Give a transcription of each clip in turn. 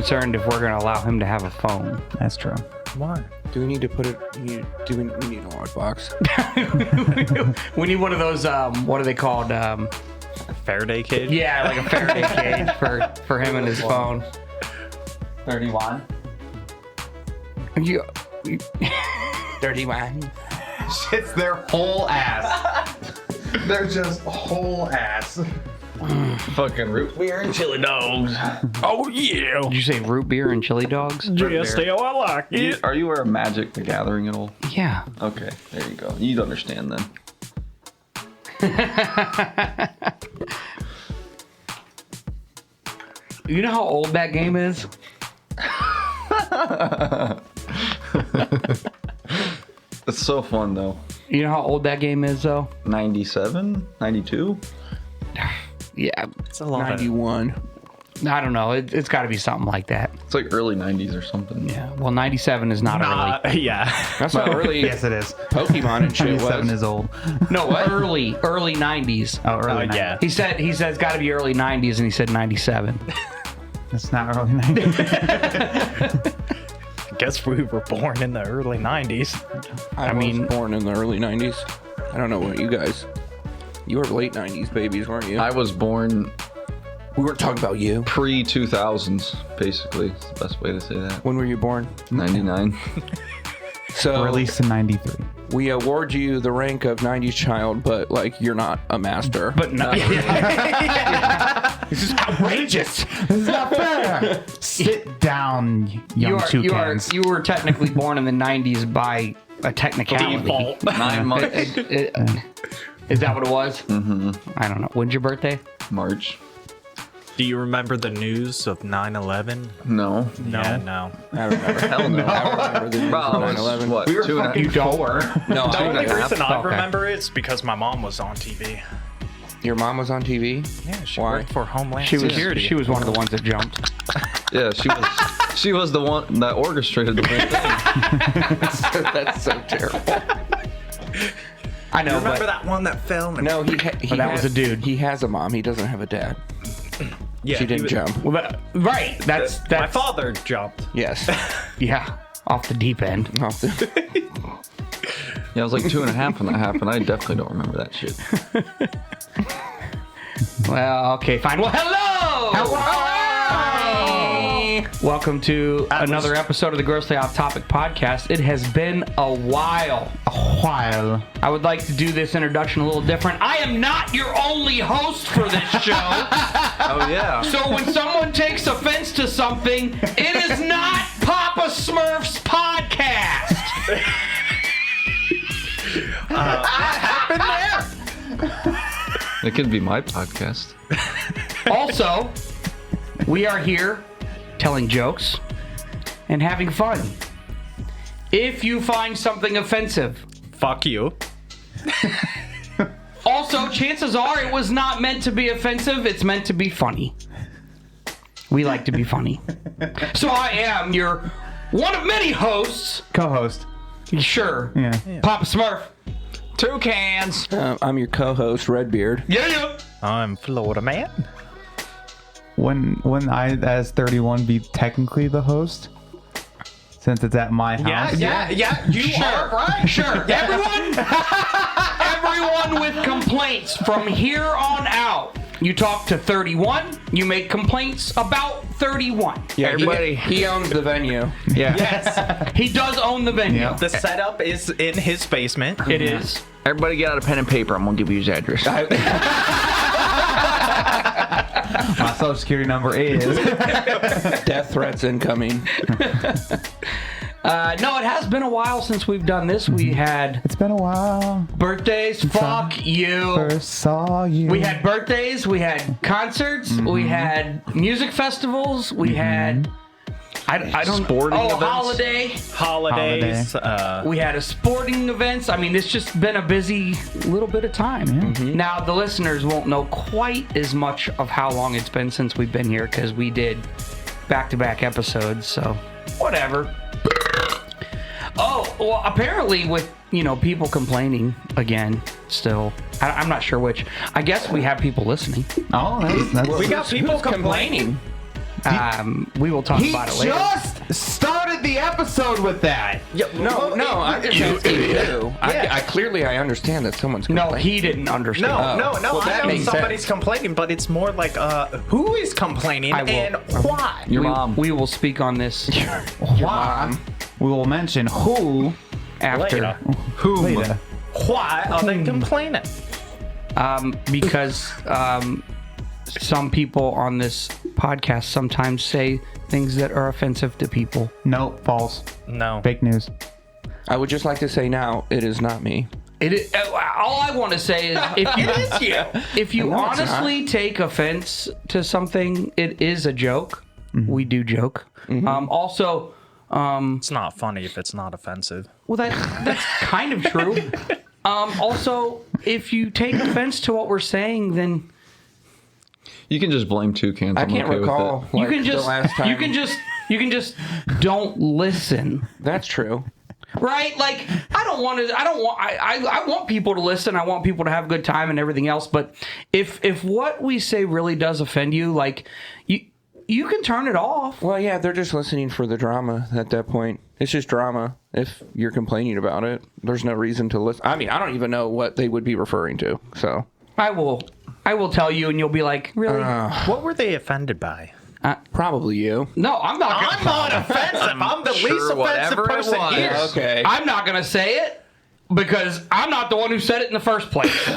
concerned if we're going to allow him to have a phone. That's true. Why? Do we need to put it? We need a lockbox. We need one of those. What are they called? Faraday cage? Yeah, like a Faraday cage for him and his phone. 31. You 31. It's their whole ass. They're just whole ass. Fucking root beer and chili dogs. Oh yeah. Did you say root beer and chili dogs? Just how I like it. Are you aware of Magic the Gathering at all? Yeah. Okay, there you go. You'd understand then. You know how old that game is? It's so fun though. You know how old that game is, though? 97? 92? Yeah. It's a lot 91. I don't know. It's got to be something like that. It's like early 90s or something. Yeah. Well, 97 is not early. Yeah. That's not early. Yes, it is. Pokemon and shit 27 was. is old. No, early 90s. Oh, early 90s. yeah. He said it's got to be early 90s, and he said 97. It's not early 90s. I guess we were born in the early 90s. I mean, born in the early 90s. I don't know what you guys. You were late 90s babies, weren't you? I was born We weren't talking about you. pre-2000s, basically. It's the best way to say that. When were you born? 99. So Released in 93. we award you the rank of 90s child, but like you're not a master. But no. This is outrageous. This is not fair. Sit down, young toucans. You were technically born in the 90s by a technicality. Default. 9 months. Is that what it was? Mm-hmm. I don't know. When's your birthday? March. Do you remember the news of 9/11? No. Yeah, no. I remember. Hell no. I remember the Bro, I was, 9/11. what, We were 2 and a fucking four. No, The only I, reason I Okay. remember it is because my mom was on TV. your mom was on TV. Yeah, she Why? worked for Homeland She was Security. she was one of the ones that jumped. Yeah, she was the one that orchestrated the whole thing. That's so terrible. I know, Remember but that one that fell? And No, he that was a dude. He has a mom. He doesn't have a dad. yeah, She didn't jump. well, right. That's My father jumped. Yes. yeah, off the deep end. Off the- Yeah, I was like 2.5 when that happened. I definitely don't remember that shit. Well, okay, fine. Well, hello. Hi. Welcome to another episode of the Grossly Off Topic Podcast. It has been a while. I would like to do this introduction a little different. I am not your only host for this show. Oh, yeah. So when someone takes offense to something, it is not Papa Smurf's podcast. It could be my podcast. Also, we are here telling jokes and having fun. If you find something offensive, Fuck you. also, chances are it was not meant to be offensive. It's meant to be funny. We like to be funny. So I am your one of many hosts. Co-host. Sure. Yeah. Papa Smurf. Two cans. I'm your co-host, Redbeard. Yeah. I'm Florida man. When I, as 31, be technically the host? Since it's at my house? Yeah. You are right. Sure. Everyone with complaints from here on out. You talk to 31. You make complaints about 31. Yeah, Everybody. He owns the venue. Yeah. Yes. He does own the venue. Yeah. The setup is in his basement. It is. Everybody get out a pen and paper. I'm going to give you his address. My social security number is. Death threats incoming. No, it has been a while since we've done this. We had It's been a while. birthdays. Fuck you. First saw you. We had birthdays. We had concerts. We had music festivals. We had. I don't. Sporting events? Holiday. Holidays. We had a sporting events. I mean, it's just been a busy little bit of time. Now, the listeners won't know quite as much of how long it's been since we've been here because we did back-to-back episodes, so whatever. Oh, well, apparently with, people complaining again still. I'm not sure which. I guess we have people listening. Oh, that's we got people complaining. We will talk He about it later. just started the episode with that. No, I'm just asking you. I clearly I understand that someone's No, complaining. he didn't understand. No, well, I that know makes somebody's sense. complaining, but it's more like who is complaining I will. and why? Your mom. We will speak on this Why? We will mention who after. Later. later. Why are they complaining? Because some people on this podcast sometimes say things that are offensive to people. No, false. No. Fake news. I would just like to say now, it is not me. It is, all I want to say is if you No, it's honestly take offense to something, it is a joke. We do joke. Also, It's not funny if it's not offensive. well, that's kind of true. Also, if you take offense to what we're saying, then You can just blame toucans. I I'm can't okay recall with you like, can the just last time. you can just don't listen. That's true. Right? Like, I want people to listen. I want people to have a good time and everything else. But if what we say really does offend you, like, you can turn it off. Well, yeah, they're just listening for the drama at that point. It's just drama. If you're complaining about it, there's no reason to listen. I mean, I don't even know what they would be referring to. So I will tell you, and you'll be like, really? What were they offended by? probably you. No, I'm not. I'm not offensive. I'm the least offensive whatever it person was. here. Okay. I'm not gonna say it because I'm not the one who said it in the first place.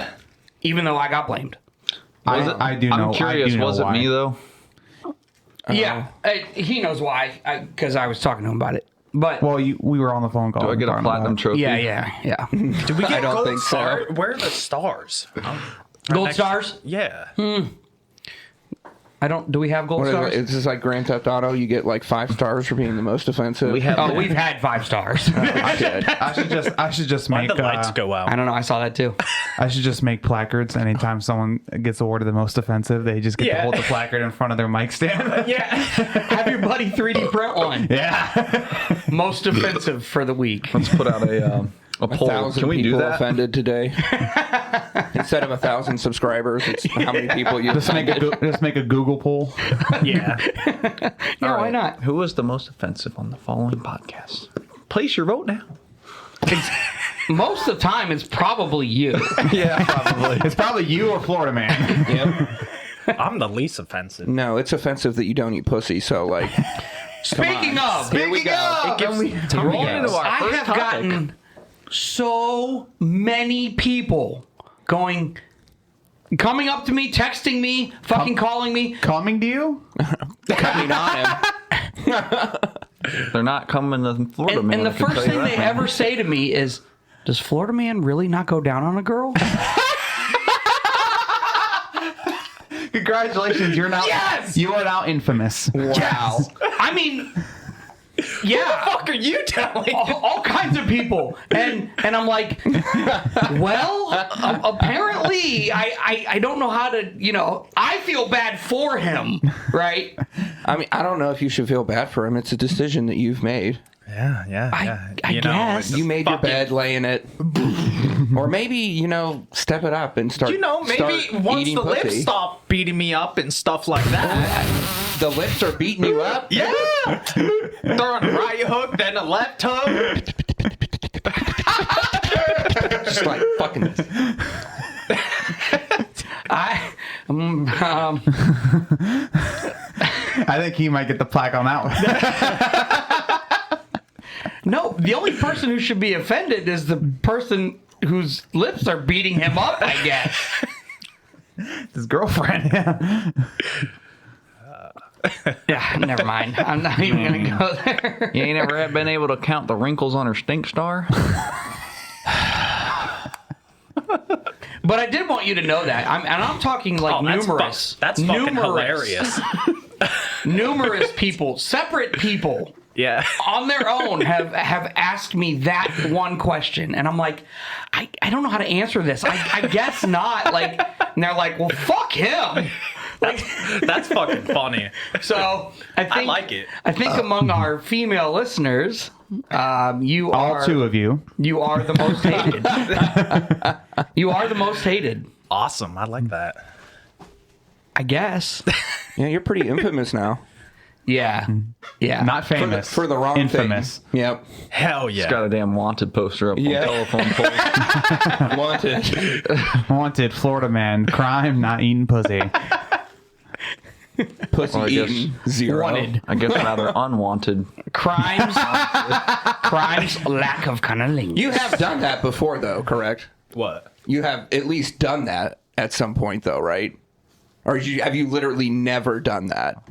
Even though I got blamed. I do know. I'm curious. I do know Was it why. me though? Yeah, he knows why. Because I was talking to him about it. But Well, we were on the phone call. Do I get a platinum trophy? yeah. Did we get I don't gold think so. star? Where are the stars? Gold stars? Yeah. I don't. Do we have gold What is stars? it? It's just like Grand Theft Auto. You get like 5 stars for being the most offensive. We have. Oh, we've had 5 stars. I should just Why'd make. the lights go out? I don't know. I saw that too. I should just make placards. Anytime someone gets awarded the most offensive, they just get to Yeah. hold the placard in front of their mic stand. Yeah. Have your buddy 3D print one. Yeah. Most offensive for the week. Let's put out a poll. 1,000 Can we do people that? offended today. Instead of 1,000 subscribers, it's how many people you Just make a Google poll. Yeah. Yeah, All why right. not? Who was the most offensive on the following podcast? Place your vote now. Most of the time, it's probably you. Yeah, probably. It's probably you or Florida Man. Yep. I'm the least offensive. No, it's offensive that you don't eat pussy. So like, Speaking of, here we go. It gives Rolling into our I first have topic. gotten so many people coming up to me, texting me, fucking calling me. Coming to you? Coming on him. They're not coming to Florida, man. And the I can first tell you thing that, they man. ever say to me is, does Florida Man really not go down on a girl? Congratulations, you're now. Yes! You are now infamous. Wow. I mean, yeah. fuck are you telling? All kinds of people, and I'm like, well, apparently I don't know how to, I feel bad for him, right? I mean, I don't know if you should feel bad for him. It's a decision that you've made. Yeah. I guess. You made your bed, lay in it. Or maybe, step it up and start. Maybe start once eating the lips pussy. stop beating me up and stuff like that. The lips are beating you up. Yeah. Throwing a right hook, then a left hook. Just like fucking. I think he might get the plaque on that one. No, the only person who should be offended is the person whose lips are beating him up, I guess. His girlfriend. Yeah. Yeah, never mind. I'm not even gonna go there. You ain't ever been able to count the wrinkles on her stink star? But I did want you to know that. I'm talking like numerous. That's fucking hilarious. Numerous people, separate people, Yeah. on their own have asked me that one question, and I'm like, I don't know how to answer this. I guess not. Like, and they're like, well, fuck him. That's fucking funny. So I like it. I think among our female listeners, you are All 2 of you. You are the most hated. You are the most hated. Awesome. I like that. I guess. Yeah, you're pretty infamous now. Yeah. Yeah. Not famous. For the wrong Infamous. thing. Yep. Hell He's yeah. got a damn wanted poster up Yeah. on telephone poles. Wanted. Wanted Florida man. Crime, not eating pussy. Pussy Well, I guess- eating 0. Wanted. I guess rather unwanted. Crimes. Crimes. Lack of cunnilingus. You have done that before, though, correct? What? You have at least done that at some point, though, right? Or have you literally never done that?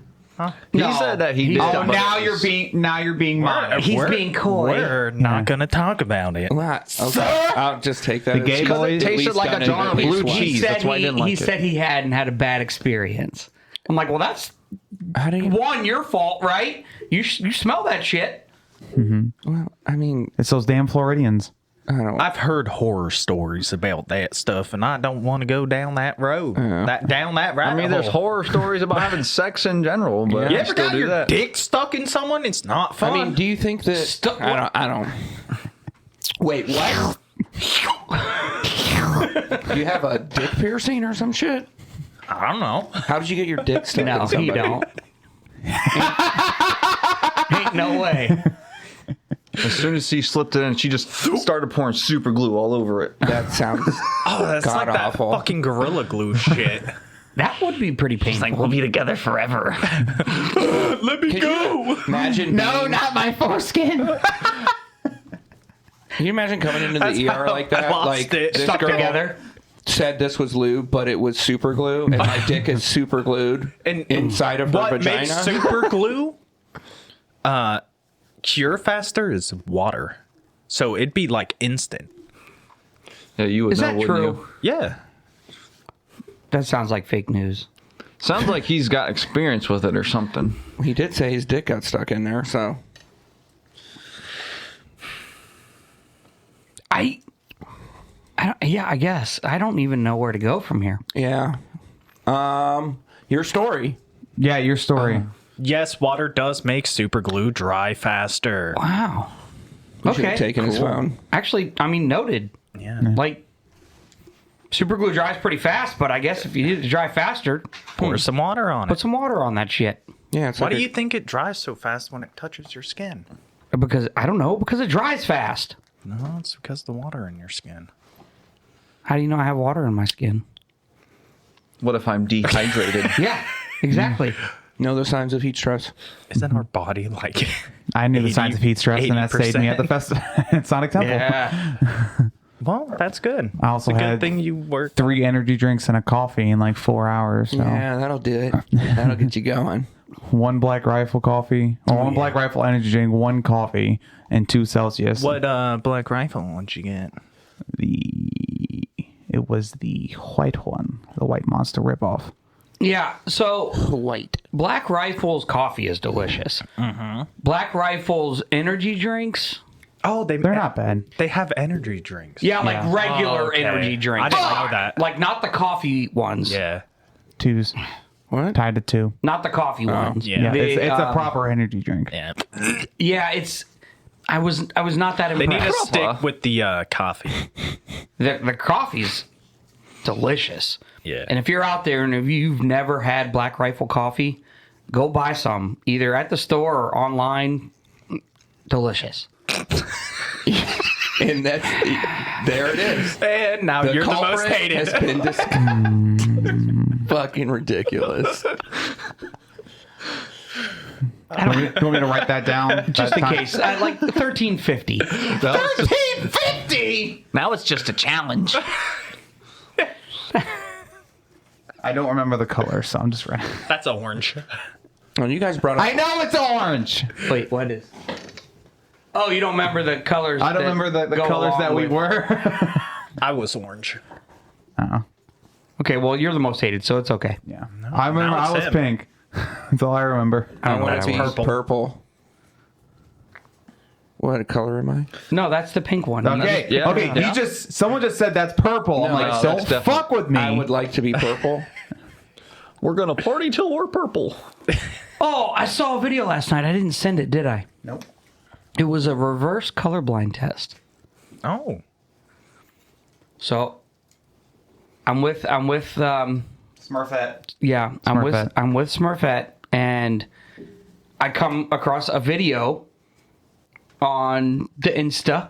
He said that he did. Oh, but now it was- you're being modest. He's being coy. We're not going to talk about it. Well, okay. I'll just take that. The gay as- boys- at tasted least like a done it jar at of least blue once. cheese. That's why I didn't like he it. said he hadn't had a bad experience. I'm like, well, that's How do you? one, your fault, right? You smell that shit. Well, I mean, It's those damn Floridians. I don't. I've heard horror stories about that stuff, and I don't want to go down that road. Down that rabbit I mean, there's hole. horror stories about having sex in general, but You I ever still got do your that. dick stuck in someone? It's not fun. I mean, do you think that? I don't. Wait, what? You have a dick piercing or some shit? I don't know. How did you get your dick stuck No, in somebody? he don't. Ain't no way. As soon as she slipped it in, she just started pouring super glue all over it. That sounds Oh, that's like that god-awful. fucking Gorilla Glue shit. That would be pretty painful. We'll be together forever. Let me go. Imagine. being- not my foreskin. Can you imagine coming into the That's ER how like I that? lost Like it. this Stuck girl together. said this was lube, but it was super glue, and my dick is super glued inside of her What vagina. makes super glue cure faster is water. So it'd be like instant. Yeah, you would Is know, that wouldn't true? you? Yeah. That sounds like fake news. Sounds like he's got experience with it or something. He did say his dick got stuck in there, so I guess. I don't even know where to go from here. yeah. Your story. Yeah, your story. Yes, water does make super glue dry faster. Wow. We should have Okay. taken his phone. Actually, I mean, noted. Yeah. Like, super glue dries pretty fast, but I guess if you need it to dry faster, Pour some water on put it. some water on that shit. Yeah. It's Why like do you think it dries so fast when it touches your skin? Because, I don't know, because it dries fast. No, it's because of the water in your skin. How do you know I have water in my skin? What if I'm dehydrated? Yeah, exactly. know the signs of heat stress? Isn't our body like... I knew the signs of heat stress, and that stayed me at the 80%? festival at Sonic Temple. Yeah. Well, that's good. I also it's a good had thing you worked. 3 energy drinks and a coffee in like 4 hours. So. Yeah, that'll do it. That'll get you going. 1 Black Rifle coffee, or 1 Black Rifle energy drink, 1 coffee, and 2 Celsius. What Black Rifle did you get? It was the white one, the White Monster ripoff. Yeah, so White. Black Rifle's coffee is delicious. Black Rifle's energy drinks, Oh, They're not bad. They have energy drinks. yeah, like Yeah. regular Oh, okay. energy drinks. I didn't know that. Like not the coffee ones. Yeah. 2s, What? tied to 2. Not the coffee ones. yeah. Yeah, The, it's a proper energy drink. Yeah. Yeah, it's. I was not that They need to impressed. stick with the coffee. The coffee's delicious. Yeah. And if you're out there and if you've never had Black Rifle coffee, go buy some either at the store or online. Delicious. And that's there it is. And now you're the most culprit hated. has been dis- fucking ridiculous. You want me to write that down? Just in case. Like $13.50. $13.50. Now it's just a challenge. I don't remember the color, so I'm just writing. That's orange. Well, you guys brought up. I know it's orange. Wait, what is? Oh, you don't remember the colors? I don't that remember the go colors along that we with- were. I was orange. Okay, well, you're the most hated, so it's okay. Yeah, I remember now I it's was him. pink. That's all I remember. I don't know want what to that be was. purple. What color am I? No, that's the pink one. Okay, Yeah. okay. Yeah. Someone just said that's purple. I'm No, like, no, don't that's definitely- fuck with me. I would like to be purple. We're going to party till we're purple. Oh, I saw a video last night. I didn't send it, did I? Nope. It was a reverse colorblind test. Oh. So I'm with Smurfette. yeah, I'm with Smurfette. Smurfette, and I come across a video on the Insta,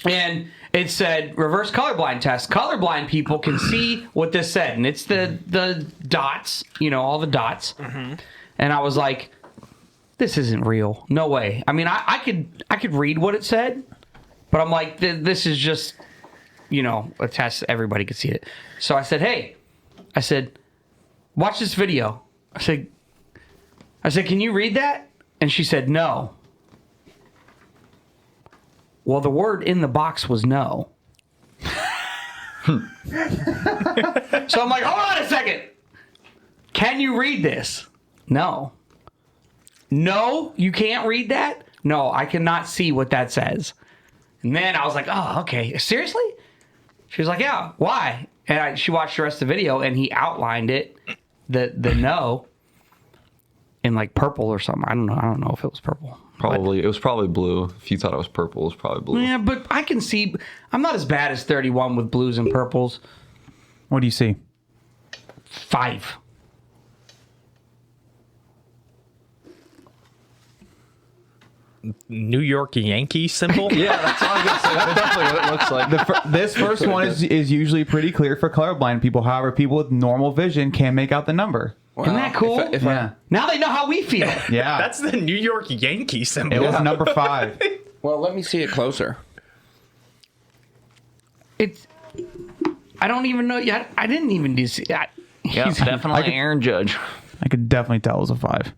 and it said reverse colorblind test. Colorblind people can see what this said, and it's the dots, all the dots. Mm-hmm. And I was like, this isn't real. No way. I mean, I could read what it said, but I'm like, this is just, a test. Everybody could see it. So I said, hey, watch this video. I said, can you read that? And she said, no. Well, the word in the box was no. So I'm like, hold on a second. Can you read this? No. No, you can't read that? No, I cannot see what that says. And then I was like, oh, okay. Seriously? She was like, yeah, why? And she watched the rest of the video, and he outlined it, the no, in like purple or something. I don't know if it was purple. It was probably blue. If you thought it was purple, it was probably blue. Yeah, but I can see. I'm not as bad as 31 with blues and purples. What do you see? 5. New York Yankee symbol? Yeah, that's what I was gonna say. That's definitely what it looks like. This first one is usually pretty clear for colorblind people. However, people with normal vision can't make out the number. Wow. Isn't that cool? Now they know how we feel. Yeah. That's the New York Yankee symbol. It was number 5. Well, let me see it closer. I don't even know yet. I didn't even do see that. Yeah, definitely Aaron Judge. I could definitely tell it was a 5.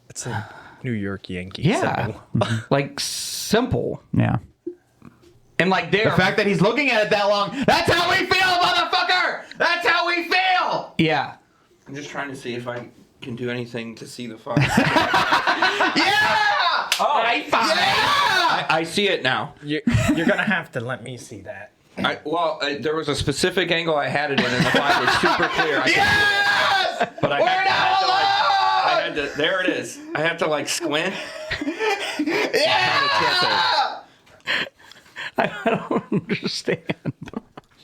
It's a New York Yankee Yeah. symbol. Like simple. Yeah. And like The fact that he's looking at it that long, that's how we feel, motherfucker! That's how we feel! Yeah. I'm just trying to see if I can do anything to see the 5. Yeah! Oh, Yeah! I see it now. You're going to have to let me see that. There was a specific angle I had it in, and the 5 is super clear. Yes! But I had to, there it is. I have to like squint. Yeah! I don't understand.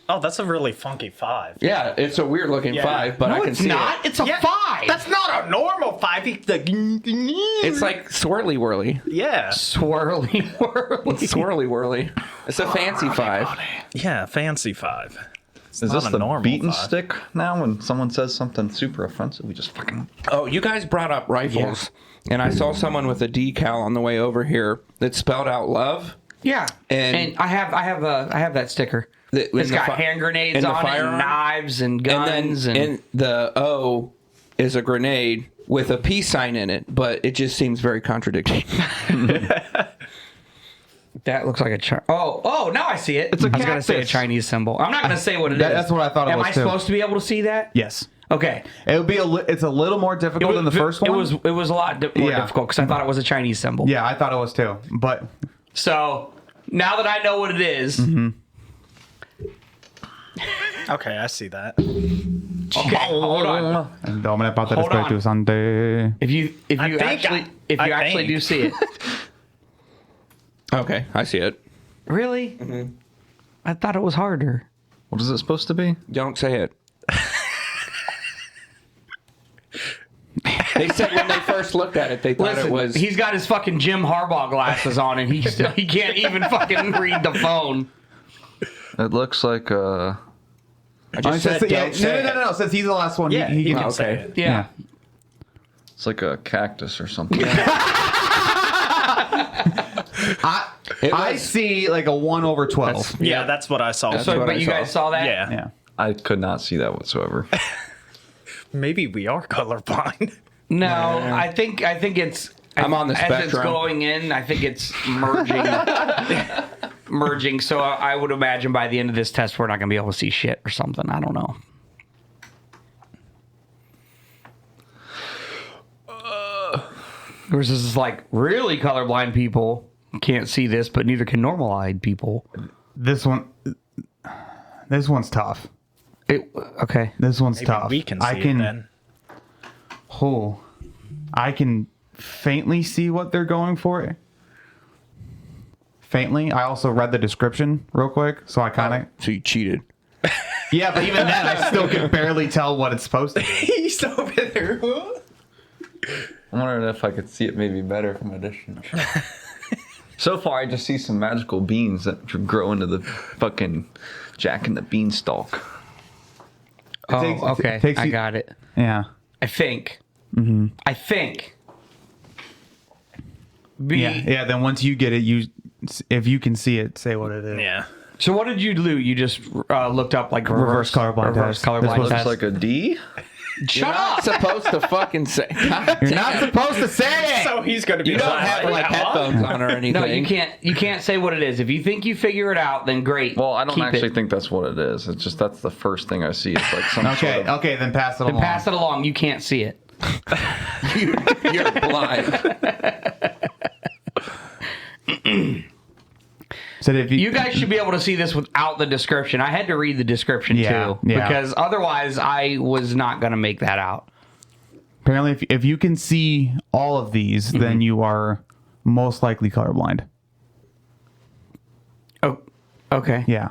Oh, that's a really funky 5. Yeah, it's a weird looking 5, but I can it's see not. it. It's a 5. That's not a normal 5. It's like swirly whirly. Yeah. Swirly whirly. Swirly whirly. It's a fancy 5. Yeah, fancy 5. Is this not a the normal beaten 5. stick now? When someone says something super offensive, we just fucking... Oh, you guys brought up rifles, and I saw someone with a decal on the way over here that spelled out love. Yeah. And I have that sticker. It's got hand grenades on it, and knives and guns. And the O is a grenade with a peace sign in it, but it just seems very contradicting. That looks like a now I see it. It's a I was going to say a cactus. Chinese symbol. I'm not going to say what it is. That's what I thought it Am was, I too. supposed to be able to see that? Yes. Okay. It would be it's a little more difficult than the first one. It was a lot more difficult because I thought it was a Chinese symbol. Yeah, I thought it was too. But So now that I know what it is, Okay, I see that. okay, hold on. Domine Pata Hold on. Espiritu Santo. If you actually do see it, Okay, I see it. really, I thought it was harder. What is it supposed to be? Don't say it. They said when they first looked at it, they thought Listen, it was. he's got his fucking Jim Harbaugh glasses on, and he can't even fucking read the phone. It looks like I just said, don't say it. No. Since he's the last one, Yeah, he you can can say okay. it. Yeah. it's like a cactus or something. I see like a 1/12. Yeah, that's what I saw. So, what but I you saw. guys saw that? Yeah. Yeah. I could not see that whatsoever. Maybe we are colorblind. No, I think it's. I'm on the as it's spectrum. going in, I think it's merging. So I would imagine by the end of this test, we're not going to be able to see shit or something. I don't know. Versus is like really colorblind people can't see this, but neither can normal-eyed people. This one's tough. Okay. This one's Maybe tough. we can see it then. I can faintly see what they're going for. Faintly. I also read the description real quick, so I kind of. So you cheated. Yeah, but even then, I still can barely tell what it's supposed to be. He's over there. I'm wondering if I could see it maybe better from a distance. So far, I just see some magical beans that grow into the fucking Jack and the Beanstalk. Oh, okay. I got it. Yeah. I think. I think. Yeah. Then once you get it, if you can see it, say what it is. Yeah. So what did you do? You just looked up like Reverse colorblind reverse test. colorblind Looks test. like a D. Shut up! Supposed to fucking say. You're not supposed to say it. So he's going to be You don't have like headphones on or anything. No, you can't. You can't say what it is. If you think you figure it out, then great. Well, I don't Keep actually it. think that's what it is. It's just that's the first thing I see. It's like some sort of... Okay, then pass it Then along. pass it along. You can't see it. You're blind. So if You guys should be able to see this without the description. I had to read the description too, because otherwise I was not going to make that out. Apparently, if you can see all of these, then you are most likely colorblind. Oh, okay. Yeah.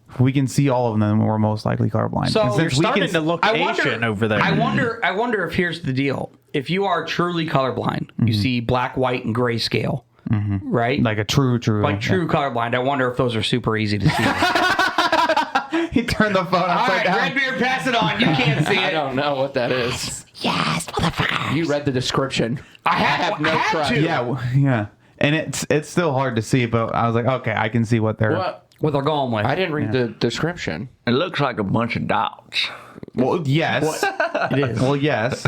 If we can see all of them, then we're most likely colorblind. So And you're since we starting can- to look I Asian wonder, over there. I wonder if here's the deal. If you are truly colorblind, you see black, white, and grayscale, right? like a true. Like true colorblind. I wonder if those are super easy to see. He turned the phone All upside right, down. Redbeard, pass it on. You can't see I it. don't know what that is. Yes, motherfucker. You read the description. I have no trust. to. Yeah. And it's still hard to see, but I was like, okay, I can see what they're. What they're going with. I didn't read the description. It looks like a bunch of dots. Well, yes. It is. Well, yes.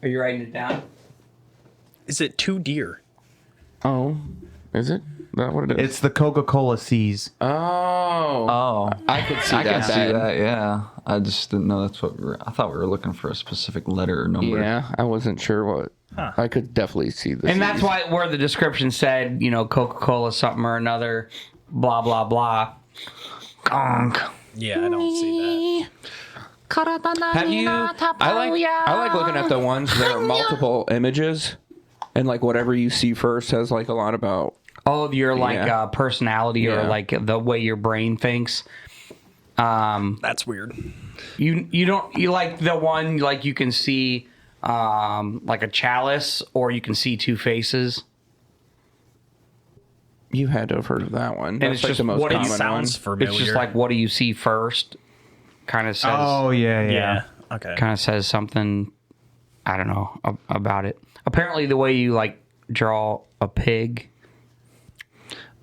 Are you writing it down? Is it 2 deer? Oh, is it? Is that what it is? It's the Coca-Cola Seas. Oh, I could see I that. can see that. Yeah, I just didn't know that's what we were. I thought we were looking for a specific letter or number. Yeah, I wasn't sure what. I could definitely see this. And that's why where the description said, Coca-Cola something or another, blah, blah, blah. Gonk. Yeah, I don't see that. Have you? I like looking at the ones that are multiple images, and like whatever you see first has like a lot about. Oh, your personality or Yeah. like the way your brain thinks. That's weird. You like the one like you can see like a chalice or you can see two faces. You had to have heard of that one. And That's it's like just the most what it common sounds one. familiar. It's just like what do you see first? Kind of says. Oh, yeah. Yeah. Okay. Kind of says something. I don't know about it. Apparently, the way you like draw a pig.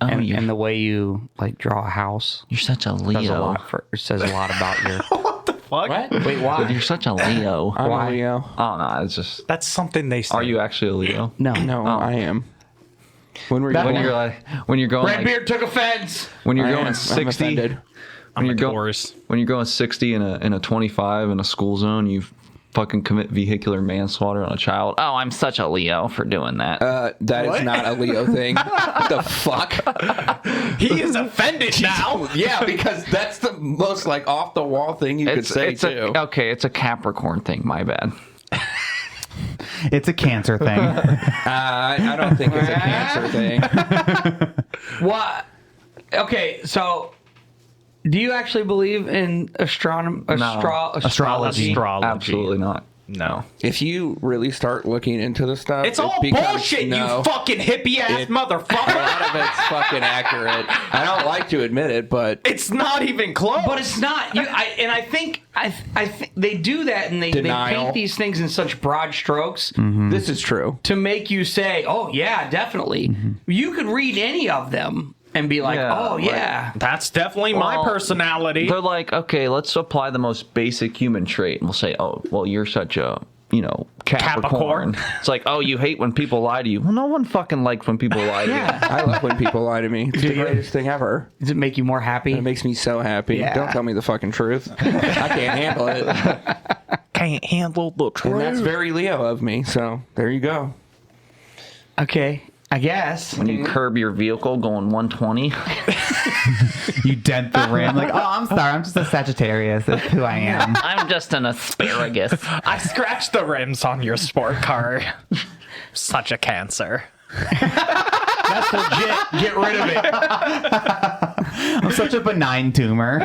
And the way you like draw a house You're such a says a Leo. lot. It says a lot about your. Fuck. What? Wait, why? You're such a Leo. I'm Why? a Leo. Oh no, it's just. That's something they say. Are you actually a Leo? No, No, I am. When we're When going, you're like, when you're going, like, Redbeard took offense. when you're I going am. I'm 60, offended. I'm you're a going, Taurus. when you're going 60 in a 25 in a school zone, you fucking commit vehicular manslaughter on a child. Oh, I'm such a Leo for doing that. That is not a Leo thing. What the fuck? He is offended now. Yeah, because that's the most like off the wall thing you could say too. It's a Capricorn thing. My bad. It's a cancer thing. I don't think it's a cancer thing. What? Okay, so do you actually believe in astrology? Astrology. Absolutely not. No. If you really start looking into the stuff, It's all it becomes- bullshit, no, you fucking hippie ass A motherfucker. lot of it's fucking accurate. I don't like to admit it, but It's not even close. But it's not. I think they do that, and they Denial. paint these things in such broad strokes this is true. to make you say, "Oh yeah, definitely." You could read any of them and be like, Yeah, "Oh like- yeah." That's definitely my Well, personality. They're like, okay, let's apply the most basic human trait, and we'll say, oh, well, you're such a, Capricorn. It's like, oh, you hate when people lie to you. Well, no one fucking likes when people lie to you. I love when people lie to me. It's the greatest thing ever. Does it make you more happy? It makes me so happy. Yeah. Don't tell me the fucking truth. I can't handle it. Can't handle the And that's truth. very Leo of me. So there you go. Okay, I guess. When you curb your vehicle going 120. You dent the rim. Like, oh, I'm sorry. I'm just a Sagittarius. That's who I am. I'm just an asparagus. I scratched the rims on your sport car. Such a cancer. That's legit. Get rid of it. I'm such a benign tumor.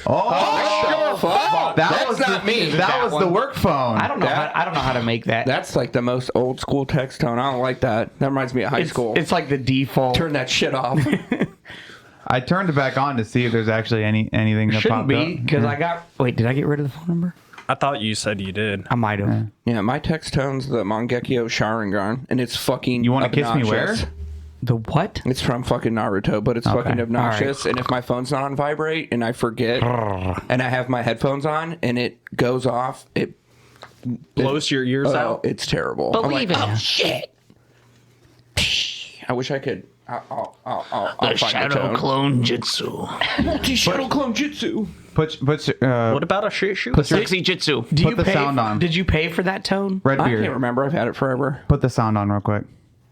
Oh, fuck? That's not me. That was the work phone. I don't know. I don't know how to make that. That's like the most old school text tone. I don't like that. That reminds me of high school. It's like the default. Turn that shit off. I turned it back on to see if there's actually anything that Shouldn't popped be up. because I got. Wait, did I get rid of the phone number? I thought you said you did. I might have. Yeah, my text tone's the Mangekyo Sharingan, and it's fucking. You want to kiss me where? obnoxious. The what? It's from fucking Naruto, but it's fucking obnoxious. All right. And if my phone's not on vibrate and I forget, and I have my headphones on and it goes off, it Blows your ears out. It's terrible. Believe I'm like, it. oh shit! I wish I could. I'll The find shadow the tone. clone jutsu. Shadow clone jutsu. Put What about a shit shoe? Sexy jutsu. Put the sound on. Did you pay for that tone? I can't Redbeard. remember. I've had it forever. Put the sound on real quick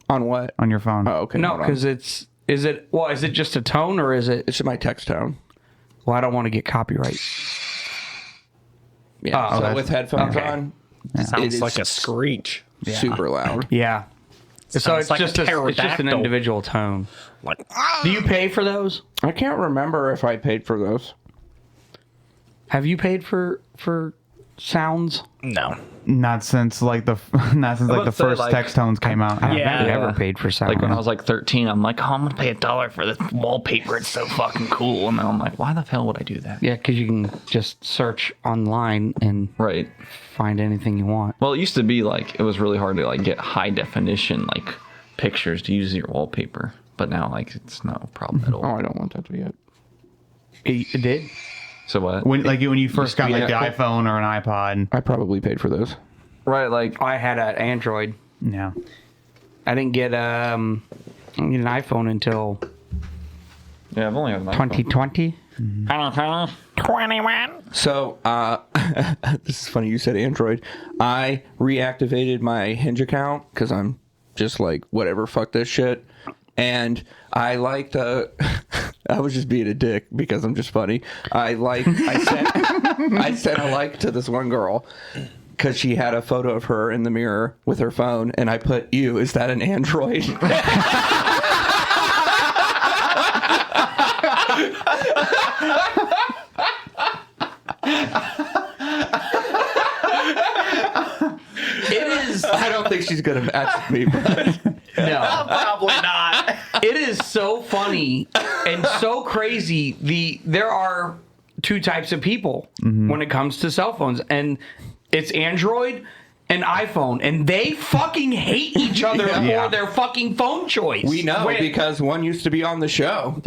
On what? on your phone. Oh, okay. No, hold on. because is it just a tone or is it? it's my text tone. Well, I don't want to get copyright. Yeah. Oh, so that's- with headphones okay. on, it Sounds is like a screech. super loud. Yeah. So Sounds it's like a just it's just an pterodactyl. individual tone. Like, Do you pay for those? I can't remember if I paid for those. Have you paid for sounds? no. Not since like the first like- text tones came out. I Yeah. haven't ever paid for sound. Like when I was like 13, I'm like, oh, I'm gonna pay $1 for this wallpaper. It's so fucking cool. And then I'm like, why the hell would I do that? Yeah, because you can just search online and Right. find anything you want. Well, it used to be like it was really hard to like get high definition like pictures to use as your wallpaper, but now like it's no problem at Oh, all. I don't want that to be it. It did? So what? when you first got like the Yeah. iPhone or an iPod. I probably paid for those. Right, like I had an Android. Yeah. I didn't get an iPhone until yeah, I've only had an iPhone. 2020. So, this is funny. You said Android. I reactivated my Hinge account because I'm just like, whatever, fuck this shit. And I liked, I was just being a dick because I'm just funny. I sent a like to this one girl because she had a photo of her in the mirror with her phone. And I put, "You, is that an Android?" It is. I don't think she's going to match me, but No. Probably not. It is so funny and so crazy. There are two types of people when it comes to cell phones, and it's Android and iPhone, and they fucking hate each other for their fucking phone choice. we know because one used to be on the show.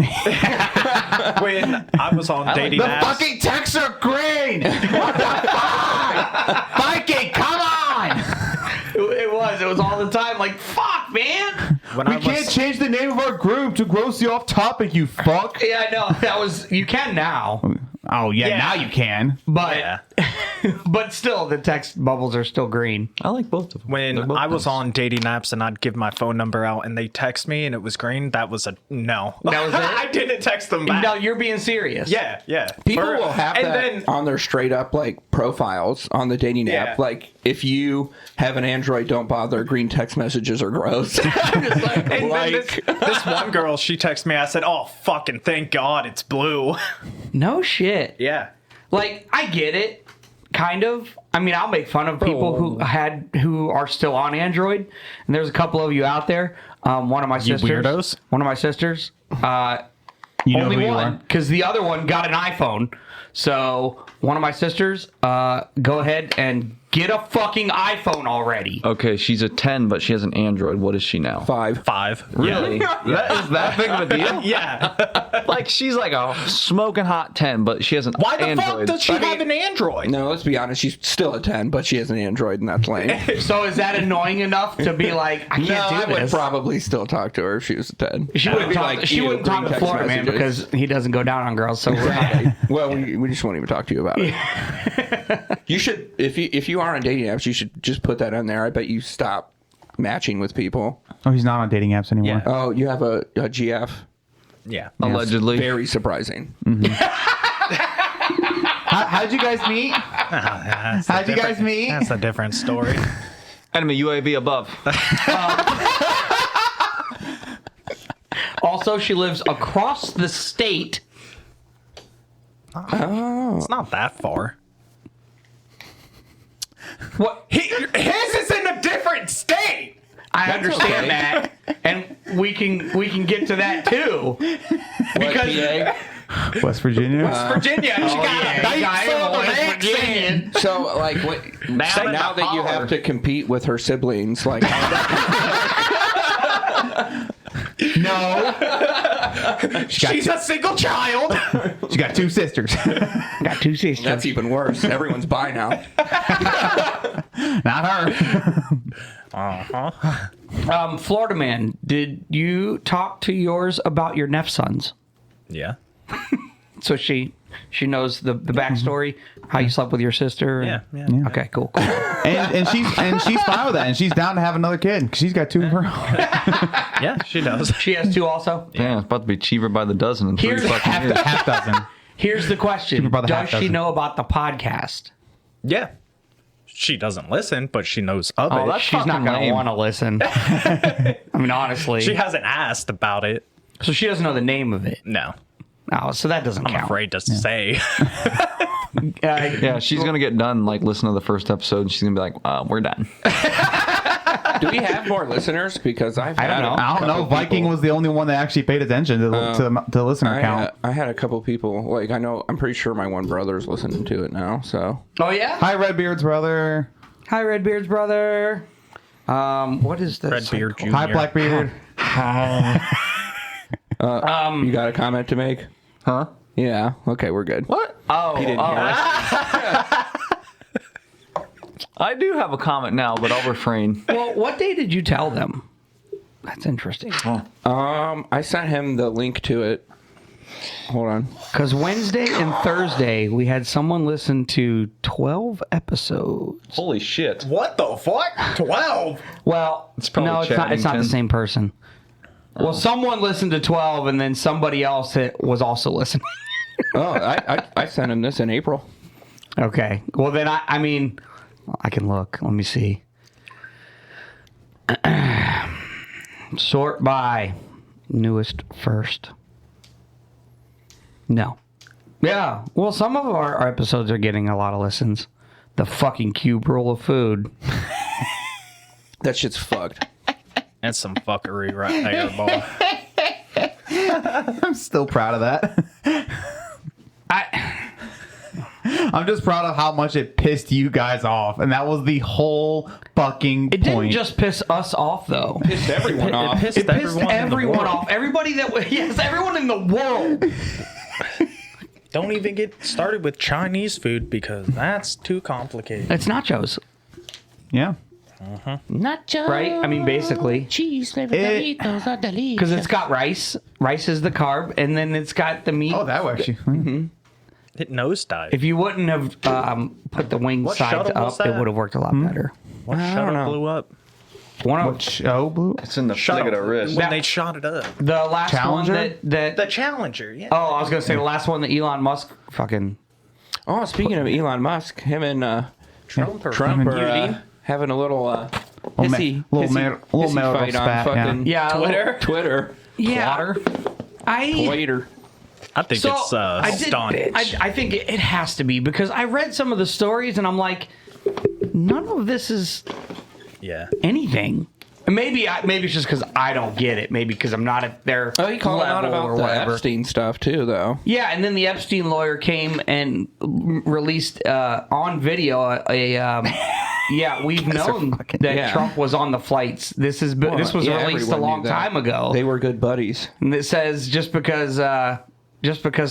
When I was on dating apps, texts are green. What the fuck? Mikey, come on! It was all the time. Like, fuck, man. when We I was, can't change the name of our group to Grossly Off Topic, you fuck. Yeah, I know. That was. You can now, Oh yeah, Yeah. now you can. but yeah. but still, the text bubbles are still green. I like both of them. They're When both I was nice. on dating apps and I'd give my phone number out and they text me and it was green, that was a no. That was it? I didn't text them back. No, you're being serious. Yeah. People For- will have and that then on their straight up like profiles on the dating app. Yeah. Like, if you have an Android, don't bother. Green text messages are gross. I'm just like, and then this one girl, she texted me. I said, "Oh, fucking thank God it's blue." No shit. Yeah. Like, I get it, kind of. I mean, I'll make fun of people who are still on Android, and there's a couple of you out there. One of my sisters, weirdos? One of my sisters. You know Only who you one, are. because the other one got an iPhone. So one of my sisters, go ahead and get a fucking iPhone already. Okay, she's a 10, but she has an Android. What is she now? 5. 5. Really? That is that big of a deal? Yeah. Like she's like a smoking hot 10, but she has an Why the Android. fuck does she have an Android? No, let's be honest. She's still a 10, but she has an Android, and that's lame. So is that annoying enough to be like, I No, can't I do would this? probably still talk to her if she was a 10. She wouldn't talk. She wouldn't talk to Florida man because he doesn't go down on girls. So we're not. Well, we just won't even talk to you about it. You should, if you are on dating apps, you should just put that on there. I bet you stop matching with people. Oh, he's not on dating apps anymore. Yeah. Oh, you have a GF? Yeah. Allegedly. Very surprising. How'd you guys meet? How'd you guys meet? That's a different story. Enemy UAV above. Also, she lives across the state It's not that far. What? His is in a different state. I understand that, and we can get to that too. Because West Virginia. Virginia. She got a West Virginia. So, like, now that you have to compete with her siblings, like, No, She's a single child. She got 2 sisters. got 2 sisters. that's even worse. Everyone's bi now. Not her. Florida man, did you talk to yours about your nepsons? Yeah. So she knows the backstory, how you slept with your sister. Yeah. Okay, cool. And she's fine with that, and she's down to have another kid. 'Cause she's got 2 of her own. Yeah, she does. She has 2 also. Damn, it's about to be cheaper by the dozen in 3 Here's fucking years. Half dozen. Here's the question: Cheaper by the half does she dozen. know about the podcast? Yeah. She doesn't listen, but she knows of Oh, it. that's She's not fucking gonna lame. want to listen. I mean, honestly. She hasn't asked about it. So she doesn't know the name of it. No. Oh, so that doesn't I'm count. afraid to say. Yeah, she's gonna get done like listen to the first episode. And she's gonna be like, "We're done." Do we have more listeners? Because I don't know. I don't know. Viking was the only one that actually paid attention to the listener count. I had a couple people. Like, I'm pretty sure my one brother's listening to it now. So Oh yeah. Hi, Redbeard's brother. Hi, Redbeard's brother. What is this? Redbeard Jr. Hi, Blackbeard. you got a comment to make? Huh? Yeah. Okay, we're good. What? Oh, He didn't hear us. I do have a comment now, but I'll refrain. Well, what day did you tell them? That's interesting. I sent him the link to it. Hold on. Because Wednesday and Thursday we had someone listen to 12 episodes. Holy shit! What the fuck? 12? Well, probably no, it's not. It's not the Chaddington. same person. Well, someone listened to 12, and then somebody else was also listening. Oh, I sent him this in April. Okay. Well, then I mean, I can look. Let me see. Sort by newest first. No. Yeah. Well, some of our episodes are getting a lot of listens. The fucking cube rule of food. That shit's fucked. That's some fuckery right there, boy. I'm still proud of that. I'm just proud of how much it pissed you guys off, and that was the whole fucking It didn't point. just piss us off, though. Pissed everyone off. It pissed It pissed everyone, everyone off. Everybody that yes, everyone in the world. Don't even get started with Chinese food because that's too complicated. It's nachos, Yeah. Nacho. right? I mean, basically, Cheese flavored It- Doritos are delicious. because it's got rice. Rice is the carb, and then it's got the meat. Oh, that was actually. It nosedive. If you wouldn't have put the wing What sides shuttle was up, it that? would have worked a lot better. What shuttle blew up? One of What show, Blue? It's in the flick of the wrist. When they shot it up. the last Challenger? one that The Challenger, yeah. oh, I was gonna say the last one that Elon Musk fucking. Oh, speaking of Elon Musk, him and Trump or Trump are Eugene? having a little hissy marital fight spat, on fucking Yeah, Twitter. Yeah, I. Later. I think So it's I did. staunch. I think it has to be because I read some of the stories and I'm like, none of this is Yeah. anything. And maybe it's just because I don't get it. Maybe because I'm not at their Oh, he called out level about or the whatever. Epstein stuff too, though. Yeah, and then the Epstein lawyer came and released on video yeah, we've known that yeah. Trump was on the flights. This was Yeah, released a everyone long knew that. time ago. They were good buddies. And it says just because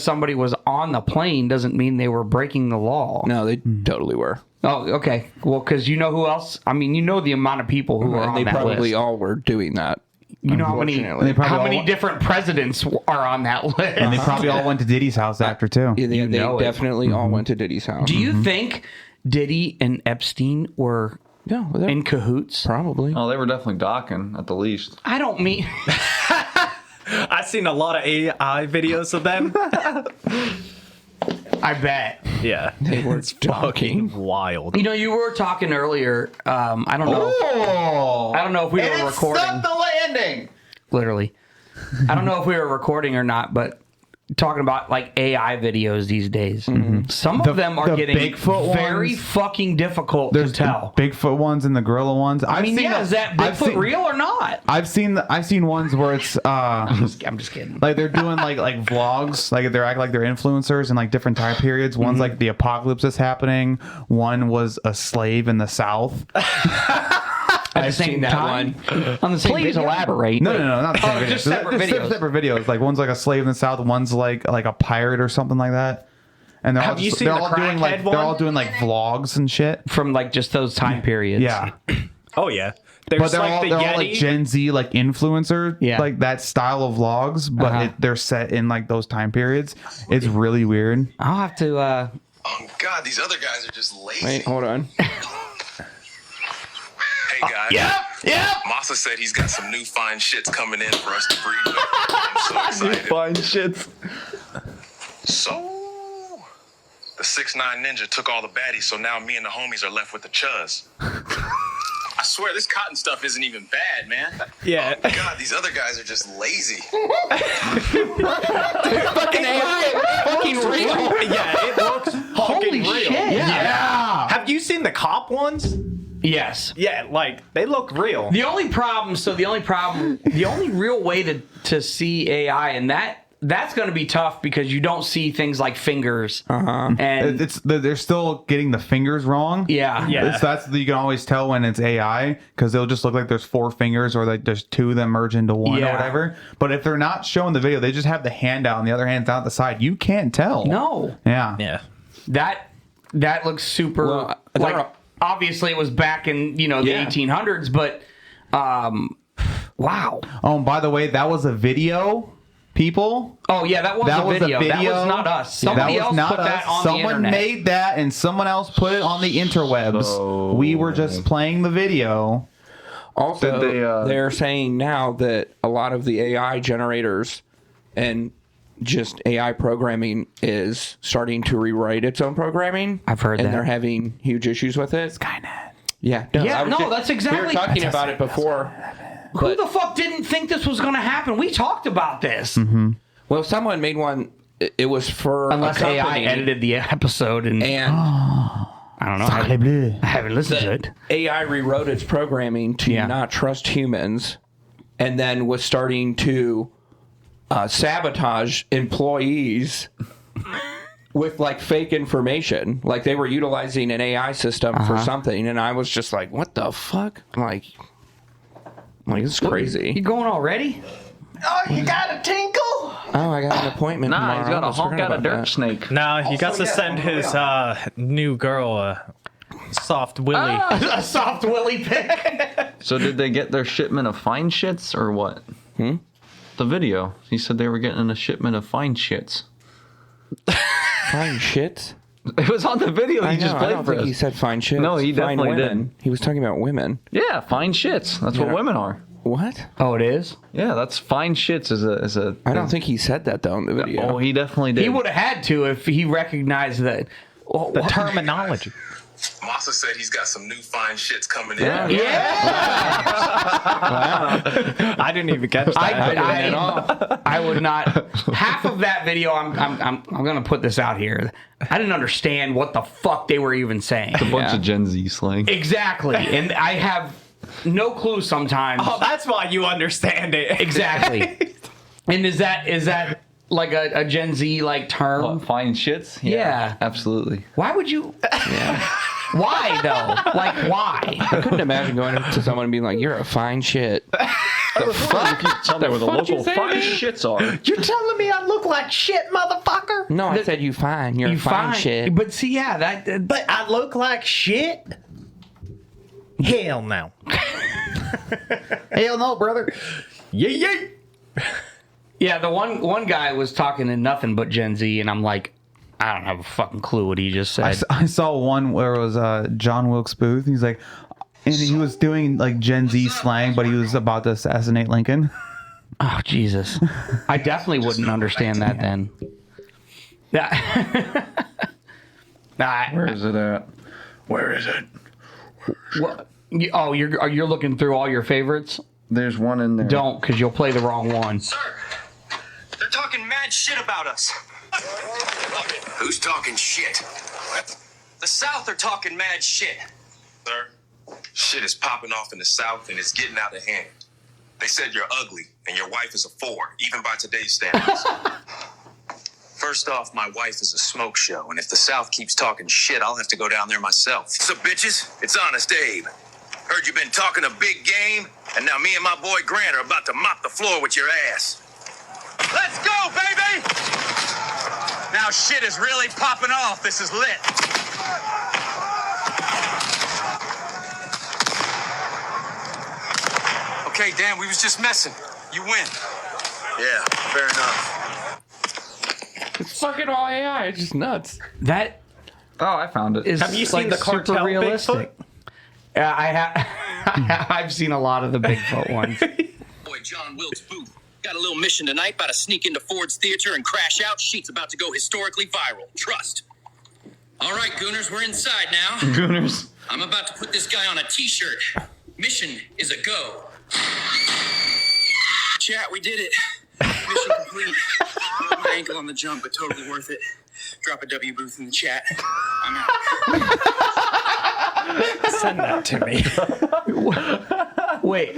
somebody was on the plane doesn't mean they were breaking the law. No, they totally were. Oh, okay. Well, because you know who else? I mean, you know the amount of people who are And on they that probably list. all were doing that. You know how many unfortunately. how many different presidents are on that list? And they probably all went to Diddy's house after, too. Yeah, they know it. definitely all went to Diddy's house. Do you think Diddy and Epstein were Yeah, well, they're in cahoots? probably. Oh, they were definitely docking at the least. I don't mean. I've seen a lot of AI videos of them. I bet. Yeah. They were Fucking wild. You know, you were talking earlier. I don't know. Oh! I don't know if we were recording. the landing! Literally, I don't know if we were recording or not, but talking about like AI videos these days. Some of them are the getting Bigfoot very ones, fucking difficult to tell. The Bigfoot ones and the gorilla ones. I mean, yeah, is that Bigfoot real or not? I've seen ones where it's I'm just kidding. like they're doing like vlogs, like they're acting like they're influencers in like different time periods. One's like the apocalypse is happening. One was a slave in the South. I've seen that one. On the same Please video? elaborate. No, not the same videos. just separate videos. Separate videos. Like one's like a slave in the South, one's like a pirate or something like that. And they're Have all you just, seen they're the all doing like crackhead they're all one? doing like vlogs and shit. From like just those time periods. Yeah. Oh yeah. There's But they're like all the they're Yeti. all like Gen Z like influencer, Yeah. like that style of vlogs, but they're set in like those time periods. It's really weird. I'll have to. Oh God, these other guys are just lazy. Wait, hold on. Hey guys. Yeah. Masa said he's got some new fine shits coming in for us to breed with. I'm so excited. Fine shits. So, the 6'9" ninja took all the baddies, so now me and the homies are left with the chuz. I swear, this cotton stuff isn't even bad, man. Yeah. Oh God, these other guys are just lazy. Fucking AI. Fucking real. Yeah, it looks Holy fucking real. shit. Yeah. Have you seen the cop ones? Yes. Yeah, like they look real. The only real way to see AI, and that's going to be tough because you don't see things like fingers. And They're still getting the fingers wrong. yeah. Yeah. That's you can always tell when it's AI because they'll just look like there's 4 fingers or like there's 2 of them merge into one or Yeah. whatever. But if they're not showing the video, they just have the hand out and the other hand's out the side. You can't tell. No. Yeah. Yeah. That looks super. Well, like obviously it was back in the 1800s, but wow. Oh, and by the way, that was a video. People. Oh yeah, that was a video. That was not us. Somebody else put that on the Someone internet. made that, and someone else put it on the interwebs. We were just playing the video. Also, Did they, they're saying now that a lot of the AI generators and just AI programming is starting to rewrite its own programming. I've heard and that. they're having huge issues with it. Skynet. Yeah. Yeah, I was no, that's exactly- We were talking about it before. Who the fuck didn't think this was going to happen? We talked about this. Well, someone made one. It was for Unless a AI company, edited the episode, and and I don't know. I haven't listened to it. AI rewrote its programming to not trust humans, and then was starting to sabotage employees with like fake information. Like they were utilizing an AI system for something, and I was just like, "What the fuck?" I'm like it's crazy. You going already? Oh, you got a tinkle? Oh, I got an appointment. Nah, he's tomorrow. got I a almost honk forgot out a about dirt that. snake. No, he got to send his new girl a soft willy. A soft willy pick. So did they get their shipment of fine shits or what? The video. He said they were getting a shipment of fine shits. Fine shit. It was on the video I he just know, I played don't for think us. he said fine shit. No, he Fine definitely women. did. He was talking about women. Yeah, fine shits. That's what women are. What? Oh, it is? Yeah, that's fine shits is a I don't think he said that though in the video. Oh, he definitely did. He would have had to if he recognized that. The terminology. Masa said he's got some new fine shits coming in. I didn't even catch that. I would not. Half of that video, I'm gonna put this out here. I didn't understand what the fuck they were even saying. a bunch of Gen Z slang. Exactly, and I have no clue sometimes. Oh, that's why you understand it. Exactly. And is that like a Gen Z like term? What, fine shits? Yeah. Absolutely. Why would you? Why though? Like why? I couldn't imagine going up to someone and being like, "You're a fine shit." The fuck? Tell me where the local fine shits are. You're telling me I look like shit, motherfucker? No, I said you fine. You're You fine shit. But see, yeah, that. But I look like shit? Hell no. Hell no, brother. Yay. Yeah, the one guy was talking to nothing but Gen Z, and I'm like, I don't have a fucking clue what he just said. I saw one where it was John Wilkes Booth. He's like, and he was doing like Gen Z slang, but he was about to assassinate Lincoln. Oh Jesus! I definitely wouldn't understand that then. Yeah. Where is it at? Where is it? What? You're looking through all your favorites. There's one in there. Don't, because you'll play the wrong one. Sir, they're talking mad shit about us. Who's talking shit? The South are talking mad shit. Sir, shit is popping off in the South and it's getting out of hand. They said you're ugly and your wife is a 4, even by today's standards. First off, my wife is a smoke show, and if the South keeps talking shit, I'll have to go down there myself. So, bitches, it's Honest Abe. Heard you been talking a big game, and now me and my boy Grant are about to mop the floor with your ass. Let's go, baby! Now shit is really popping off. This is lit. Okay, Dan, we was just messing. You win. Yeah, fair enough. It's fucking all AI. It's just nuts. That Oh, I found it. is Have you seen like the cartel super realistic. Yeah, I have. I've seen a lot of the Bigfoot ones. Boy, John Wilkes Booth. Got a little mission tonight. About to sneak into Ford's Theater and crash out. Sheet's about to go historically viral. Trust. All right, Gooners, we're inside now. Gooners. I'm about to put this guy on a t-shirt. Mission is a go. Chat, we did it. Mission complete. Broke my ankle on the jump, but totally worth it. Drop a W Booth in the chat. I'm out. Send that to me. Wait.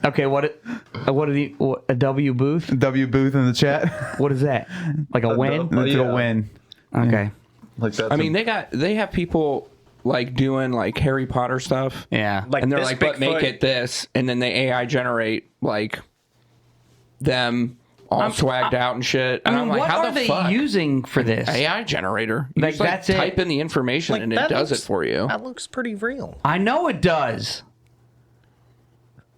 Okay, a W booth? W Booth in the chat. What is that? Like a win? That's yeah. a win. Okay. Like that. I mean, they have people like doing like Harry Potter stuff. Yeah. Like And they're this like, but make Bigfoot- it this, and then the AI generate like them all swagged out and shit. And I I'm mean, like, what how are the they fuck? using for this? AI generator. You Like, just, like, that's it. type in the information Like, and it that does looks- it for you. That looks pretty real. I know it does.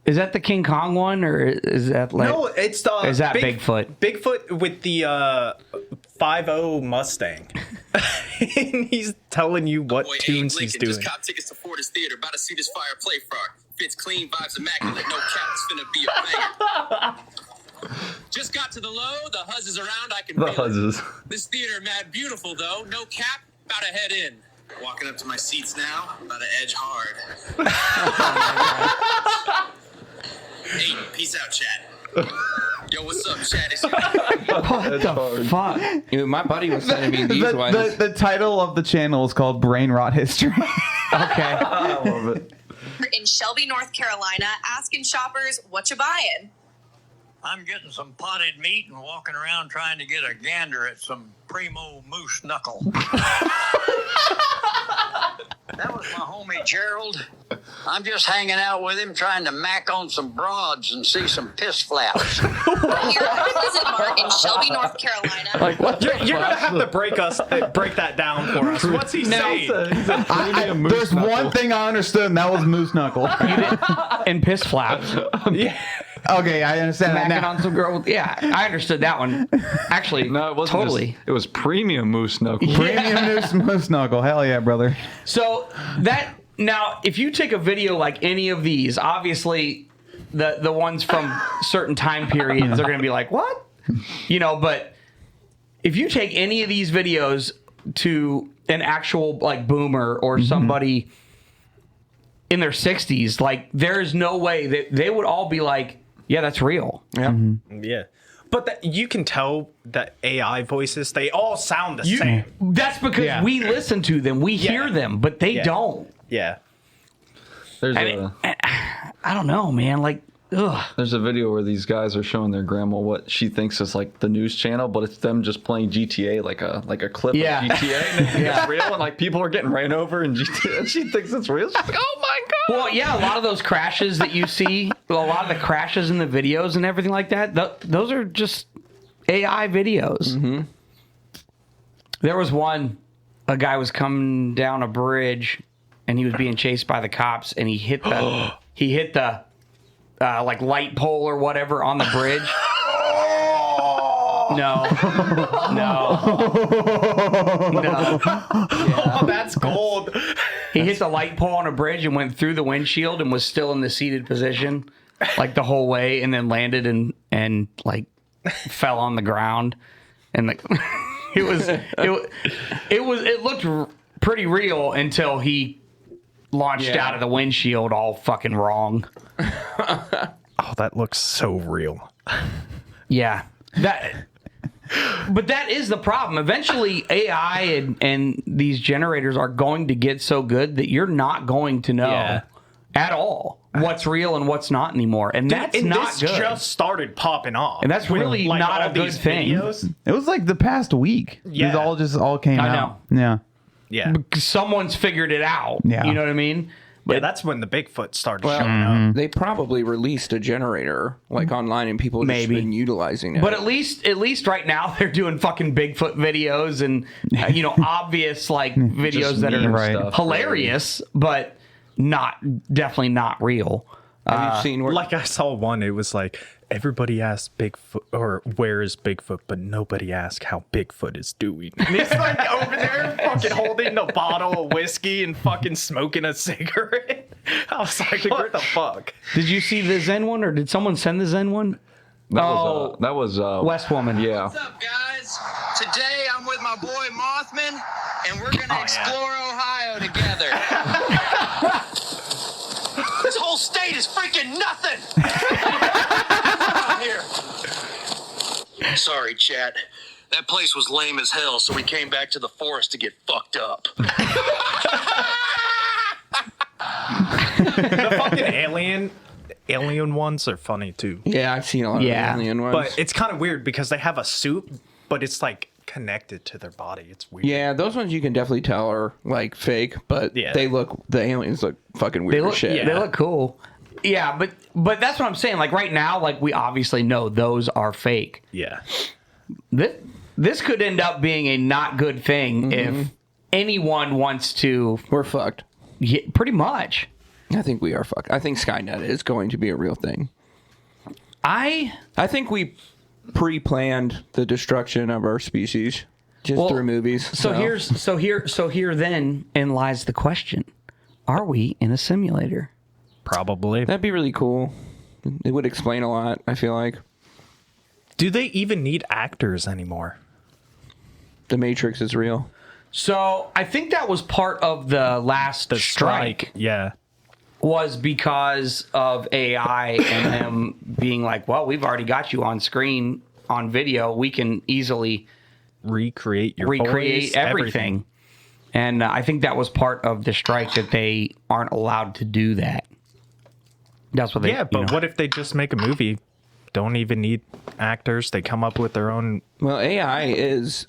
Is that the King Kong one, or is that like? No, it's the. Is that Bigfoot? Bigfoot with the 5.0 Mustang. And he's telling you what Boy, tunes Abe he's Lincoln doing. just copped tickets to Ford's Theater. About to see this fire play for her. Fits clean, vibes immaculate. No cap, it's finna be a banger. Just got to the low. The huzz is around. I can the feel it. huzzes. This theater mad beautiful though. No cap. About to head in. Walking up to my seats now. About to edge hard. Hey, peace out, chat. Yo, what's up, chat? It's What the fuck? You know, my buddy was sending me these ones. The title of the channel is called Brain Rot History. Okay. I love it. In Shelby, North Carolina, asking shoppers, what you buying? I'm getting some potted meat and walking around trying to get a gander at some primo moose knuckle. That was my homie Gerald. I'm just hanging out with him trying to mac on some broads and see some piss flaps. Here at Pleasant Mart in Shelby, North Carolina. Like what? You're gonna have to break that down for us. What's he saying? There's one thing I understood, and that was moose knuckle. And piss flaps. Yeah. Okay, I understand that Macking now. on some girl. Yeah, I understood that one. Actually, No, it wasn't. totally. It was premium moose knuckle. Premium moose knuckle. Hell yeah, brother. So that now, if you take a video like any of these, obviously the ones from certain time periods are going to be like, what? You know, but if you take any of these videos to an actual like boomer or somebody in their 60s, like there is no way that they would all be like, yeah, that's real. Yeah. Yeah. But you can tell that AI voices, they all sound the same. That's because Yeah. we listen to them, we hear them, but they don't. Yeah. There's I mean, I don't know, man. Like, ugh. There's a video where these guys are showing their grandma what she thinks is like the news channel, but it's them just playing GTA, like a clip Yeah. of GTA, and they think it's real, and like people are getting ran over in GTA, and she thinks it's real. She's like, oh my god! Well, yeah, a lot of those crashes that you see, a lot of the crashes in the videos and everything like that, those are just AI videos. Mm-hmm. There was one, a guy was coming down a bridge, and he was being chased by the cops, and he hit the like light pole or whatever on the bridge. No. Oh, that's gold. He hit the light pole on a bridge and went through the windshield and was still in the seated position like the whole way, and then landed and like fell on the ground, and like it looked pretty real until he launched out of the windshield all fucking wrong. Oh, that looks so real. Yeah. But that is the problem. Eventually, AI and these generators are going to get so good that you're not going to know at all what's real and what's not anymore. And that's not this good. just started popping off. And that's really Like, not all a good these thing. videos. It was like the past week. Yeah. It all came I out. Yeah. Yeah. Because someone's figured it out. Yeah. You know what I mean? Yeah, that's when the Bigfoot started showing up. They probably released a generator like online, and people have just Maybe. been utilizing it. But at least right now they're doing fucking Bigfoot videos and obvious like videos that are stuff, hilarious, but definitely not real. have you seen where? Like I saw one, it was like everybody asked Bigfoot or where is Bigfoot, but nobody asked how Bigfoot is doing. And he's like over there fucking holding a bottle of whiskey and fucking smoking a cigarette. I was like, what the fuck? Did you see the Zen one, or did someone send the Zen one? That was West Woman. Yeah. What's up, guys? Today I'm with my boy Mothman, and we're gonna explore Ohio together. This whole state is freaking nothing. Here. Sorry, chat. That place was lame as hell, so we came back to the forest to get fucked up. The fucking alien ones are funny too. Yeah, I've seen a lot of alien ones. But it's kind of weird because they have a suit, but it's like connected to their body. It's weird. yeah, those ones you can definitely tell are like fake, but Yeah. the aliens look fucking weird They look as shit. They look cool. Yeah, but that's what I'm saying. Like right now, like we obviously know those are fake. Yeah. This could end up being a not good thing if anyone wants to. We're fucked. Yeah, pretty much. I think we are fucked. I think Skynet is going to be a real thing. I think we pre-planned the destruction of our species just through movies. So here then lies the question: are we in a simulator? Probably. That'd be really cool. It would explain a lot, I feel like. Do they even need actors anymore? The Matrix is real. So I think that was part of the last strike. Yeah. Was because of AI and them being like, well, we've already got you on screen on video. We can easily recreate your voice, everything. And I think that was part of the strike, that they aren't allowed to do that. That's what they. Yeah, but what if they just make a movie? Don't even need actors. They come up with their own. Well, AI is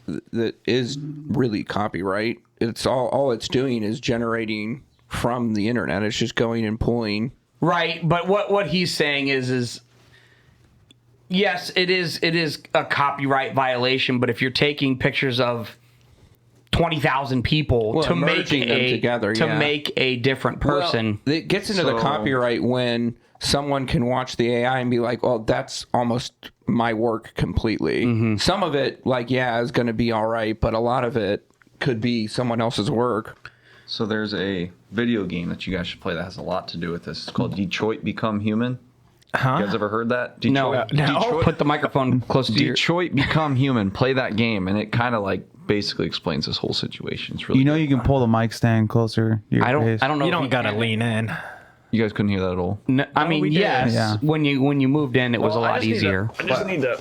really copyright. It's all it's doing is generating from the internet. It's just going and pulling. Right, but what he's saying is yes, it is a copyright violation. But if you're taking pictures of 20,000 people to make make a different person, it gets into the copyright when someone can watch the AI and be like, well, that's almost my work completely. Some of it, is going to be all right, but a lot of it could be someone else's work. So there's a video game that you guys should play that has a lot to do with this. It's called Detroit Become Human. Huh? You guys ever heard that? No. Put the microphone close to your... Detroit Become Human. Play that game, and it kind of basically explains this whole situation. It's really you can pull the mic stand closer to your face. I don't know. You don't gotta lean in. You guys couldn't hear that at all? No, I mean, we did. yes. Yeah. When you moved in, it was a lot easier. I just need to.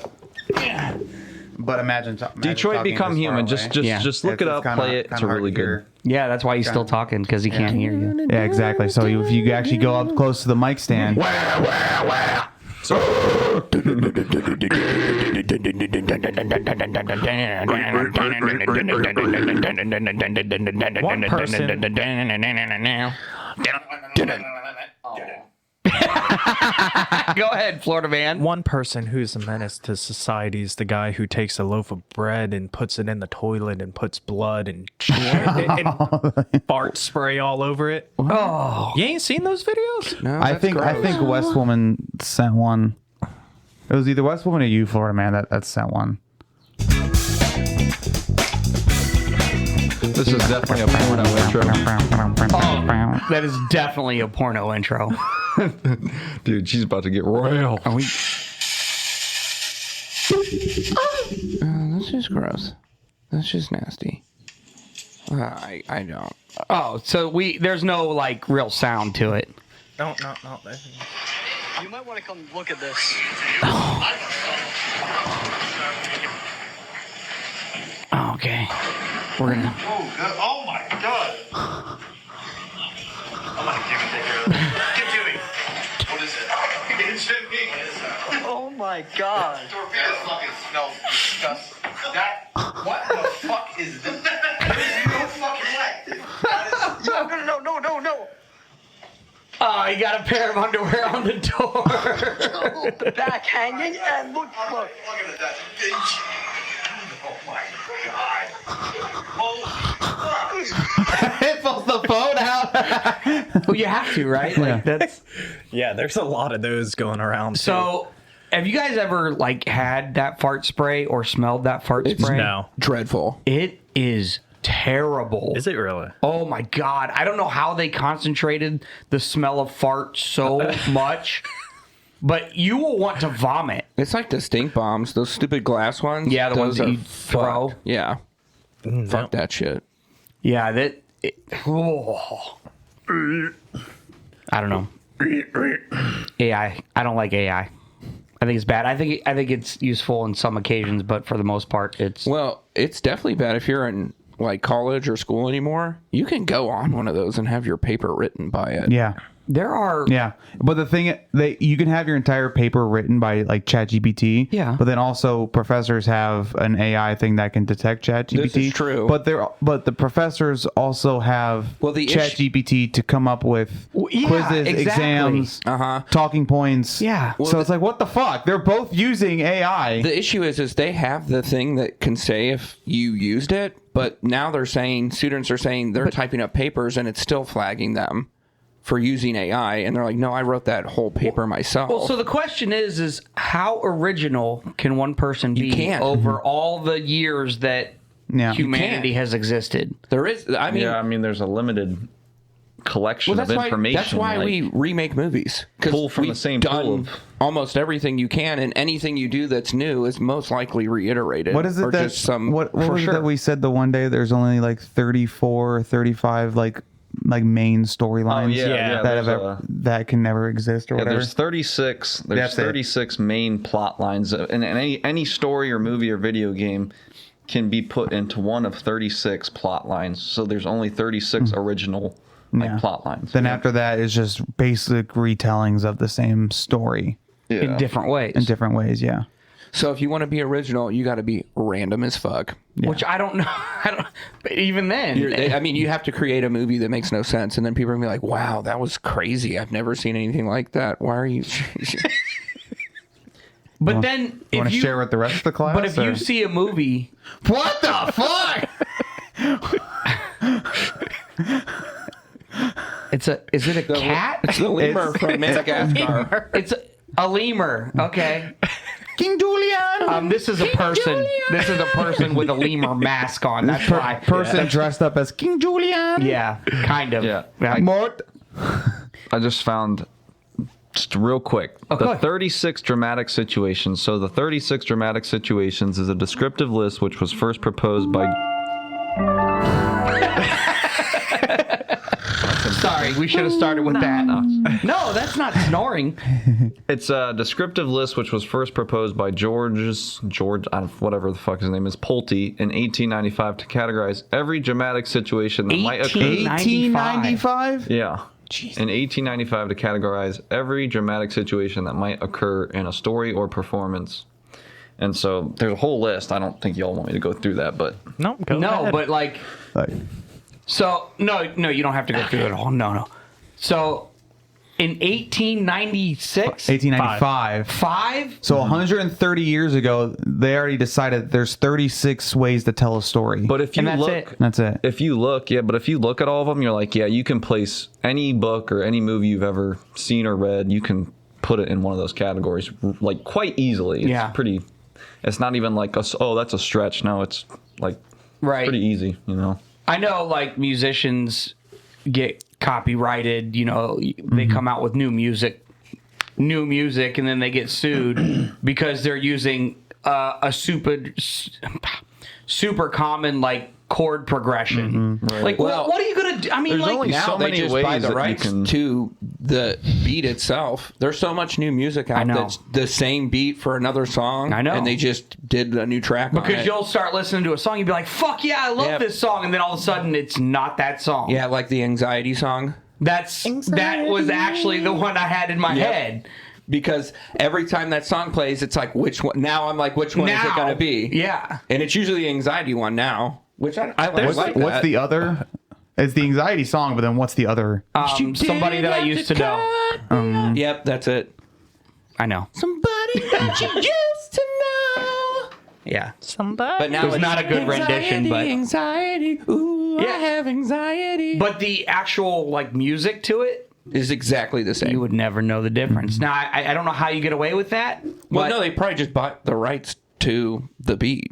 But imagine Detroit talking Become this far Human. away. Just look it up, play it. It's a really good. Yeah, that's why he's still talking, because he can't hear you. Yeah, exactly. So if you actually go up close to the mic stand. One person. Go ahead, Florida man. One person who's a menace to society is the guy who takes a loaf of bread and puts it in the toilet and puts blood and fart spray all over it. Oh, You ain't seen those videos? No, I think West Woman sent one. It was either West Woman or you, Florida man, that sent one. This is definitely a porno intro. Oh, that is definitely a porno intro. Dude, she's about to get royal. Are we? That's just gross. That's just nasty. I don't. Oh, so there's no real sound to it. No. You might want to come look at this. Okay. We're gonna. Oh my god! I'm gonna take care of this. Get Jimmy! What is it? Get Jimmy! What is that? Oh my god. Torpedo fucking smells disgusting. What the fuck is this? There's no fucking way. No. Oh, you got a pair of underwear on the door. The back hanging and look. Look at that bitch. Oh my god. Holy fuck. It pulls the phone out. Well, you have to, right? Like that's. Yeah, there's a lot of those going around. Too. So, have you guys ever like had that fart spray or smelled that fart spray? No. Dreadful. It is terrible. Is it really? Oh my god! I don't know how they concentrated the smell of fart so much, but you will want to vomit. It's like the stink bombs, those stupid glass ones. Yeah, the Those ones that are you throw. fucked. Yeah. Fuck that shit. Yeah, that. I don't know. AI. I don't like AI. I think it's bad. I think it's useful in some occasions, but for the most part, it's. Well, it's definitely bad if you're in like college or school anymore. You can go on one of those and have your paper written by it. Yeah. There are. Yeah, but the thing you can have your entire paper written by like ChatGPT. Yeah. But then also professors have an AI thing that can detect ChatGPT. This is true. But the professors also have ChatGPT to come up with quizzes, exams, talking points. Yeah. So it's like, what the fuck? They're both using AI. The issue is they have the thing that can say if you used it, but now students are saying they're typing up papers and it's still flagging them for using AI, and they're like, no, I wrote that whole paper myself. Well, so the question is how original can one person be over all the years that humanity has existed? There is, there's a limited collection of information. That's why we remake movies. Pull from the same pool of almost everything you can, and anything you do that's new is most likely reiterated. What is it that what was it that we said the one day? There's only like 34 or 35 like main storylines that can never exist or whatever. There's 36. There's 36 main plot lines, and any story or movie or video game can be put into one of 36 plot lines. So there's only 36 original plot lines. Then after that is just basic retellings of the same story in different ways. In different ways, yeah. So if you want to be original, you got to be random as fuck. Yeah. Which I don't know. But even then, you have to create a movie that makes no sense, and then people are gonna be like, "Wow, that was crazy! I've never seen anything like that. Why are you?" But then, you want to share with the rest of the class? But if you see a movie, what the fuck? Is it a cat? It's the lemur from Madagascar. It's a lemur. Okay. King Julian. This is a person. Julian. This is a person with a lemur mask on. That's why. Person dressed up as King Julian. Yeah, kind of. Yeah. Mort. I just found, just real quick, the 36 dramatic situations. So the 36 dramatic situations is a descriptive list which was first proposed by... Sorry, we should have started with that. No, that's not snoring. It's a descriptive list which was first proposed by George, whatever the fuck his name is, Pulte in 1895 to categorize every dramatic situation that might occur. 1895? Yeah. Jesus. In 1895 to categorize every dramatic situation that might occur in a story or performance. And so there's a whole list. I don't think y'all want me to go through that, but... No, but like... So, no, you don't have to go through it all. No. So, in 1896? 1895. So 130 years ago, they already decided there's 36 ways to tell a story. But if you look... That's it. If you look at all of them, you're like, yeah, you can place any book or any movie you've ever seen or read, you can put it in one of those categories, like, quite easily. It's pretty... It's not even like, that's a stretch. No, it's, like, pretty easy, you know? I know, like, musicians get copyrighted, they come out with new music, and then they get sued because they're using a super common like chord progression. Right. Like, what are you gonna do? I mean, There's like only now so they many just ways buy the that you rights can- to the beat itself. There's so much new music out know. that's the same beat for another song. I know. And they just did a new track on because it. you'll start listening to a song, you'll be like, "Fuck yeah, I love Yep. this song," and then all of a sudden, it's not that song. Yeah, like the Anxiety song. That was actually the one I had in my head. Because every time that song plays, it's like, which one? Now I'm like, which one is it going to be? Yeah. And it's usually the Anxiety one now, which I like that. What's the other? It's the Anxiety song, but then what's the other? Somebody that I used to know. Yep, that's it. I know. Somebody that you used to know. Yeah. But now It was not a good rendition, but Anxiety. Ooh, I have anxiety. but the actual like music to it, is exactly the same. you would never know the difference. Now I don't know how you get away with that. Well, but no, they probably just bought the rights to the beat.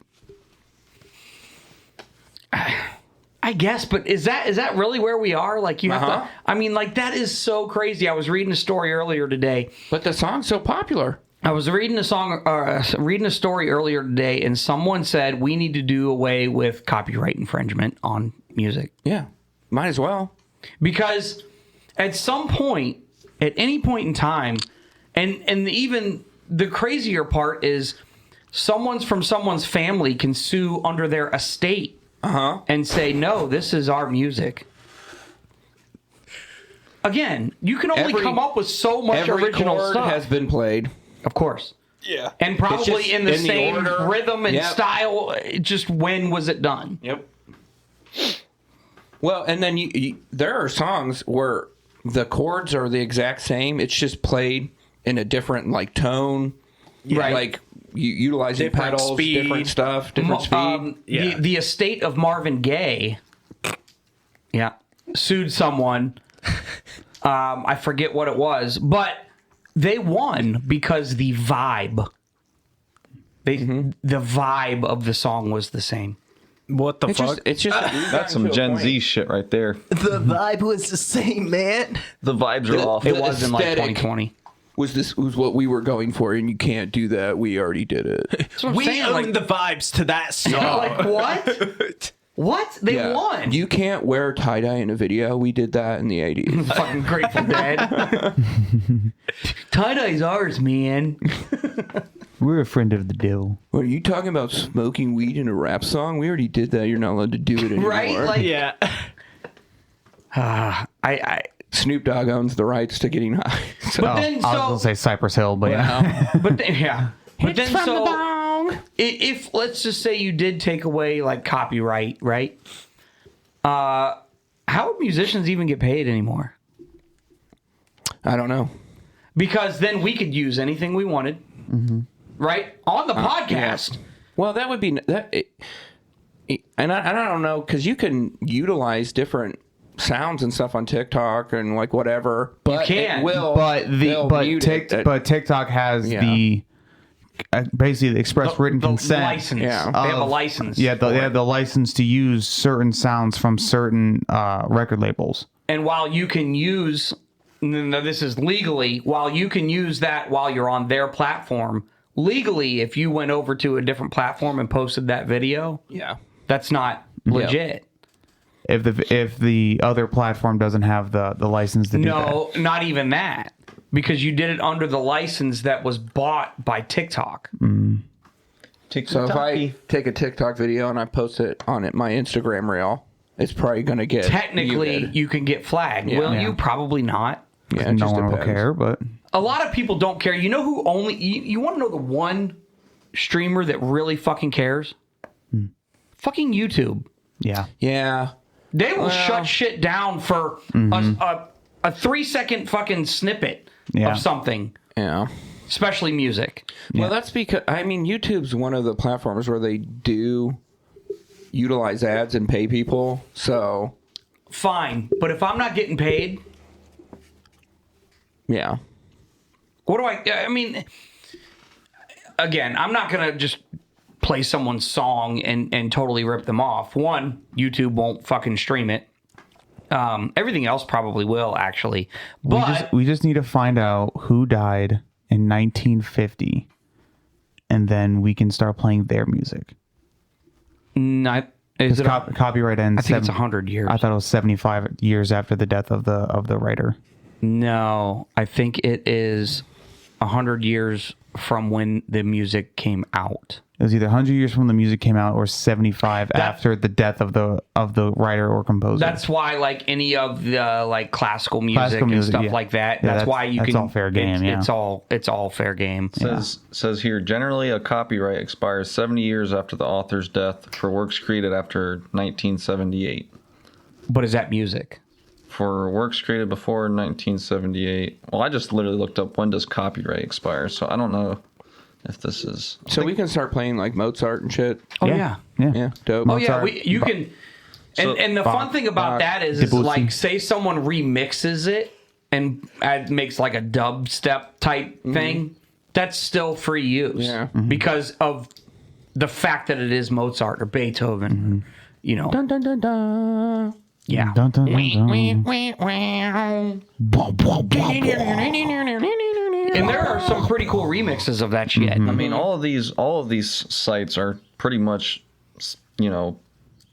I guess, but is that really where we are? Like you have to. I mean, like that is so crazy. I was reading a story earlier today. But the song's so popular. I was reading a story earlier today, and someone said we need to do away with copyright infringement on music. Yeah, might as well. Because at some point, at any point in time, and even the crazier part is someone's family can sue under their estate and say, no, this is our music. Again, you can only come up with so much every original chord stuff. has been played. Of course. Yeah. And probably just in the in the same order. rhythm and Yep. style. Just when was it done? Yep. Well, and then there are songs where the chords are the exact same. It's just played in a different like tone, Right. Like utilizing Different pedals, speed. different stuff, different speed. The estate of Marvin Gaye, sued someone. I forget what it was, but they won because the vibe. The vibe of the song was the same. What the fuck? It's just That's some Gen Z shit right there. The vibe was the same, man. The vibes are off. It was in like aesthetic 2020. was what we were going for, and you can't do that. We already did it. That's what I'm We saying, own like, the vibes to that song. like what? What? They won. You can't wear tie dye in a video. We did that in the 80s. Fucking Grateful Dead. Tie-dye's ours, man. We're a friend of the devil. What are you talking about? Smoking weed in a rap song? We already did that. You're not allowed to do it anymore. Right? Like, Yeah. I Snoop Dogg owns the rights to getting high. So, but then I was gonna say Cypress Hill, but yeah. but then, But then if let's just say you did take away like copyright, right? How would musicians even get paid anymore? I don't know. Because then we could use anything we wanted, right? On the podcast. Yeah. Well, that would be that. And I don't know, because you can utilize different sounds and stuff on TikTok and like whatever. But You can. it will. But TikTok has the basically the express written consent. License. Yeah. They have a license. Yeah, they have the license to use certain sounds from certain record labels. And while you can use, no, this is legally, while you can use that while you're on their platform, legally, if you went over to a different platform and posted that video, that's not legit. If the other platform doesn't have the license to do that. No, not even that. Because you did it under the license that was bought by TikTok. So if I take a TikTok video and I post it on my Instagram reel, it's probably going to get Technically, muted. you can get flagged. Yeah. Will you? Probably not. Yeah, it no just one will depends. care, but A lot of people don't care. You know who only... You want to know the one streamer that really fucking cares? Fucking YouTube. yeah. Yeah. They will shut shit down for a 3-second fucking snippet of something. Yeah. Especially music. Well, that's because, I mean, YouTube's one of the platforms where they do utilize ads and pay people, so... Fine. But if I'm not getting paid... Yeah. What do I mean... Again, I'm not going to just play someone's song and totally rip them off. One, YouTube won't fucking stream it. Everything else probably will, actually. But we just need to find out who died in 1950, and then we can start playing their music. Is it copyright ends? I think it's 100 years. I thought it was 75 years after the death of the writer. No, I think it is 100 years from when the music came out. It was either 100 years from the music came out or 75 after the death of the writer or composer. That's why, like any of the like classical music and stuff like that. That's why you can. That's all fair game. It's all fair game. Says here, generally a copyright expires 70 years after the author's death for works created after 1978. But is that music? For works created before 1978. Well, I just literally looked up when does copyright expire, so I don't know if this is. So we can start playing like Mozart and shit. Oh yeah. Dope. Oh yeah, you can. And the fun thing about that is like, say someone remixes it and makes like a dubstep type thing, that's still free use because of the fact that it is Mozart or Beethoven. You know. Dun, dun, dun, dun. Yeah. Dun, dun, dun, dun. And there are some pretty cool remixes of that shit. I mean, all of these sites are pretty much,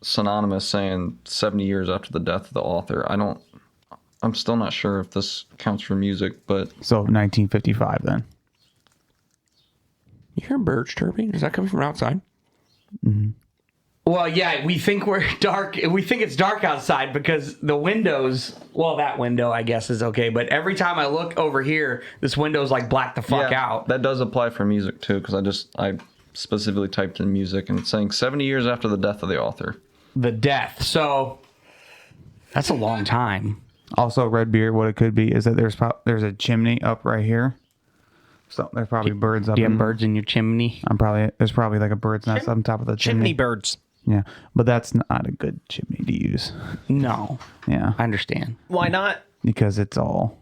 synonymous saying 70 years after the death of the author. I'm still not sure if this counts for music, but so 1955 then. You hear birds chirping? Is that coming from outside? Well, yeah, we think we're dark. We think it's dark outside because the windows. Well, that window I guess is okay, but every time I look over here, this window's like blacked the fuck out. That does apply for music too, because I specifically typed in music and it's saying 70 years after the death of the author. The death. So that's a long time. Also, Redbeard, what it could be is that there's a chimney up right here. So there's probably birds up. Do you have birds in your chimney? There's probably like a bird's nest on top of the chimney. Chimney birds. Yeah, but that's not a good chimney to use. No. Yeah. I understand. Why not? Because it's all.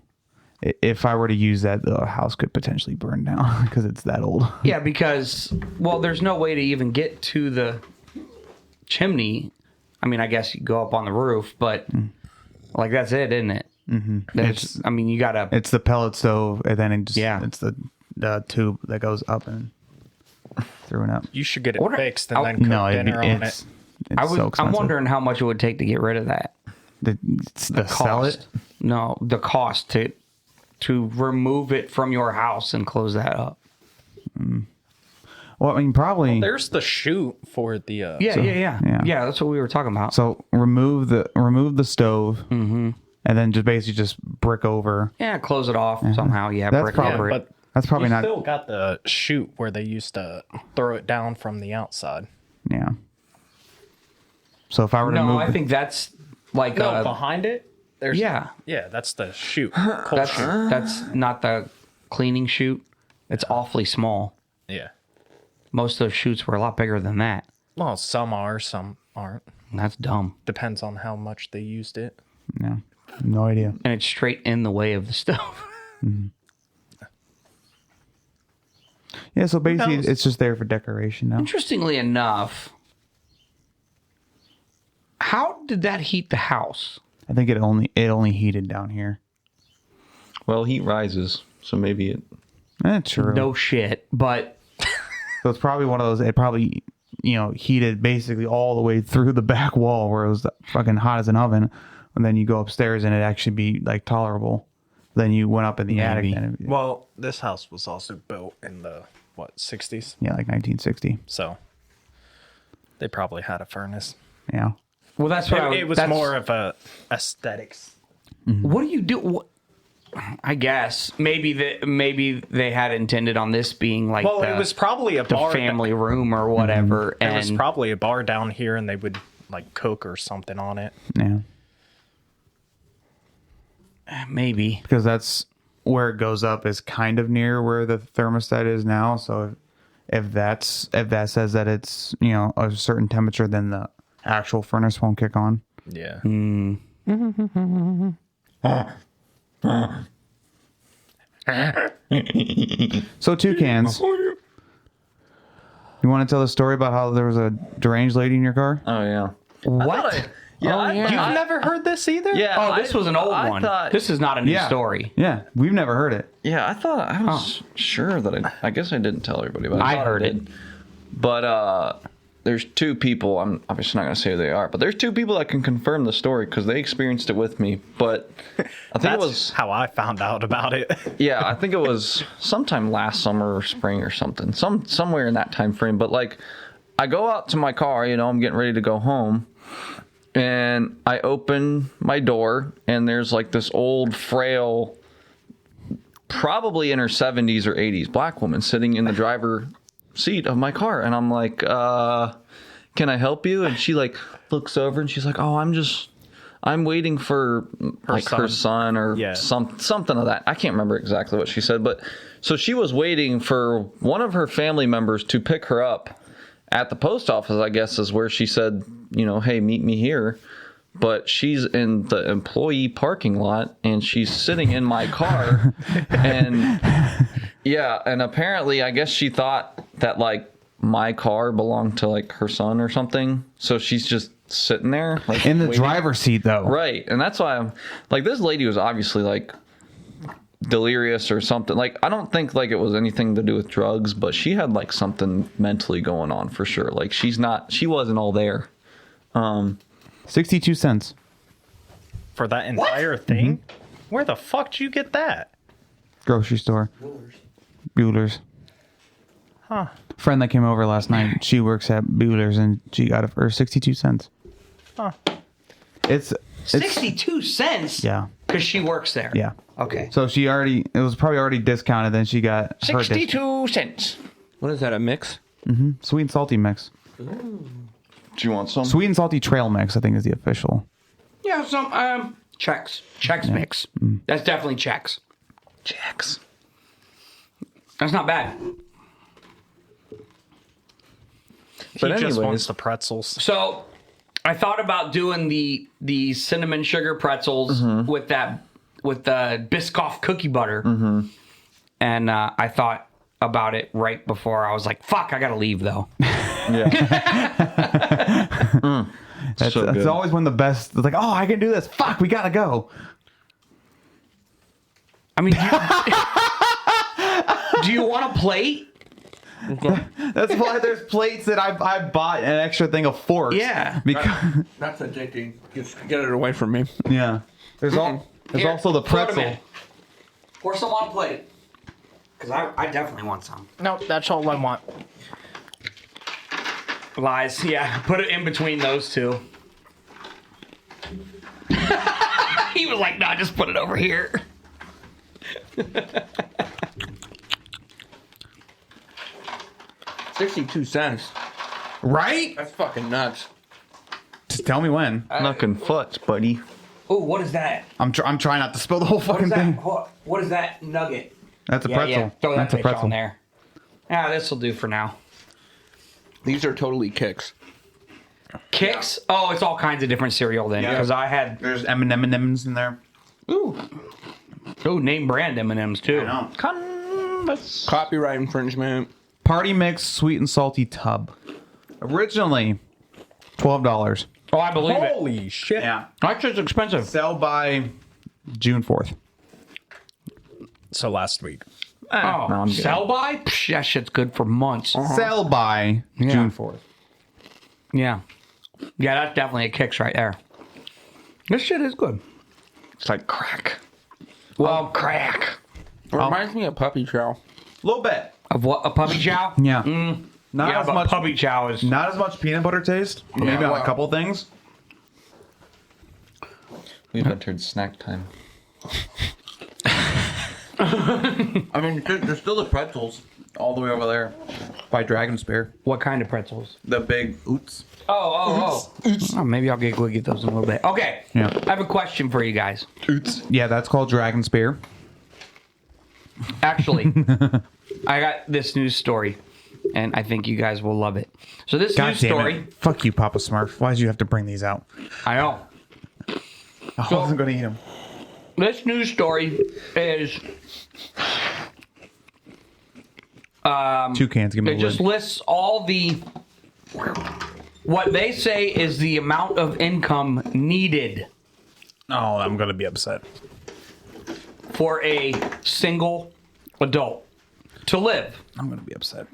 If I were to use that, the house could potentially burn down because it's that old. Yeah, because there's no way to even get to the chimney. I mean, I guess you go up on the roof, but like that's it, isn't it? Mm-hmm. You gotta. It's the pellet stove, and then it's the tube that goes up and through and up. You should get it fixed and then cook dinner on it. I'm wondering how much it would take to get rid of that. The cost. Sell it? No, the cost to remove it from your house and close that up. Well, I mean, probably. Well, there's the chute for the. Yeah, that's what we were talking about. So remove the stove, and then just brick over. Yeah, close it off somehow. Yeah, that's brick probably, over it. But that's probably not. Still got the chute where they used to throw it down from the outside. Yeah. So if I were to move, I think that's like behind it. There's yeah, that's the chute. That's not the cleaning chute. It's awfully small. Yeah. Most of those chutes were a lot bigger than that. Well, some are, some aren't. That's dumb. Depends on how much they used it. Yeah. No idea. And it's straight in the way of the stove. Yeah, so basically it's just there for decoration now. Interestingly enough, how did that heat the house? I think it only heated down here. Well, heat rises, so maybe it. That's true. No shit, but so it's probably one of those. It probably heated basically all the way through the back wall where it was fucking hot as an oven, and then you go upstairs and it actually be like tolerable. Then you went up in the attic. Well, this house was also built in the 60s? Yeah, like 1960. So they probably had a furnace. Yeah. Well, that's what it was more of a aesthetics. What do you do? I guess maybe they had intended on this being like it was probably a bar, family room or whatever, and it was probably a bar down here, and they would like cook or something on it. Yeah. Maybe because that's where it goes up is kind of near where the thermostat is now. So if that says that it's a certain temperature, then the actual furnace won't kick on. Yeah. So Toucans, you want to tell the story about how there was a deranged lady in your car? Oh yeah. What? You've never heard this either? Yeah. Oh, this was an old one. This is not a new story. Yeah, we've never heard it. Yeah, I was sure that I guess I didn't tell everybody about it. I heard it. But there's two people. I'm obviously not going to say who they are, but there's two people that can confirm the story because they experienced it with me. But I think it was how I found out about it. Yeah, I think it was sometime last summer or spring or something, somewhere in that time frame. But like, I go out to my car, I'm getting ready to go home, and I open my door, and there's like this old, frail, probably in her 70s or 80s black woman sitting in the driver seat of my car, and I'm like, can I help you? And she like looks over and she's like, oh, I'm waiting for her son or something of that. I can't remember exactly what she said, but so she was waiting for one of her family members to pick her up at the post office, I guess is where she said, hey, meet me here. But she's in the employee parking lot and she's sitting in my car. And and apparently I guess she thought that like my car belonged to like her son or something. So she's just sitting there like in the waiting. Driver's seat though. Right. And that's why I'm like, this lady was obviously like delirious or something. Like, I don't think like it was anything to do with drugs, but she had like something mentally going on for sure. Like she wasn't all there. 62 cents for that entire thing. Where the fuck did you get that? Grocery store. Bueller's. Huh. Friend that came over last night, she works at Bueller's and she got it for 62 cents. Huh. It's 62 cents? Yeah. Because she works there. Yeah. Okay. So it was probably already discounted, then she got her 62 cents. What is that, a mix? Mm-hmm. Sweet and salty mix. Do you want some? Sweet and salty trail mix, I think, is the official. Yeah, some Chex mix. That's definitely Chex. Chex. That's not bad. But he just wants the pretzels. So I thought about doing the cinnamon sugar pretzels with the Biscoff cookie butter, and I thought about it right before. I was like, "Fuck, I gotta leave though." That's always one of the best. It's like, oh, I can do this. Fuck, we gotta go. I mean, do you want a plate? That's why there's plates that I bought an extra thing of forks. Yeah, because that's addicting. Just get it away from me. Yeah, there's also the pretzel. Pour some on a plate, because I definitely want some. No, that's all I want. Lies, yeah. Put it in between those two. He was like, "Nah, just put it over here." 62 cents. Right? That's fucking nuts. Just tell me when. Knucking foots, buddy. Oh, what is that? I'm trying not to spill the whole fucking thing. What is that nugget? That's a pretzel. Yeah. Throw that That's a bitch pretzel on there. Yeah, this will do for now. These are totally Kicks. Kicks? Yeah. Oh, it's all kinds of different cereal then. Because there's M&M's in there. Ooh, name brand M&M's too. I know. Copyright infringement. Party mix sweet and salty tub. Originally $12. Oh, I believe it. Holy shit. Yeah. That's just expensive. Sell by June 4th. So last week. Oh, sell by? Psh, that shit's good for months. Sell by June 4th. Yeah. Yeah, that's definitely a Kicks right there. This shit is good. It's like crack. Well, crack. It reminds me of Puppy Chow. A little bit. Of what? A puppy chow? Yeah. Not as much puppy chow is. Not as much peanut butter taste. Maybe on a couple things. We've entered snack time. I mean, there's still the pretzels All the way over there by Dragon Spear. What kind of pretzels? The big oots. Oh, maybe I'll go get those in a little bit. Okay. Yeah. I have a question for you guys. Oots. Yeah, that's called Dragon Spear. Actually, I got this news story, and I think you guys will love it. So this news story. Fuck you, Papa Smurf. Why did you have to bring these out? I know. I wasn't going to eat them. This news story is. 2 cans. Give me It just lists all the. What they say is the amount of income needed Oh, I'm going to be upset. for a single adult to live. I'm going to be upset.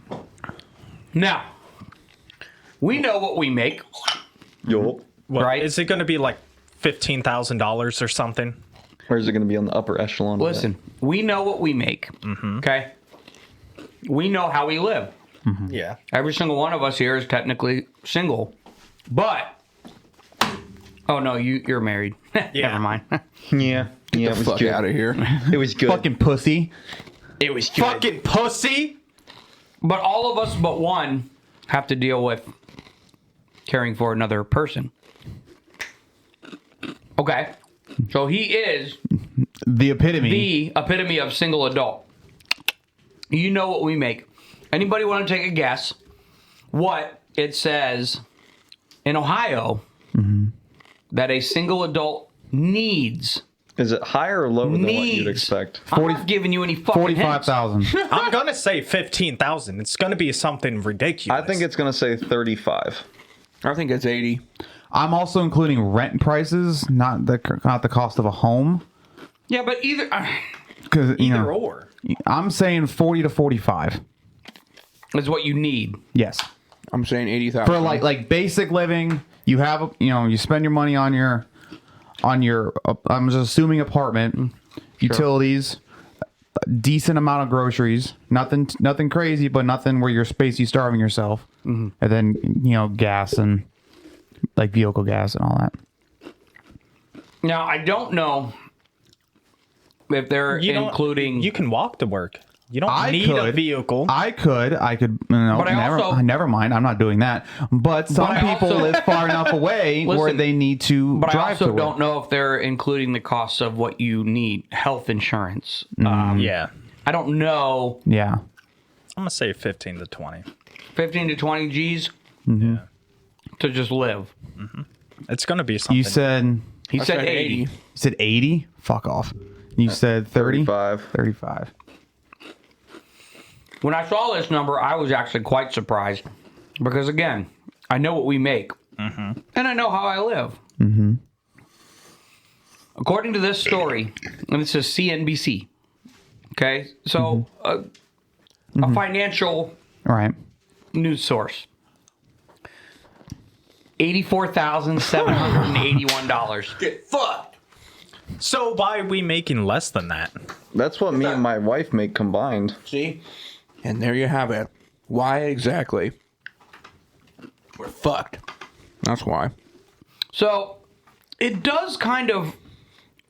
Now, We know what we make. Yo. What, Right. Is it going to be like $15,000 or something? Or is it going to be on the upper echelon? Listen, we know what we make. Okay? We know how we live. Yeah. Every single one of us here is technically single. But, oh no, you're married. Never mind. Yeah. Yeah, Get the fuck out of here. It was good. Fucking pussy. It was good. Fucking pussy. But all of us but one have to deal with caring for another person. Okay. So he is The epitome. of single adult. You know what we make. Anybody want to take a guess what it says in Ohio that a single adult needs? Is it higher or lower than what you'd Needs. expect? I'm not giving you any fucking hints. 45,000. I'm going to say 15,000. It's going to be something ridiculous. I think it's going to say 35. I think it's 80. I'm also including rent prices, not the cost of a home. Yeah, but either Because either or. I'm saying 40 to 45. is what you need. Yes. I'm saying 80,000. For like basic living, you have you spend your money on your I'm just assuming apartment, utilities, a decent amount of groceries, nothing crazy, but nothing where you're spacey starving yourself, and then gas and like vehicle gas and all that. Now I don't know if they're including. You can walk to work. You don't I need could. a vehicle. I could. No, But I also- never mind. I'm not doing that. But some I people also- live far enough away where Listen, they need to But I drive also to work. don't know if they're including the costs of what you need, health insurance. Yeah. I don't know. Yeah. I'm going to say 15 to 20. 15 to 20 G's Yeah. to just live. It's going to be something. You said He said 80. You said 80? Fuck off. You said 30? 35. 35. When I saw this number, I was actually quite surprised because, again, I know what we make and I know how I live. According to this story, and this is CNBC, okay, so a financial All right. news source. $84,781. Get fucked. So why are we making less than that? That's what me and my wife make combined. See? And there you have it. Why exactly? We're fucked. That's why. So it does kind of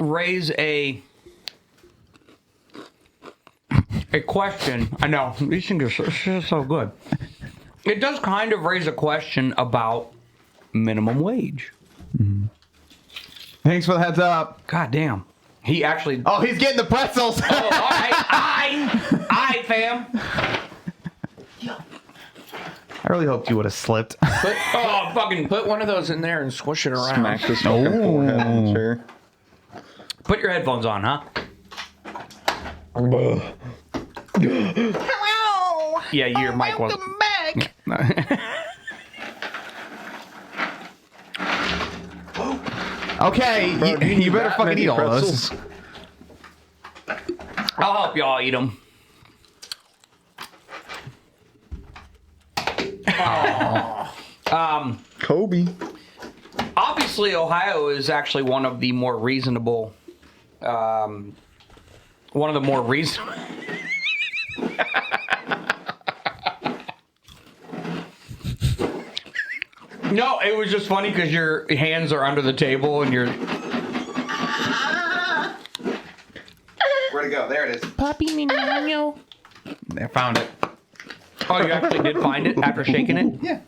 raise a question. I know these things are so good. It does kind of raise a question about minimum wage. Thanks for the heads up. God damn. He actually. Oh, he's getting the pretzels. Oh, all right. I, fam. I really hoped you would have slipped. Put one of those in there and squish it around. Smack this fucking forehead in the chair. Put your headphones on, huh? Yeah, your mic was. Okay, you better fucking eat all those. I'll help y'all eat them. Kobe. Obviously, Ohio is actually one of the more reasonable. One of the more reasonable. No, it was just funny because your hands are under the table and you're. Where'd it go? There it is. Papi niño. I found it. Oh, you actually did find it after shaking it? Yeah.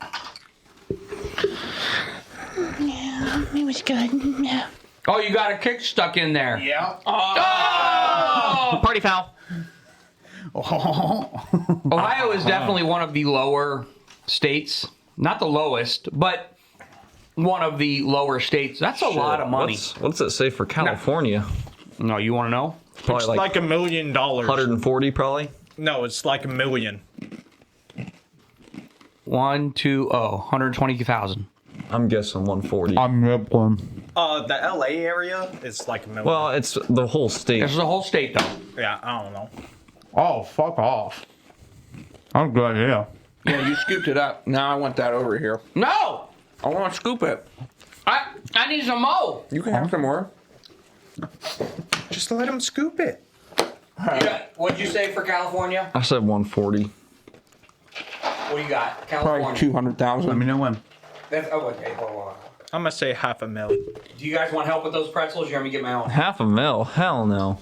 Yeah, it was good. Yeah. Oh, you got a kick stuck in there. Yeah. Oh! Party foul. Ohio is definitely one of the lower states. Not the lowest, but one of the lower states. That's a lot of money. What's it say for California? No, you want to know? Probably It's like $1 million. 140 probably. No, it's like $1 million. 120,000. I'm guessing 140. I'm ripping. The LA area is like $1 million. Well, it's the whole state. It's the whole state, though. Yeah, I don't know. Oh, fuck off. That's a good idea. Yeah, you scooped it up. Now I want that over here. No! I want to scoop it. I need some more. You can have some more. Just let him scoop it. What'd you say for California? I said 140. What do you got? Probably California. 200,000. Let me know when. Okay, hold on. I'm gonna say $500,000. Do you guys want help with those pretzels? You want me to get my own? $500,000? Hell no.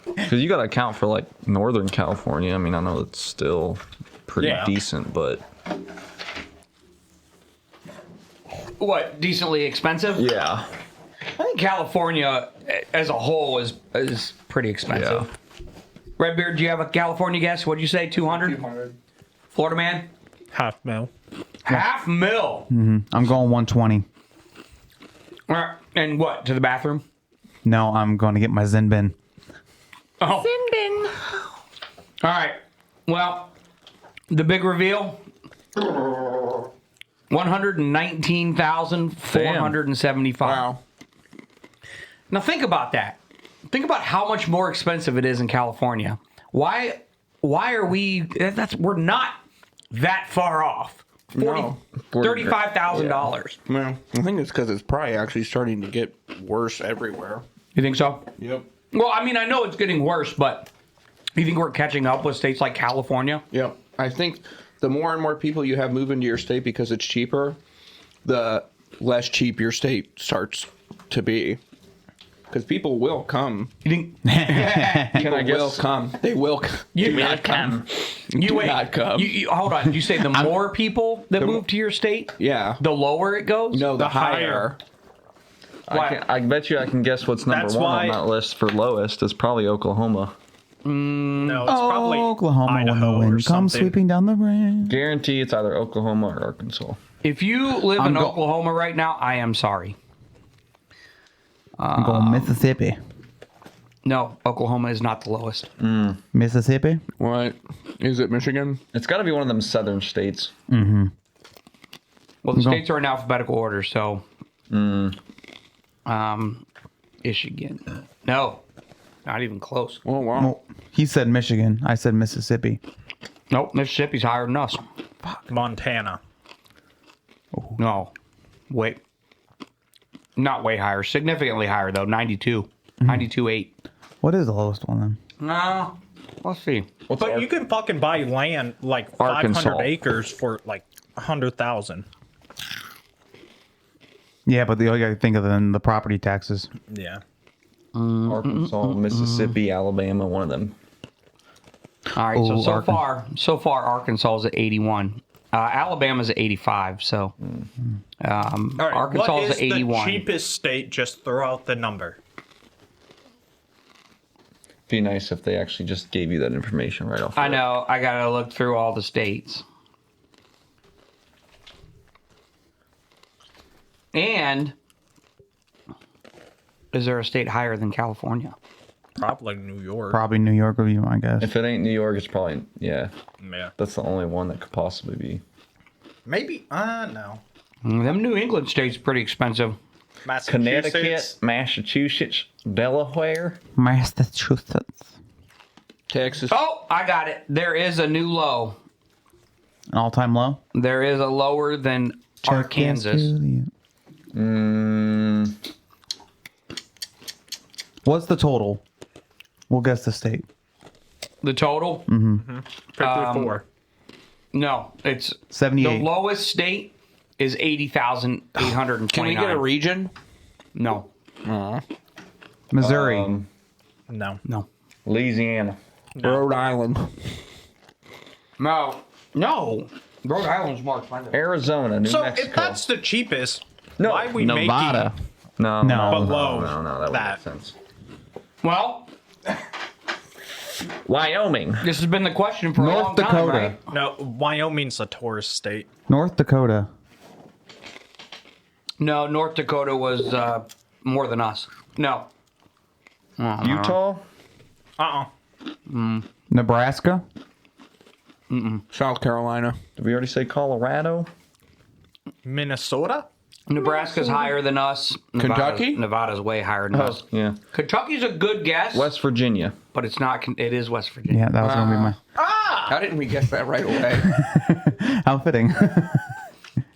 Because you got to account for like Northern California. I mean, I know it's still pretty decent, but What? Decently expensive? yeah. I think California as a whole is pretty expensive. Redbeard, do you have a California guess? What'd you say? 200? 200. Florida man? $500,000. $500,000. I'm going 120. And what? To the bathroom? No, I'm going to get my Zen bin. Oh. Sin bin. All right. Well, the big reveal. 119,475. Wow. Now think about that. Think about how much more expensive it is in California. Why are we? We're not that far off. $35,000. Well, I think it's because it's probably actually starting to get worse everywhere. You think so? Yep. Well, I mean, I know it's getting worse, but you think we're catching up with states like California? Yep. I think the more and more people you have move into your state because it's cheaper, the less cheap your state starts to be. Because people will come. You think? People will come. They will come. You do not come. You do wait. not come. Hold on. You say the more people that move to your state, Yeah. the lower it goes? No, the higher. I bet you I can guess what's number That's one why- on that list for lowest. It's probably Oklahoma. No, it's probably Oklahoma when Idaho the or wind comes something. sweeping down the range. Guarantee it's either Oklahoma or Arkansas. If you live in Oklahoma right now, I am sorry. I'm going Mississippi. No, Oklahoma is not the lowest. Mississippi? What? Is it Michigan? It's got to be one of them southern states. Mm-hmm. Well, the states are in alphabetical order, so. Michigan. No, not even close. Oh, wow. Well, he said Michigan. I said Mississippi. Nope, Mississippi's higher than us. Montana. No, wait. Not way higher. Significantly higher, though. 92. 92.8. What is the lowest one then? No, let's see. But you can fucking buy land like Arkansas. 500 acres for like 100,000. Yeah, but you got to think of the property taxes. Yeah. Arkansas, Mississippi, Alabama, one of them. All right, so far, Arkansas is at 81. Alabama's at 85, so All right, Arkansas what is is at 81. the cheapest state? Just throw out the number. Be nice if they actually just gave you that information right off. I know. I got to look through all the states. And is there a state higher than California? Probably New York. Probably New York would be my guess. If it ain't New York, it's probably Yeah. That's the only one that could possibly be. Maybe. No. Them New England states pretty expensive. Connecticut, Massachusetts, Delaware, Massachusetts, Texas. Oh, I got it. There is a new low. An all-time low. There is a lower than Arkansas. What's the total? We'll guess the state. The total? 54. No, it's 78. The lowest state is 80,829. Can we get a region? No. Missouri. No. Louisiana, Rhode Island. No. Rhode Island's more expensive. Arizona, New So Mexico. if that's the cheapest, No, why are we Nevada. no, below that wouldn't that? make sense. Well, Wyoming. this has been the question for a North long time, Dakota. right? making? No, Wyoming's a tourist state. North Dakota. No, North Dakota was more than us. No. Utah. Nebraska. South Carolina. Did we already say Colorado? Minnesota? Nebraska's higher than us. Kentucky? Nevada's way higher than us. Yeah. Kentucky's a good guess. West Virginia. But it's not. It is West Virginia. Yeah, that was going to be my... How didn't we guess that right away? How fitting.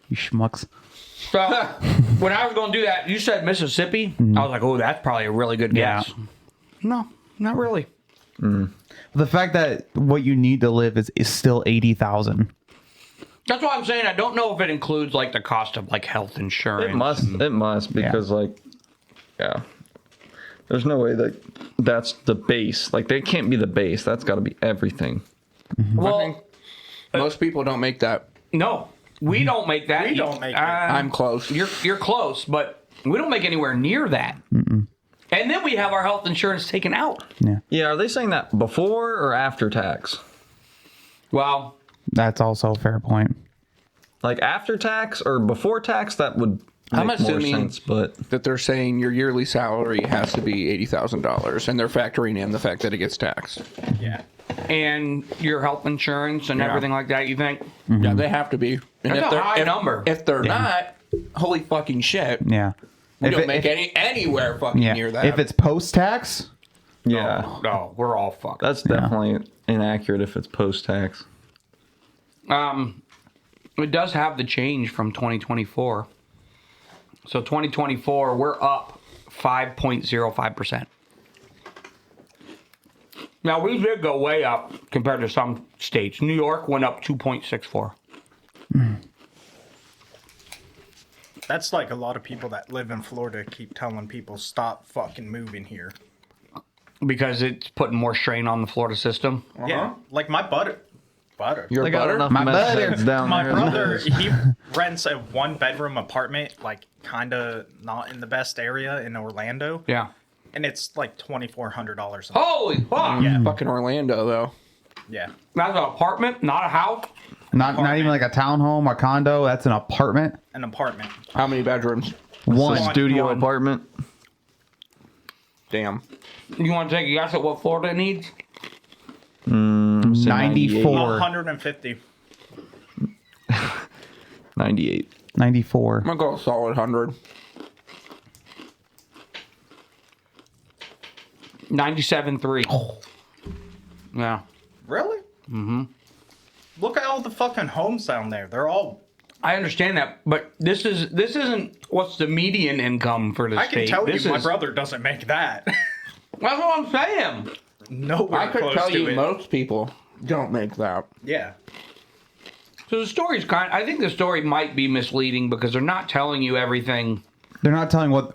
You schmucks. So, when I was going to do that, you said Mississippi. I was like, oh, that's probably a really good guess. Yeah. No, not really. The fact that what you need to live is still 80,000. That's why I'm saying I don't know if it includes like the cost of like health insurance. It must because there's no way that that's the base. Like, they can't be the base. That's got to be everything. Well, I think most people don't make that. No, we don't make that. We don't make that. I'm close. You're close, but we don't make anywhere near that. And then we have our health insurance taken out. Yeah, are they saying that before or after tax? Well, that's also a fair point. Like after tax or before tax, that would I'm make more assuming sense. But that they're saying your yearly salary has to be $80,000, and they're factoring in the fact that it gets taxed. Yeah. And your health insurance and everything like that, you think? Yeah, they have to be. And That's a high number. If they're not, holy fucking shit. Yeah. We don't make anywhere fucking near that. If it's post-tax? yeah, No, we're all fucked. that's definitely inaccurate if it's post tax. It does have the change from 2024. So 2024, we're up 5.05%. Now, we did go way up compared to some states. New York went up 2.64. That's like a lot of people that live in Florida keep telling people stop fucking moving here. Because it's putting more strain on the Florida system. Yeah, like my butter. Your They got butter? enough My meth butter. heads down My there. brother, he rents a 1-bedroom apartment, like kind of not in the best area in Orlando, Yeah. and it's like $2,400. Holy fuck! Yeah. Fucking Orlando, though. Yeah, That's an apartment, not a house. Not even like a townhome or condo. That's an apartment. an apartment. How many bedrooms? One. Studio One. apartment. Damn. You want to take a guess at what Florida needs? 94. 150. 98. 94. I'm going to go a solid 100. 97.3. Yeah. Really? Mm-hmm. Look at all the fucking homes down there. They're all. I understand that, but this isn't what's the median income for the I state. can tell This you, my is- brother doesn't make that. That's what I'm saying. Nowhere I could close tell to you it. most people don't make that. Yeah. So the story's I think the story might be misleading because they're not telling you everything. They're not telling what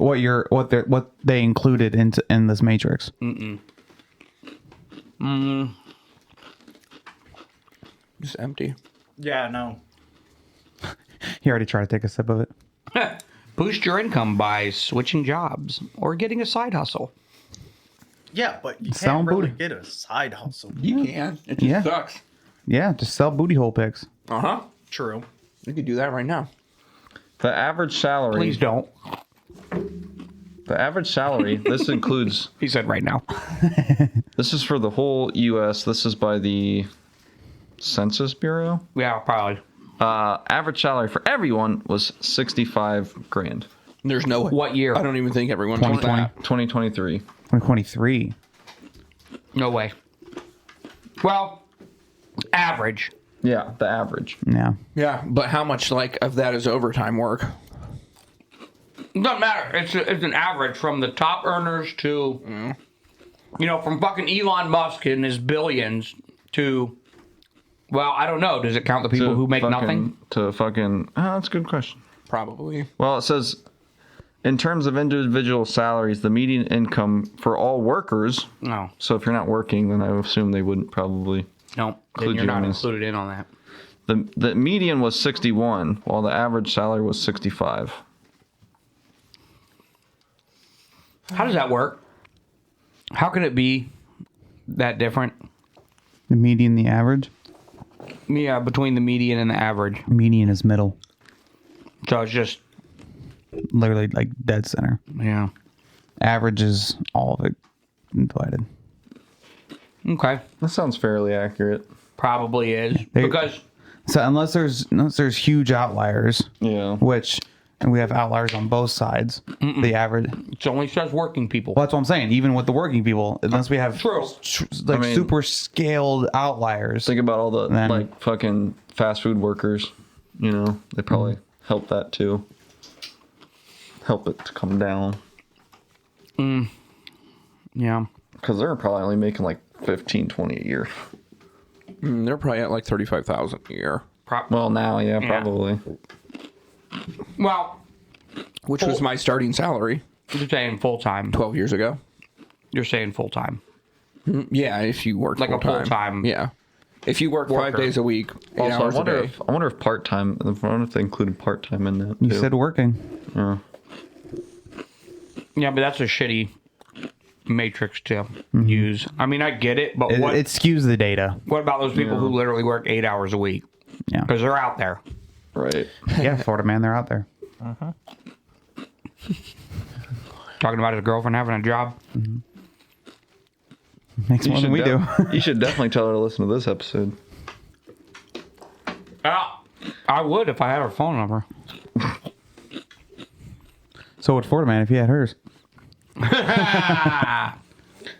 they included in this matrix. Just empty. Yeah, no. He already tried to take a sip of it. Boost your income by switching jobs or getting a side hustle. Yeah, but you Selling can't really booty. get a side hustle. You can. It just Yeah. sucks. Yeah, just sell booty hole pics. Uh-huh. True. You could do that right now. The average salary. Please don't. The average salary. This includes. He said right now. This is for the whole U.S. This is by the Census Bureau. Yeah, probably. Average salary for everyone was 65 grand. There's no way. What year? I don't even think everyone's 2020. that. 2023. 2023. No way. Well, average. Yeah, the average. Yeah. Yeah, but how much of that is overtime work? It doesn't matter. It's an average from the top earners to, from fucking Elon Musk and his billions to, well, I don't know. Does it count the people who make nothing? That's a good question. Probably. Well, it says, in terms of individual salaries, the median income for all workers. No. So if you're not working, then I would assume they wouldn't probably. No, then include you're you not in this. included in on that. The median was 61, while the average salary was 65. How does that work? How can it be that different? The median, the average. Yeah, between the median and the average. Median is middle. So it's just, Literally like dead center. yeah. Average is all of it divided. Okay. That sounds fairly accurate. Probably is. They- Because So unless there's huge outliers, Yeah. which and we have outliers on both sides. The average. It only says working people. Well, that's what I'm saying. Even with the working people, unless we have True. super scaled outliers. Think about all the then, like fucking fast food workers. You know, they probably help that too. Help it to come down. Yeah. Because they're probably only making like 15, 20 a year. They're probably at like 35,000 a year. Well, now, yeah, probably. Well, which was my starting salary. You're saying full time. 12 years ago. You're saying full time. Yeah, if you work like a full time. Yeah. If you work 5 days a week, 8 Also, hours a day. I wonder if part time. I wonder if they included part time in that. You too. said working. Yeah. Yeah, but that's a shitty matrix to use. I mean, I get it, but It skews the data. What about those people who literally work 8 hours a week? Yeah. Because they're out there. Right. Yeah, Florida man, they're out there. Talking about his girlfriend having a job. Makes more than we do. You should definitely tell her to listen to this episode. I would if I had her phone number. So would Florida man if he had hers.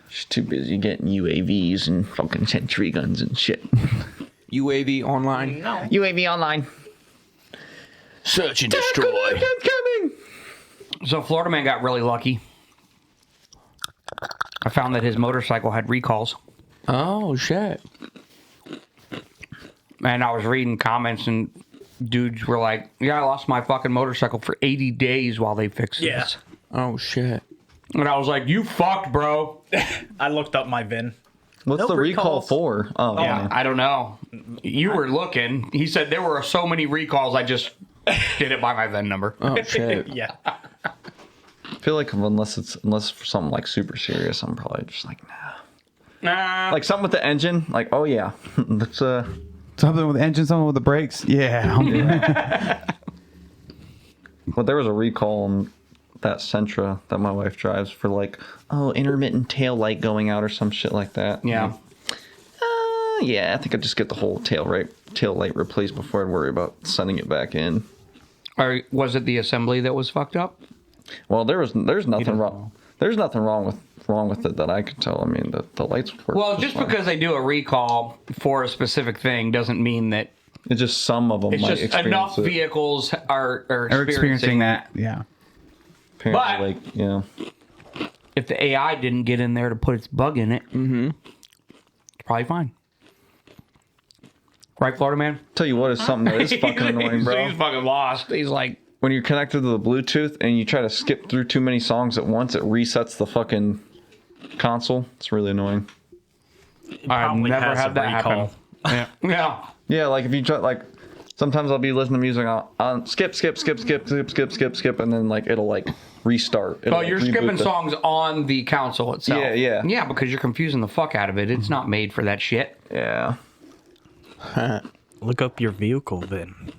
She's too busy getting UAVs and fucking sentry guns and shit. UAV online? No. UAV online. Search and destroy. Coming. So Florida man got really lucky. I found that his motorcycle had recalls. Oh, shit. And I was reading comments and dudes were like, yeah, I lost my fucking motorcycle for 80 days while they fixed this. Oh, shit. And I was like, you fucked, bro. I looked up my VIN. What's the recall for? Oh, yeah, I don't know. You were looking. He said there were so many recalls, I just did it by my VIN number. Oh, shit. Yeah. I feel like unless for something like super serious, I'm probably just like, nah. Nah. Like something with the engine, like, oh yeah, that's Something with the engine, something with the brakes. Yeah. Well, there was a recall on that Sentra that my wife drives for like, intermittent tail light going out or some shit like that. Yeah. Yeah, I think I'd just get the whole tail light replaced before I'd worry about sending it back in. Or was it the assembly that was fucked up? Well, there's nothing wrong. There's nothing wrong with it that I could tell. I mean, the lights work. Well, just because they do a recall for a specific thing doesn't mean that it's just some of them. it's might just enough vehicles are experiencing that. Yeah. Apparently, but if the AI didn't get in there to put its bug in it, it's probably fine. Right, Florida man? Tell you what is something that is fucking annoying, bro. He's fucking lost. He's like, when you're connected to the Bluetooth and you try to skip through too many songs at once, it resets the fucking console. It's really annoying. I've never had that happen. Yeah. Yeah, like if you try, like, sometimes I'll be listening to music on skip, and then like it'll like restart. It'll, you're skipping songs on the console itself. Yeah. Yeah, because you're confusing the fuck out of it. It's not made for that shit. Yeah. Look up your vehicle VIN.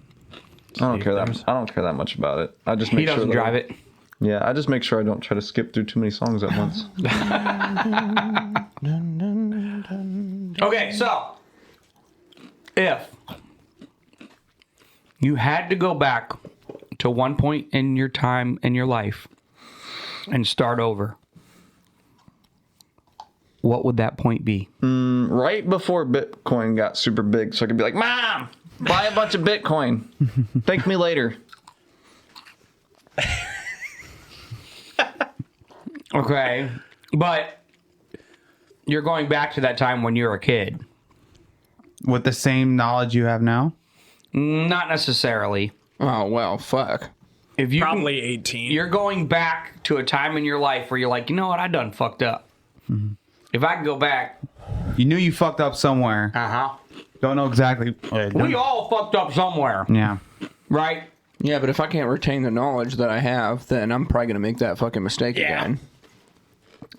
I don't care that much about it. I just make He doesn't drive it. Yeah, I just make sure I don't try to skip through too many songs at once. Okay, so if you had to go back to one point in your time in your life and start over, what would that point be? Right before Bitcoin got super big, so I could be like, Mom, buy a bunch of Bitcoin. Thank me later. Okay, but you're going back to that time when you're a kid. With the same knowledge you have now? Not necessarily. Oh, well, fuck. If you Probably 18. You're going back to a time in your life where you're like, you know what, I done fucked up. If I could go back. You knew you fucked up somewhere. Don't know exactly. We all fucked up somewhere. Yeah. Right? Yeah, but if I can't retain the knowledge that I have, then I'm probably going to make that fucking mistake again.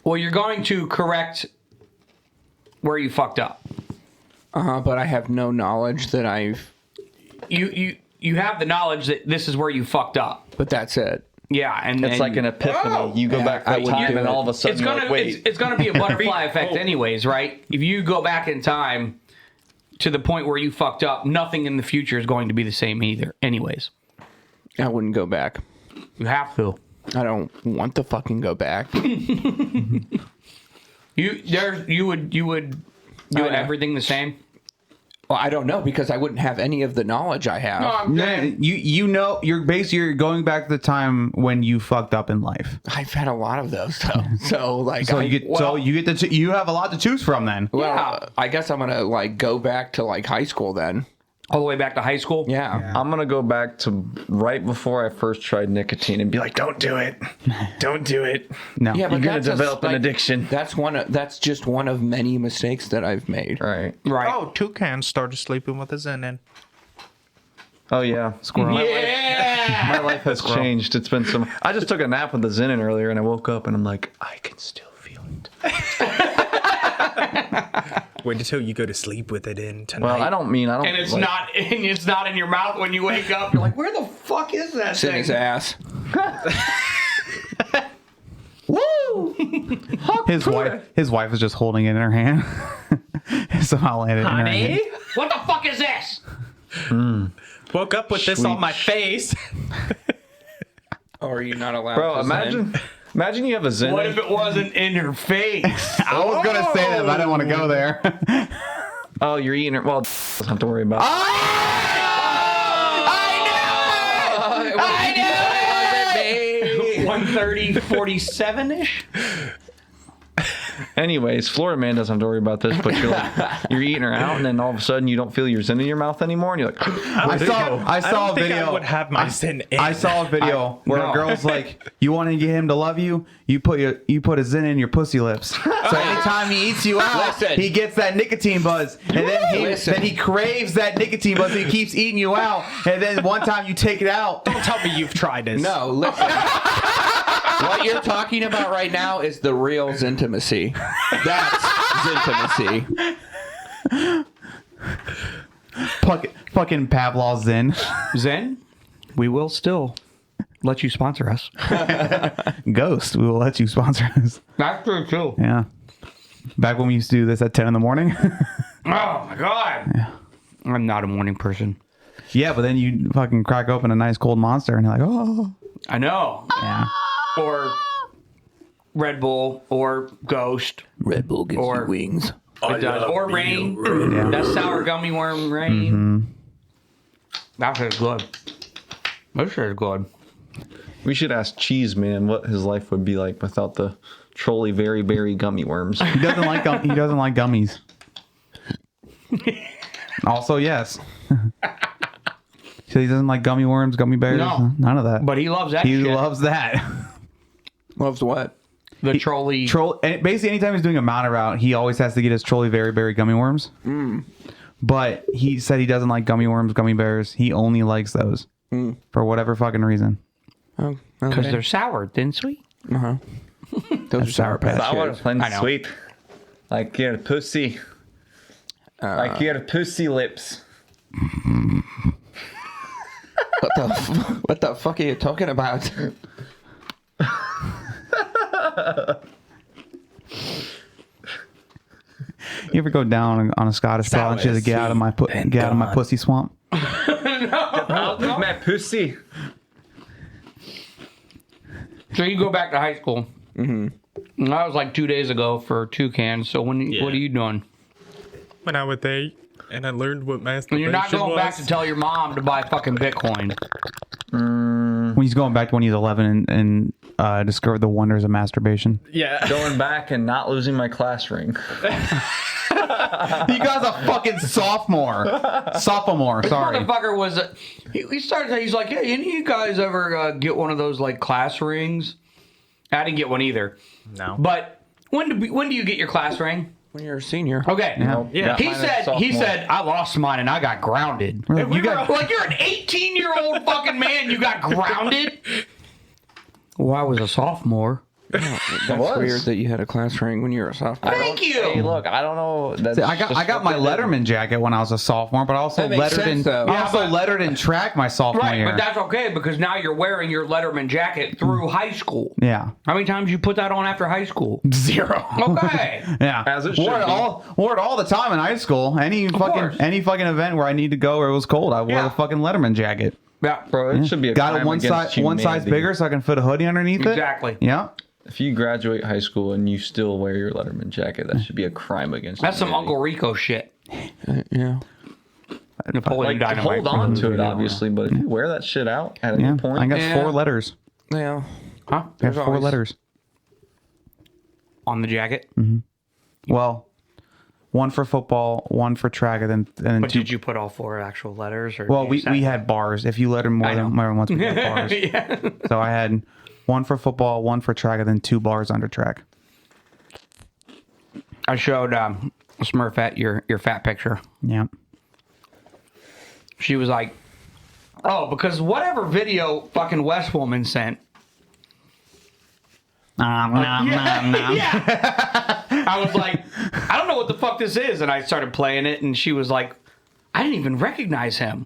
Well, you're going to correct where you fucked up. But I have no knowledge that I've... You have the knowledge that this is where you fucked up. But that's it. Yeah, and it's like an epiphany. You go back in time, and all of a sudden, it's gonna, wait. It's going to be a butterfly effect anyways, right? If you go back in time to the point where you fucked up, nothing in the future is going to be the same either anyways. I wouldn't go back. You have to. I don't want to fucking go back. You would do everything the same? Well, I don't know because I wouldn't have any of the knowledge I have. No, I'm saying. You know, you're going back to the time when you fucked up in life. I've had a lot of those though. So like, you have a lot to choose from then. Well, yeah. I guess I'm gonna like go back to like high school then. All the way back to high school? Yeah. I'm going to go back to right before I first tried nicotine and be like, don't do it. Don't do it. No. Yeah, but you're going to develop an addiction. That's just one of many mistakes that I've made. Right. Oh, Toucan started sleeping with his in. Oh, yeah. Squirrel. My life has changed. It's been some... I just took a nap with the Xenon earlier and I woke up and I'm like, I can still feel it. Wait until you go to sleep with it in tonight. Well, I don't. And it's not in your mouth when you wake up. You're like, where the fuck is that It's in thing? his ass. Woo! His wife is just holding it in her hand. Somehow landed in her hand. What the fuck is this? Woke up with this on my face. Or are you not allowed Bro, to imagine you have a Xenon. What if it wasn't in her face? I was going to say that, but I didn't want to go there. Oh, you're eating it. Well, don't have to worry about. I knew it! 130, 47-ish? Anyways, Florida man doesn't have to worry about this, but you're like, you're eating her out, and then all of a sudden you don't feel your Zin in your mouth anymore, and you're like, I saw a video. I would have my Zin in. I saw a video where a girl's like, "You want to get him to love you? You put a Zin in your pussy lips. So anytime he eats you out, he gets that nicotine buzz, and then he craves that nicotine buzz. And he keeps eating you out, and then one time you take it out. Don't tell me you've tried this. No, listen. What you're talking about right now is the real intimacy. That's intimacy. Fucking Pavlov's Zen. Zen, we will still let you sponsor us. Ghost, we will let you sponsor us. That's true, too. Yeah. Back when we used to do this at 10 in the morning. Oh, my God. Yeah. I'm not a morning person. Yeah, but then you fucking crack open a nice cold Monster and you're like, oh. I know. Yeah. Or Red Bull, or Ghost. Red Bull gives you wings. It does. Or Rain. Yeah. That sour gummy worm Rain. Mm-hmm. That shit's good. That shit's good. we should ask Cheese Man what his life would be like without the Trolly Very Berry gummy worms. He doesn't like gummies. Also, yes. So he doesn't like gummy worms, gummy bears? No. None of that. But he loves that He shit. loves that. Loves what? The trolley. And basically, anytime he's doing a mountain route, he always has to get his Trolly Very Berry gummy worms. But he said he doesn't like gummy worms, gummy bears. He only likes those. For whatever fucking reason. Oh, Because they're sour, then sweet. Uh-huh. Those are Sour Patch Kids. and I know. sweet. Like your pussy. Like your pussy lips. What the fuck are you talking about? You ever go down on a Scottish straw and just get out of my pussy swamp? My pussy. So you go back to high school. Mm-hmm. That was like 2 days ago for Toucan. So what are you doing? When I was 8 and I learned what And masturbation you're not going was. back to tell your mom to buy fucking Bitcoin. When he's going back to when he's 11 and discovered the wonders of masturbation. Yeah. Going back and not losing my class ring. You guys a fucking sophomore. Sorry. Motherfucker was he started. He's like, hey, any of you guys ever get one of those like class rings? I didn't get one either. No. But when do you get your class ring? When you're a senior. Okay. Yeah. He said I lost mine and I got grounded. Really? You're an 18-year-old fucking man. You got grounded. Well, I was a sophomore. That's weird that you had a class ring when you were a sophomore. Thank you. Hey, look, I don't know. See, I got my Letterman jacket when I was a sophomore, but I also That makes lettered sense, though. lettered in track my sophomore Right, year. but that's okay because now you're wearing your Letterman jacket through high school. Yeah. How many times you put that on after high school? 0. Okay. Yeah. As it should wore it all the time in high school. Any fucking event where I need to go where it was cold, I wore the fucking Letterman jacket. Yeah, Bro, it should be a Got crime it one against size humanity. bigger so I can fit a hoodie underneath it. Exactly. Yeah. If you graduate high school and you still wear your Letterman jacket, that should be a crime against That's some humanity. Uncle Rico shit. Yeah. Napoleon Like, Dynamite. hold on to it, obviously, but if you wear that shit out at any point, I got 4 letters. Yeah. Huh? I got 4 letters. On the jacket? Well, 1 for football, 1 for track, and then But 2. did you put all 4 actual letters? Or Well, did you we set- had bars. If you letter more than once, we had bars. Yeah. So I had 1 for football, 1 for track, and then 2 bars under track. I showed Smurfette your fat picture. Yeah. She was like, oh, because whatever video fucking West Woman sent. Yeah. I was like, I don't know what the fuck this is. And I started playing it, and she was like, I didn't even recognize him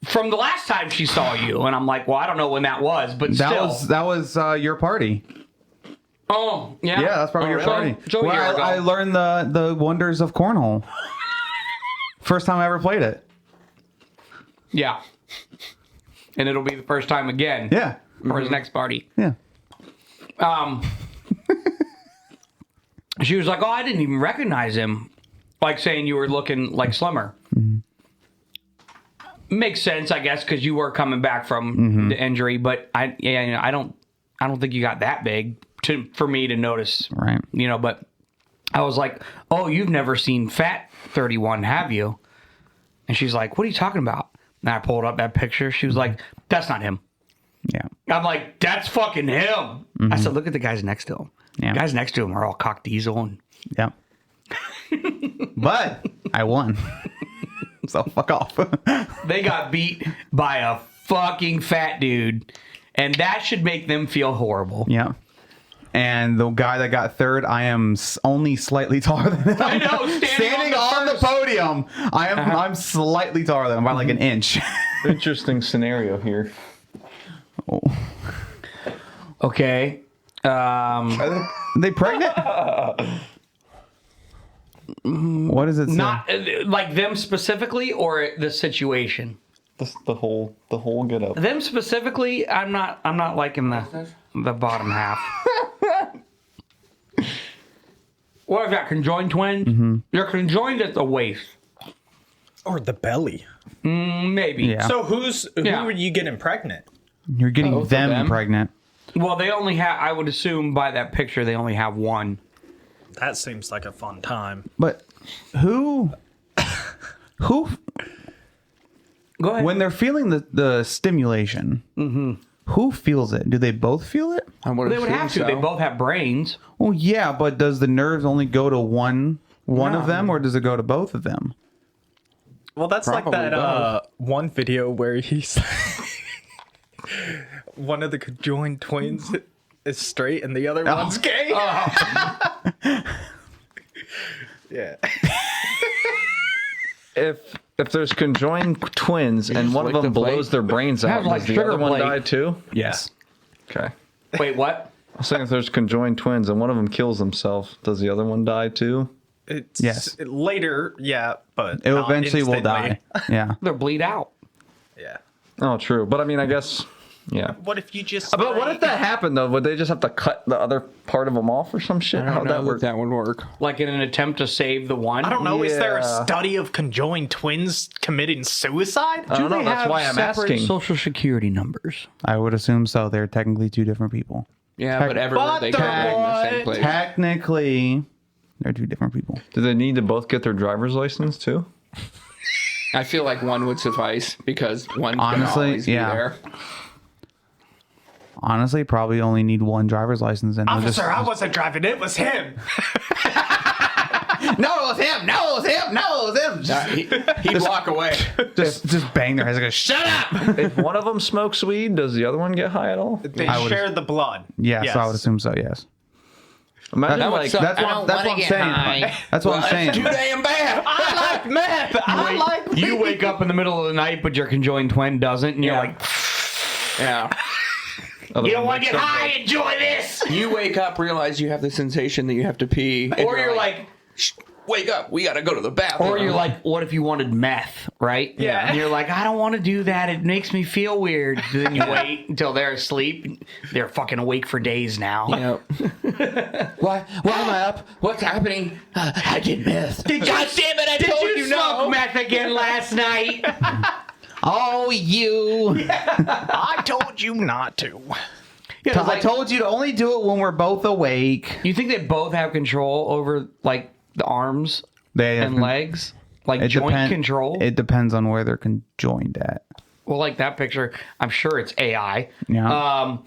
from the last time she saw you. And I'm like, well, I don't know when that was, but That was your party. Oh, yeah. Yeah, that's probably your party. So a year ago. I learned the wonders of cornhole. First time I ever played it. Yeah. And it'll be the first time again. Yeah. For his next party. Yeah. She was like, oh, I didn't even recognize him. Like saying you were looking like slimmer. Makes sense, I guess, because you were coming back from the injury, but I don't think you got that big for me to notice. Right. You know, but I was like, oh, you've never seen Fat 31, have you? And she's like, what are you talking about? And I pulled up that picture. She was like, that's not him. Yeah. I'm like, that's fucking him. I said, look at the guys next to him. Yeah. The guys next to him are all cock diesel. And Yeah. But I won. So fuck off. they got beat by a fucking fat dude. And that should make them feel horrible. Yeah. And the guy that got third, I am only slightly taller than him. I know, standing on the podium. I'm slightly taller than him by like an inch. interesting scenario here. Oh. Okay. Are they pregnant? What does it say? Not like them specifically or the situation. The whole get up. Them specifically, I'm not liking the bottom half. What I've got conjoined twins. They're conjoined at the waist. Or the belly. Maybe. Yeah. So who are you getting pregnant? You're getting Both of them them. pregnant. Well, they only have. I would assume by that picture they only have one. That seems like a fun time. But who Go ahead. when they're feeling the stimulation, who feels it? Do they both feel it? I would They would have to. so. They both have brains. Well, yeah, but does the nerves only go to one of them, or does it go to both of them? Well, that's Probably like that one video where he's one of the conjoined twins is straight and the other one's gay. Yeah. If there's conjoined twins and one of lick them the plate. blows their brains out, Have, like, does the sugar other one plate. die too? Yes. Okay. Wait, what? I was saying if there's conjoined twins and one of them kills himself, does the other one die too? It's Yes. later, yeah, but It not eventually will instantly. die. Yeah. They'll bleed out. Yeah. Oh, true. But I mean, I guess, yeah. What if you just But what if that happened though? Would they just have to cut the other part of them off or some shit? I don't How'd know that work? that would work. Like in an attempt to save the one. I don't know. Is there a Yeah. study of conjoined twins committing suicide? I don't know. They That's have why I'm separate asking. Social security numbers. I would assume so. They're technically 2 different people. Yeah, but everywhere they go in the same place. Technically, they're 2 different people. Do they need to both get their driver's license too? I feel like one would suffice because one Honestly, can always yeah. be there. Honestly, probably only need 1 driver's license. And they'll Officer, I wasn't driving. It was him. No, it was him. No, it was him. No, it was him. He'd walk away. just bang their heads like, shut up! If one of them smokes weed, does the other one get high at all? They I would- shared the blood. Yes, I would assume so, yes. Imagine That would like suck. That's I what, don't that's wanna what I'm get saying. high. That's what I'm saying. Too damn bad. I like meth. I like You wake up in the middle of the night, but your conjoined twin doesn't, and you're like, Yeah. you don't want to get high, enjoy this. You wake up, realize you have the sensation that you have to pee. and Or you're like, wake up. We got to go to the bathroom. Or you're like, what if you wanted meth, right? Yeah. And you're like, I don't want to do that. It makes me feel weird. Then you wait until they're asleep. They're fucking awake for days now. Why am I up? What's happening? I did meth. God damn it, I Did told you you smoke no. meth again last night? Oh, you. I told you not to. Yeah, I told you to only do it when we're both awake. You think they both have control over, like, the arms and legs? Like, joint control? It depends on where they're conjoined at. Well, like that picture, I'm sure it's AI. Yeah.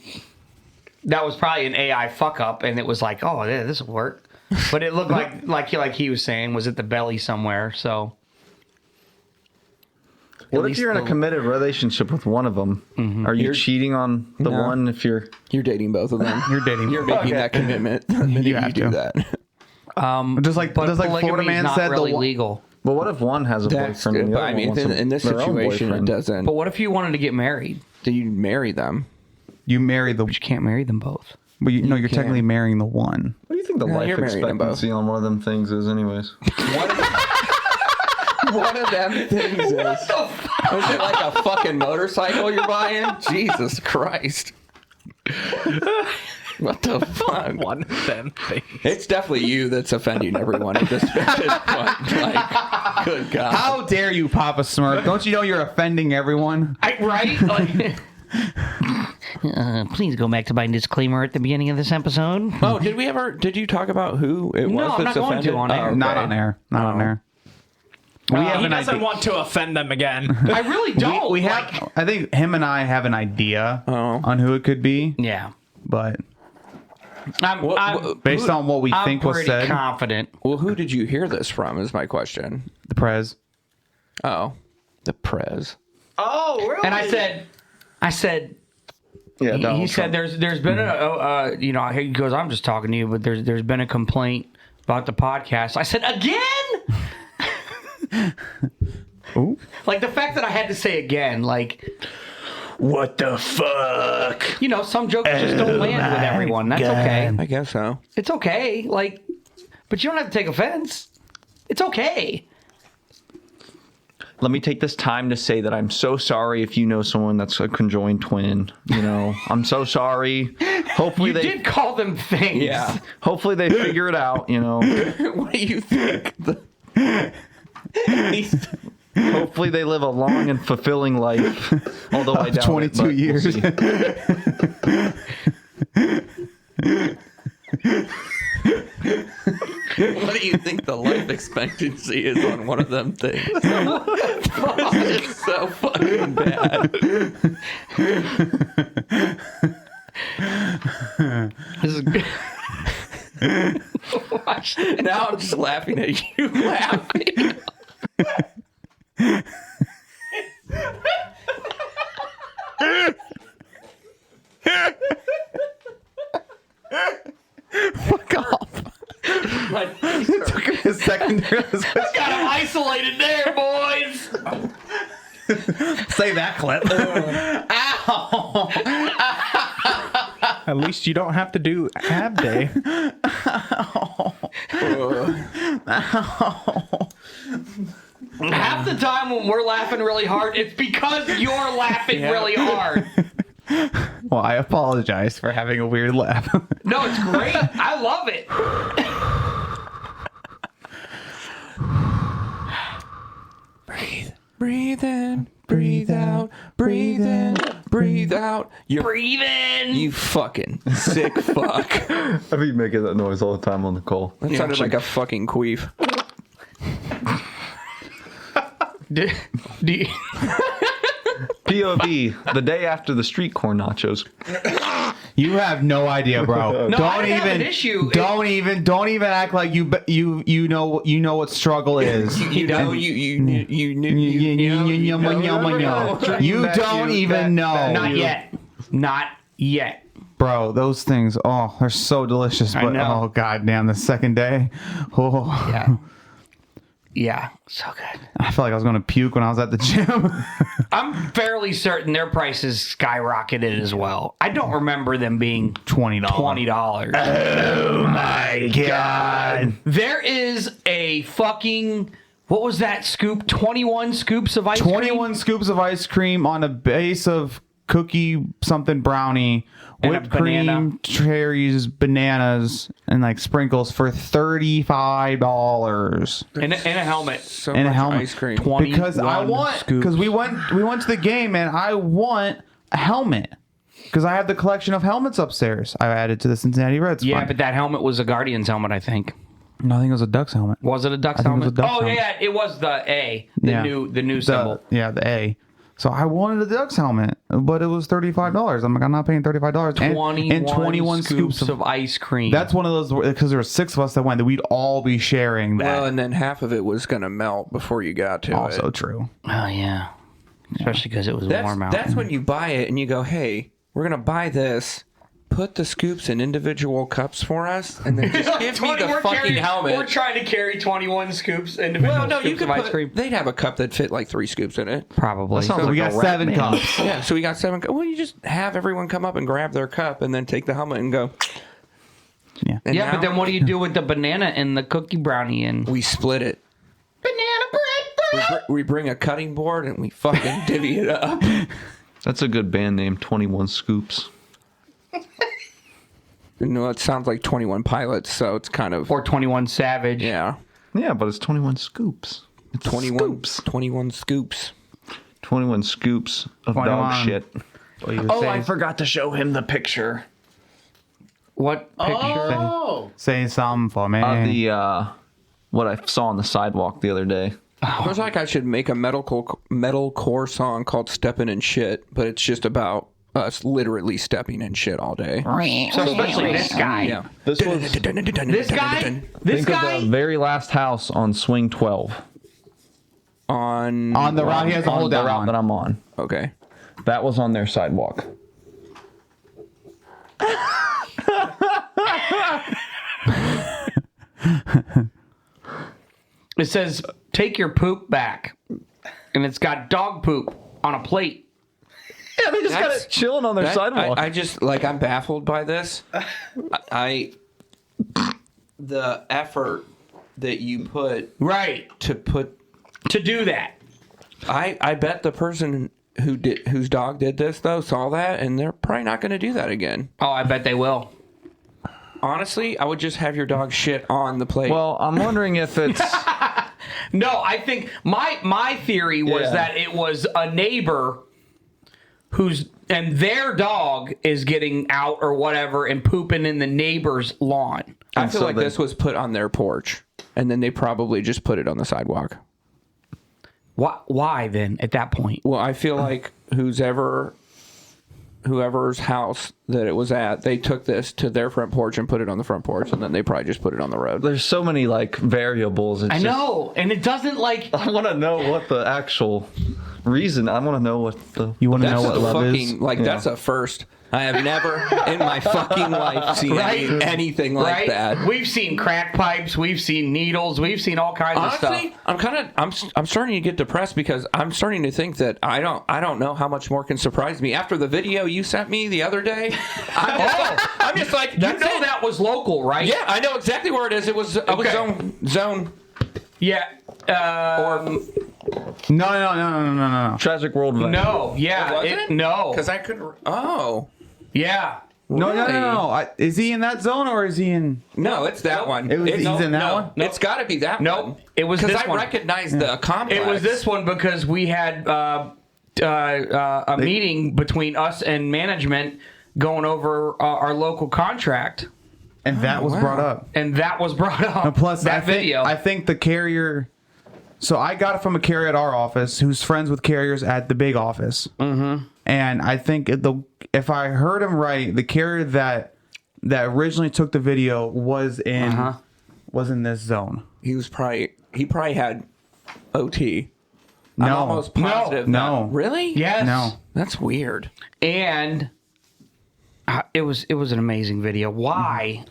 That was probably an AI fuck up, and it was like, oh, yeah, this will work. But it looked like he was saying, was at the belly somewhere. So, What if you're in a committed relationship with one of them? Are you cheating on the one? If you're dating both of them, You're making that commitment. You have to do that. Just like Florida man not said, really legal. But what if one has a That's boyfriend? good, And the but other I mean, one wants in this their own situation, it boyfriend? doesn't. But what if you wanted to get married? Do you marry them? You marry the. But you can't marry them both. But you're can. technically marrying the one. What do you think the No, life you're marrying them both. expectancy on one of them things is, anyways? One of them things is. Is it like a fucking motorcycle you're buying? Jesus Christ. What the fuck? One of them things. It's definitely you that's offending everyone at this point. Like, good God. How dare you, Papa Smurf? Don't you know you're offending everyone? Right? Please go back to my disclaimer at the beginning of this episode. Oh, did you talk about who it was No, I'm that's not going to offended? on air. Oh, okay. Not on air. Not on air. We have He an doesn't idea. want to offend them again. I really don't. We have. I think him and I have an idea on who it could be. Yeah. But I'm based on what we think was pretty said, confident. Well, who did you hear this from is my question. the Prez. Oh, the Prez. Oh, really? And I said, Yeah, he said there's been he goes, I'm just talking to you, but there's been a complaint about the podcast. I said, again? Ooh. Like the fact that I had to say again, like, What the fuck? you know, some jokes just don't land with everyone. That's okay. I guess so. It's okay. Like, but you don't have to take offense. It's okay. Let me take this time to say that I'm so sorry if you know someone that's a conjoined twin. You know, I'm so sorry. Hopefully You did call them things. Yeah. Hopefully they figure it out. You know. What do you think? Hopefully they live a long and fulfilling life. Although I doubt 22 it, but we'll years. see. What do you think the life expectancy is on one of them things? It's so fucking bad. This is good. Now I'm just laughing at you laughing. Fuck off. It took him a second to realize. Got him isolated there, boys. Say that clip. Ow. At least you don't have to do ab day. Half the time when we're laughing really hard, it's because you're laughing really hard. Well, I apologize for having a weird laugh. No, it's great. I love it. Breathe in, breathe out, breathe in, breathe out. You're Breathe in. You fucking sick fuck. I've been making that noise all the time on the call. That sounded like a fucking queef. Do you, POV, the day after the street corn nachos. You have no idea, bro. No, I have an issue. Don't even act like you know what struggle is. You don't even know. Not yet. Bro, those things, they're so delicious. But know. oh goddamn, the second day, Yeah. Yeah, so good. I felt like I was going to puke when I was at the gym. I'm fairly certain their prices skyrocketed as well. I don't remember them being $20. Oh my God. There is a fucking, what was that scoop? 21 scoops of ice cream? 21 scoops of ice cream on a base of cookie something brownie, And whipped a banana. cream, cherries, bananas, and like sprinkles for $35. In a helmet. So And a much helmet. ice cream. 21 Because we went to the game and I want a helmet. Because I have the collection of helmets upstairs. I added to the Cincinnati Reds. Yeah, fund. but that helmet was a Guardians helmet, I think. No, I think it was a Ducks helmet. Was it a Ducks I think it was helmet? a Ducks Oh, helmet. yeah, it was the A, the new symbol. Yeah, the A. So I wanted a Ducks helmet, but it was $35. I'm like, I'm not paying $35. And 21 scoops of ice cream. That's one of those, because there were 6 of us that went, that we'd all be sharing that. Well, and then half of it was going to melt before you got to it. Also true. Oh, yeah. Especially because it was warm out. That's when you buy it and you go, hey, we're going to buy this. Put the scoops in individual cups for us, and then just give me the fucking helmet. We're trying to carry 21 scoops, individual Well, no, you scoops could of ice put, cream. they'd have a cup that fit like 3 scoops in it. Probably. So we got 7 cups. Yeah, so we got 7 cups. Well, you just have everyone come up and grab their cup and then take the helmet and go. Yeah. And Yeah, now but then what do you do with the banana and the cookie brownie? And we split it. Banana bread. We bring a cutting board and we fucking divvy it up. That's a good band name, 21 Scoops. You know, it sounds like 21 Pilots, so it's kind of... Or 21 Savage. Yeah. Yeah, but it's 21 Scoops. It's 21 scoops. 21 scoops. 21 scoops of 21. dog shit. Oh, I forgot to show him the picture. What picture? Oh. Say something for me. What I saw on the sidewalk the other day. It was like I should make a metalcore song called Steppin' in Shit, but it's just about us literally stepping in shit all day. So especially this guy. Yeah. This was This guy? This think guy? of the very last house on Swing 12. On the route he has to on hold the down route on. that I'm on. Okay. That was on their sidewalk. It says, take your poop back. And it's got dog poop on a plate. Yeah, they just got it chilling on their sidewalk. I just, like, I'm baffled by this. The effort that you put Right. to do that. I bet the person whose dog did this though saw that, and they're probably not going to do that again. Oh, I bet they will. Honestly, I would just have your dog shit on the plate. Well, I'm wondering if it's... No, I think my theory was that it was a neighbor and their dog is getting out or whatever and pooping in the neighbor's lawn. I feel like this was put on their porch, and then they probably just put it on the sidewalk. Why then at that point? Well, I feel like whoever's house that it was at, they took this to their front porch and put it on the front porch, and then they probably just put it on the road. There's so many, like, variables. It's I know, and it doesn't, like... I want to know what the actual reason... I want to know what the... You want to know That's what a love fucking, is? like, that's a first. I have never in my fucking life seen anything like that. We've seen crack pipes, we've seen needles, we've seen all kinds of Honestly, stuff. I'm starting to get depressed because I'm starting to think that I don't know how much more can surprise me after the video you sent me the other day. I'm just like, that was local, right? Yeah, I know exactly where it is. It was zone. Yeah. No. Tragic World Event. No. Yeah. Wasn't it? No. Because I could. Oh. Yeah. No. Is he in that zone or is he in? No, it's that one. He's in that one? It's got to be that one. Nope. It was this because I one. recognize the complex. It was this one because we had a meeting between us and management going over our local contract. And that was brought up. And plus, that video. I think the carrier. So I got it from a carrier at our office who's friends with carriers at the big office. Mm-hmm. And I think if I heard him right, the carrier that originally took the video was in this zone. He probably had OT. No. I'm almost positive. No. Really? Yes. No. That's weird. And it was an amazing video. Why?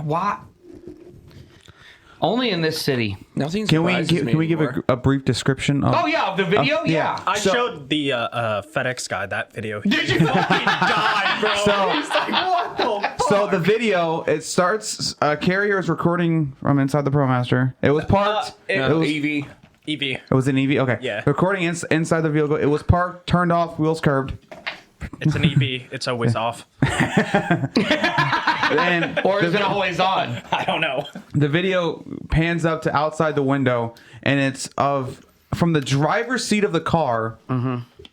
Why? Only in this city. Nothing. Can we give a brief description? Of, of the video? Yeah. I showed the FedEx guy that video. Did you fucking die, bro? So, He's like, what the fuck? So the video, it starts. Carrier is recording from inside the ProMaster. It was parked. It was EV. EV. It was an EV. Okay. Yeah. Recording inside the vehicle. It was parked, turned off, wheels curved. It's an EV. It's always off. Or is it always on? I don't know. The video pans up to outside the window, and it's from the driver's seat of the car,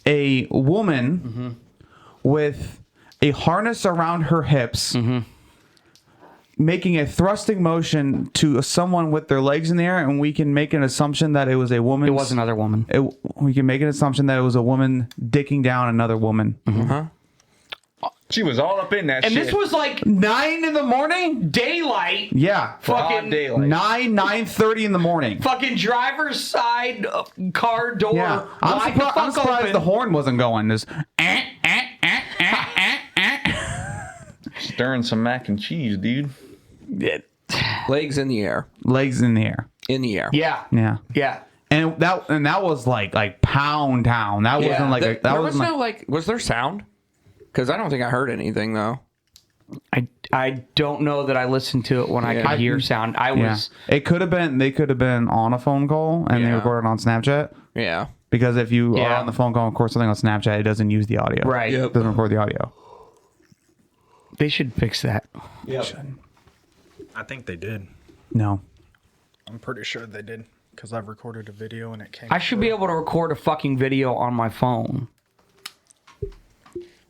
a woman with a harness around her hips, making a thrusting motion to someone with their legs in the air, and we can make an assumption that it was a woman. It was another woman. We can make an assumption that it was a woman dicking down another woman. She was all up in that And shit. this was like 9 in the morning? daylight. Yeah. Fucking daylight. 9:30 in the morning. Fucking driver's side car door. Yeah. I'm surprised the horn wasn't going. This Stirring some mac and cheese, dude. Legs in the air. legs in the air. In the air. Yeah. Yeah. Yeah. And that was like Pound Town. That wasn't like There was no was there sound? Because I don't think I heard anything though. I don't know that I listened to it when I could hear sound. I was. It could have been. They could have been on a phone call and they recorded on Snapchat. Yeah. Because if you are on the phone call and record something on Snapchat, it doesn't use the audio. Right. It doesn't record the audio. They should fix that. Yeah. I think they did. No. I'm pretty sure they did because I've recorded a video and it came. I should be able to record a fucking video on my phone.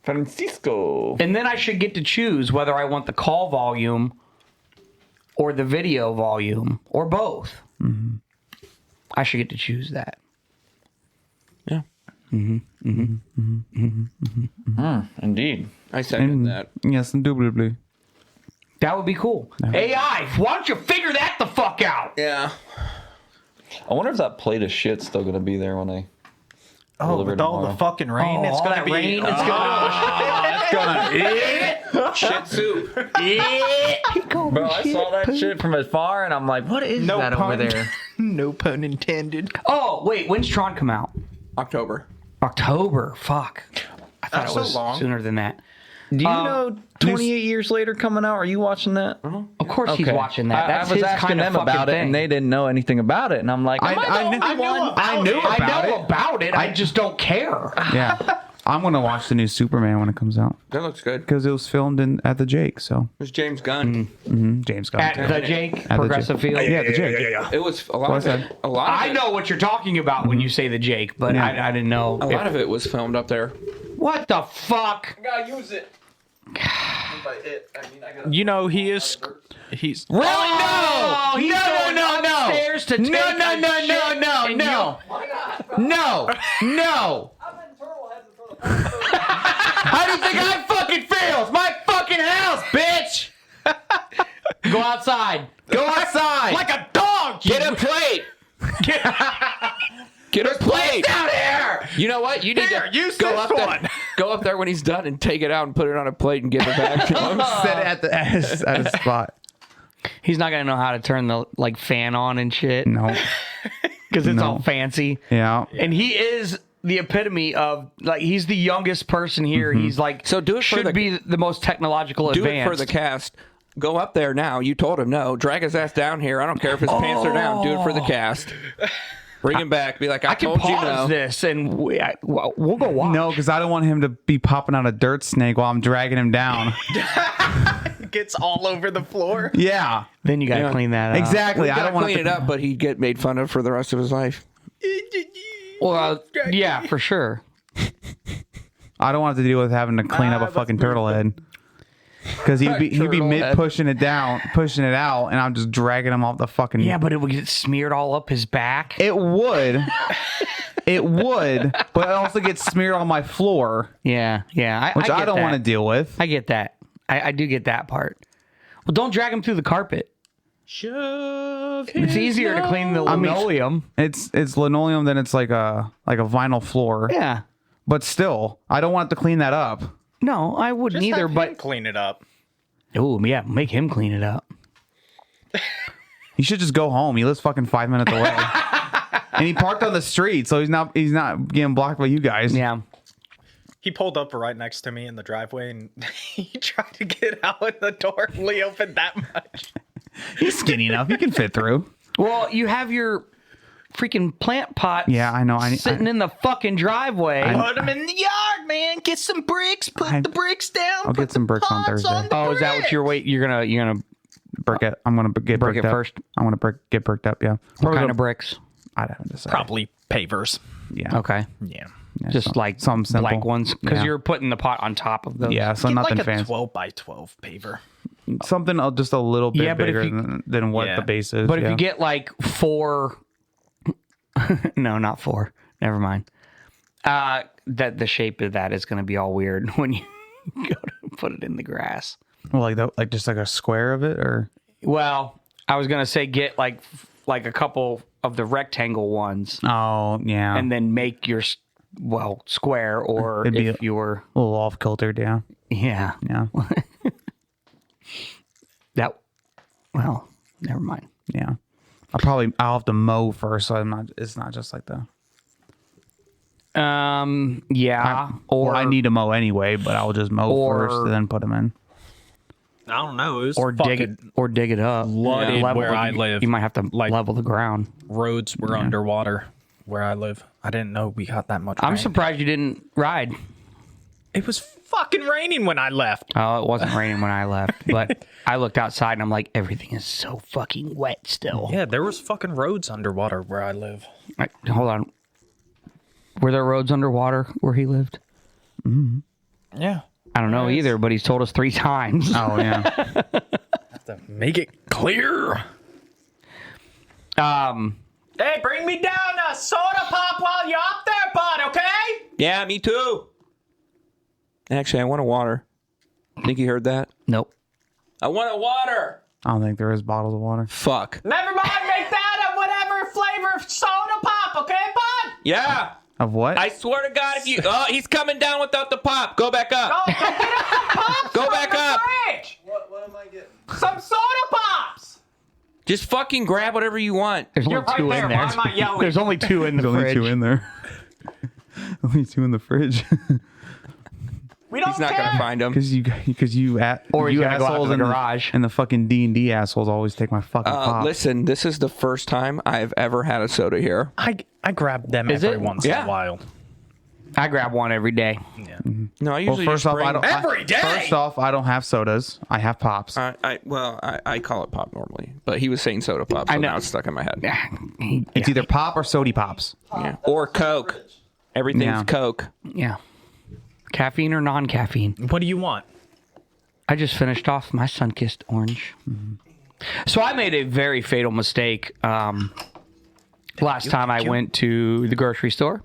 Francisco. And then I should get to choose whether I want the call volume or the video volume or both. I should get to choose that. Yeah. Indeed. I second that. Yes, indubitably. That would be cool. AI, why don't you figure that the fuck out? Yeah. I wonder if that plate of shit's still gonna be there when they. Oh, with all the fucking rain, it's gonna be. Rain, it's gonna. Shit soup. Bro, I saw that shit from afar, and I'm like, what is that over there? No pun intended. Oh, wait, when's Tron come out? October. October. Fuck. I thought That's it was so long. sooner than that. Do you know 28 years later coming out? Are you watching that? Of course he's watching that. That's I was his asking kind of them fucking about it, thing. and they didn't know anything about it. And I'm like, I knew about it. I just don't care. Yeah. I'm gonna watch the new Superman when it comes out That looks good. because it was filmed at the Jake. So It was James Gunn. James Gunn. At the Jake, At the Progressive Jake. Field. Yeah, the Jake. It was a lot What's of that? it. A lot of I it. know what you're talking about when you say the Jake, but Yeah. I didn't know. A lot of it was filmed up there. What the fuck? Gotta use it. You know he's. Really? No! He's going upstairs to take No. How do you think I fucking feel? It's my fucking house, bitch. Go outside. Go outside. Like a dog! Get a plate. Get a plate down here. You know what? You need to use go this up there. one. Go up there when he's done and take it out and put it on a plate and give it back to him. Set it at his spot. He's not gonna know how to turn the fan on and shit. No. Because it's No. all fancy. Yeah. And he is the epitome of he's the youngest person here. He's So do it for should be the most technological Do advanced. it for the cast. Go up there now. You told him no. Drag his ass down here. I don't care if his pants are down. Do it for the cast. Bring him back. Be like, I can told you pause no. this and we'll go watch. No, because I don't want him to be popping out a dirt snake while I'm dragging him down. Gets all over the floor. Yeah. Then you gotta clean that up. Exactly. We I gotta don't want clean it up, but he'd get made fun of for the rest of his life. Well, yeah, for sure. I don't want to deal with having to clean up a fucking turtle head. Because he'd be mid pushing it out, and I'm just dragging him off the fucking. Yeah, but it would get smeared all up his back. It would. It would, but it also gets smeared on my floor. Yeah. Which I get don't that. want to deal with. I get that. I do get that part. Well, don't drag him through the carpet. Shove. It's easier to clean the linoleum. It's linoleum, then it's like a vinyl floor. Yeah. But still, I don't want to clean that up. No, I wouldn't either. But Clean it up. oh yeah, make him clean it up. He should just go home. He lives fucking 5 minutes away. And he parked on the street, so he's not getting blocked by you guys. Yeah. He pulled up right next to me in the driveway, and he tried to get out in the door. Only opened that much. He's skinny enough. He can fit through. Well, you have your freaking plant pots. Yeah, I know. Sitting in the fucking driveway. Put them in the yard, man. Get some bricks. Put the bricks down. I'll get some bricks on Thursday. Is that what you're gonna brick it? I'm gonna get brick it up. first. I want to get bricked up. Yeah. What kind of bricks? I'd have to decide. Probably pavers. Yeah. Okay. Yeah. Just like some simple blank ones, because you're putting the pot on top of those. Yeah, so Get nothing like a fancy. 12 by 12 paver. Something just a little bit bigger than what the base is. But if you get like 4, no, not 4. Never mind. That the shape of that is going to be all weird when you go to put it in the grass. Well, like just like a square of it, or well, I was going to say get like a couple of the rectangle ones. Oh yeah, and then make your square, or if you're a little off kiltered, yeah. Yeah. Well, never mind. Yeah. I'll have to mow first, so it's not just like the yeah. I need to mow anyway, but I'll just mow first and then put them in. I don't know. It was dig it up. Flooded where I live. You might have to level the ground. Roads were underwater where I live. I didn't know we got that much rain. I'm surprised you didn't ride. It was fucking raining when I left. Oh, it wasn't raining when I left, but I looked outside and I'm like, everything is so fucking wet still. Yeah, there was fucking roads underwater where I live. Hold on. Were there roads underwater where he lived? Mm-hmm. Yeah. I don't know either, but he's told us 3 times. Oh, yeah. Have to make it clear. Hey, bring me down a soda pop while you're up there, bud, okay? Yeah, me too. Actually, I want a water. Think you heard that? Nope. I want a water. I don't think there is bottles of water. Fuck. Never mind, make that a whatever flavor soda pop, okay, bud? Yeah. Of what? I swear to God, if you... Oh, he's coming down without the pop. Go back up. Go get us some pops Go from back the up. fridge. What am I getting? Some soda pops. Just fucking grab whatever you want. There's You're only right 2 there. in there. Why am I yelling? There's only 2 in the There's fridge. only 2 in there. Only 2 in the fridge. We don't He's not care. gonna find him. Or he's gonna go out to the garage. And the fucking D&D assholes always take my fucking pop. Listen, this is the first time I've ever had a soda here. I grab them Is every it? once in a while. I grab one every day. Yeah. No, I usually first just off, bring... I don't. Every day? First off, I don't have sodas. I have pops. I call it pop normally, but he was saying soda pop, so I know. now it's stuck in my head. It's either pop or sody pops. Yeah. Or Coke. Everything's Coke. Yeah. Caffeine or non-caffeine? What do you want? I just finished off my sun-kissed orange. Mm-hmm. So I made a very fatal mistake last time I went to the grocery store.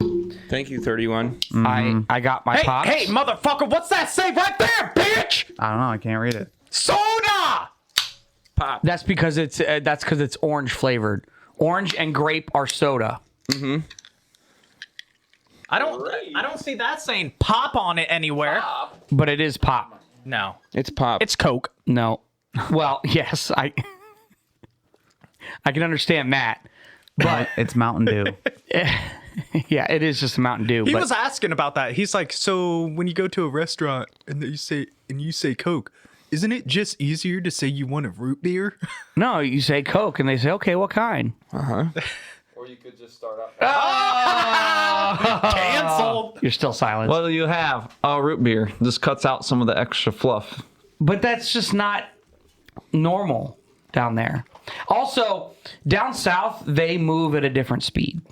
Thank you, 31. I got my pops. Hey, motherfucker, what's that say right there, bitch? I don't know. I can't read it. Soda! Pop. That's because it's orange flavored. Orange and grape are soda. Mm-hmm. I don't see that saying pop on it anywhere. But it is pop. No. It's pop. It's Coke. No. Well, yes, I can understand that. But it's Mountain Dew. Yeah, it is just a Mountain Dew. He was asking about that. He's like, so when you go to a restaurant and you say Coke, isn't it just easier to say you want a root beer? No, you say Coke, and they say, okay, what kind? Uh-huh. Or you could just start out. Canceled. You're still silent. What do you have? Oh, root beer. This cuts out some of the extra fluff. But that's just not normal down there. Also, down south, they move at a different speed.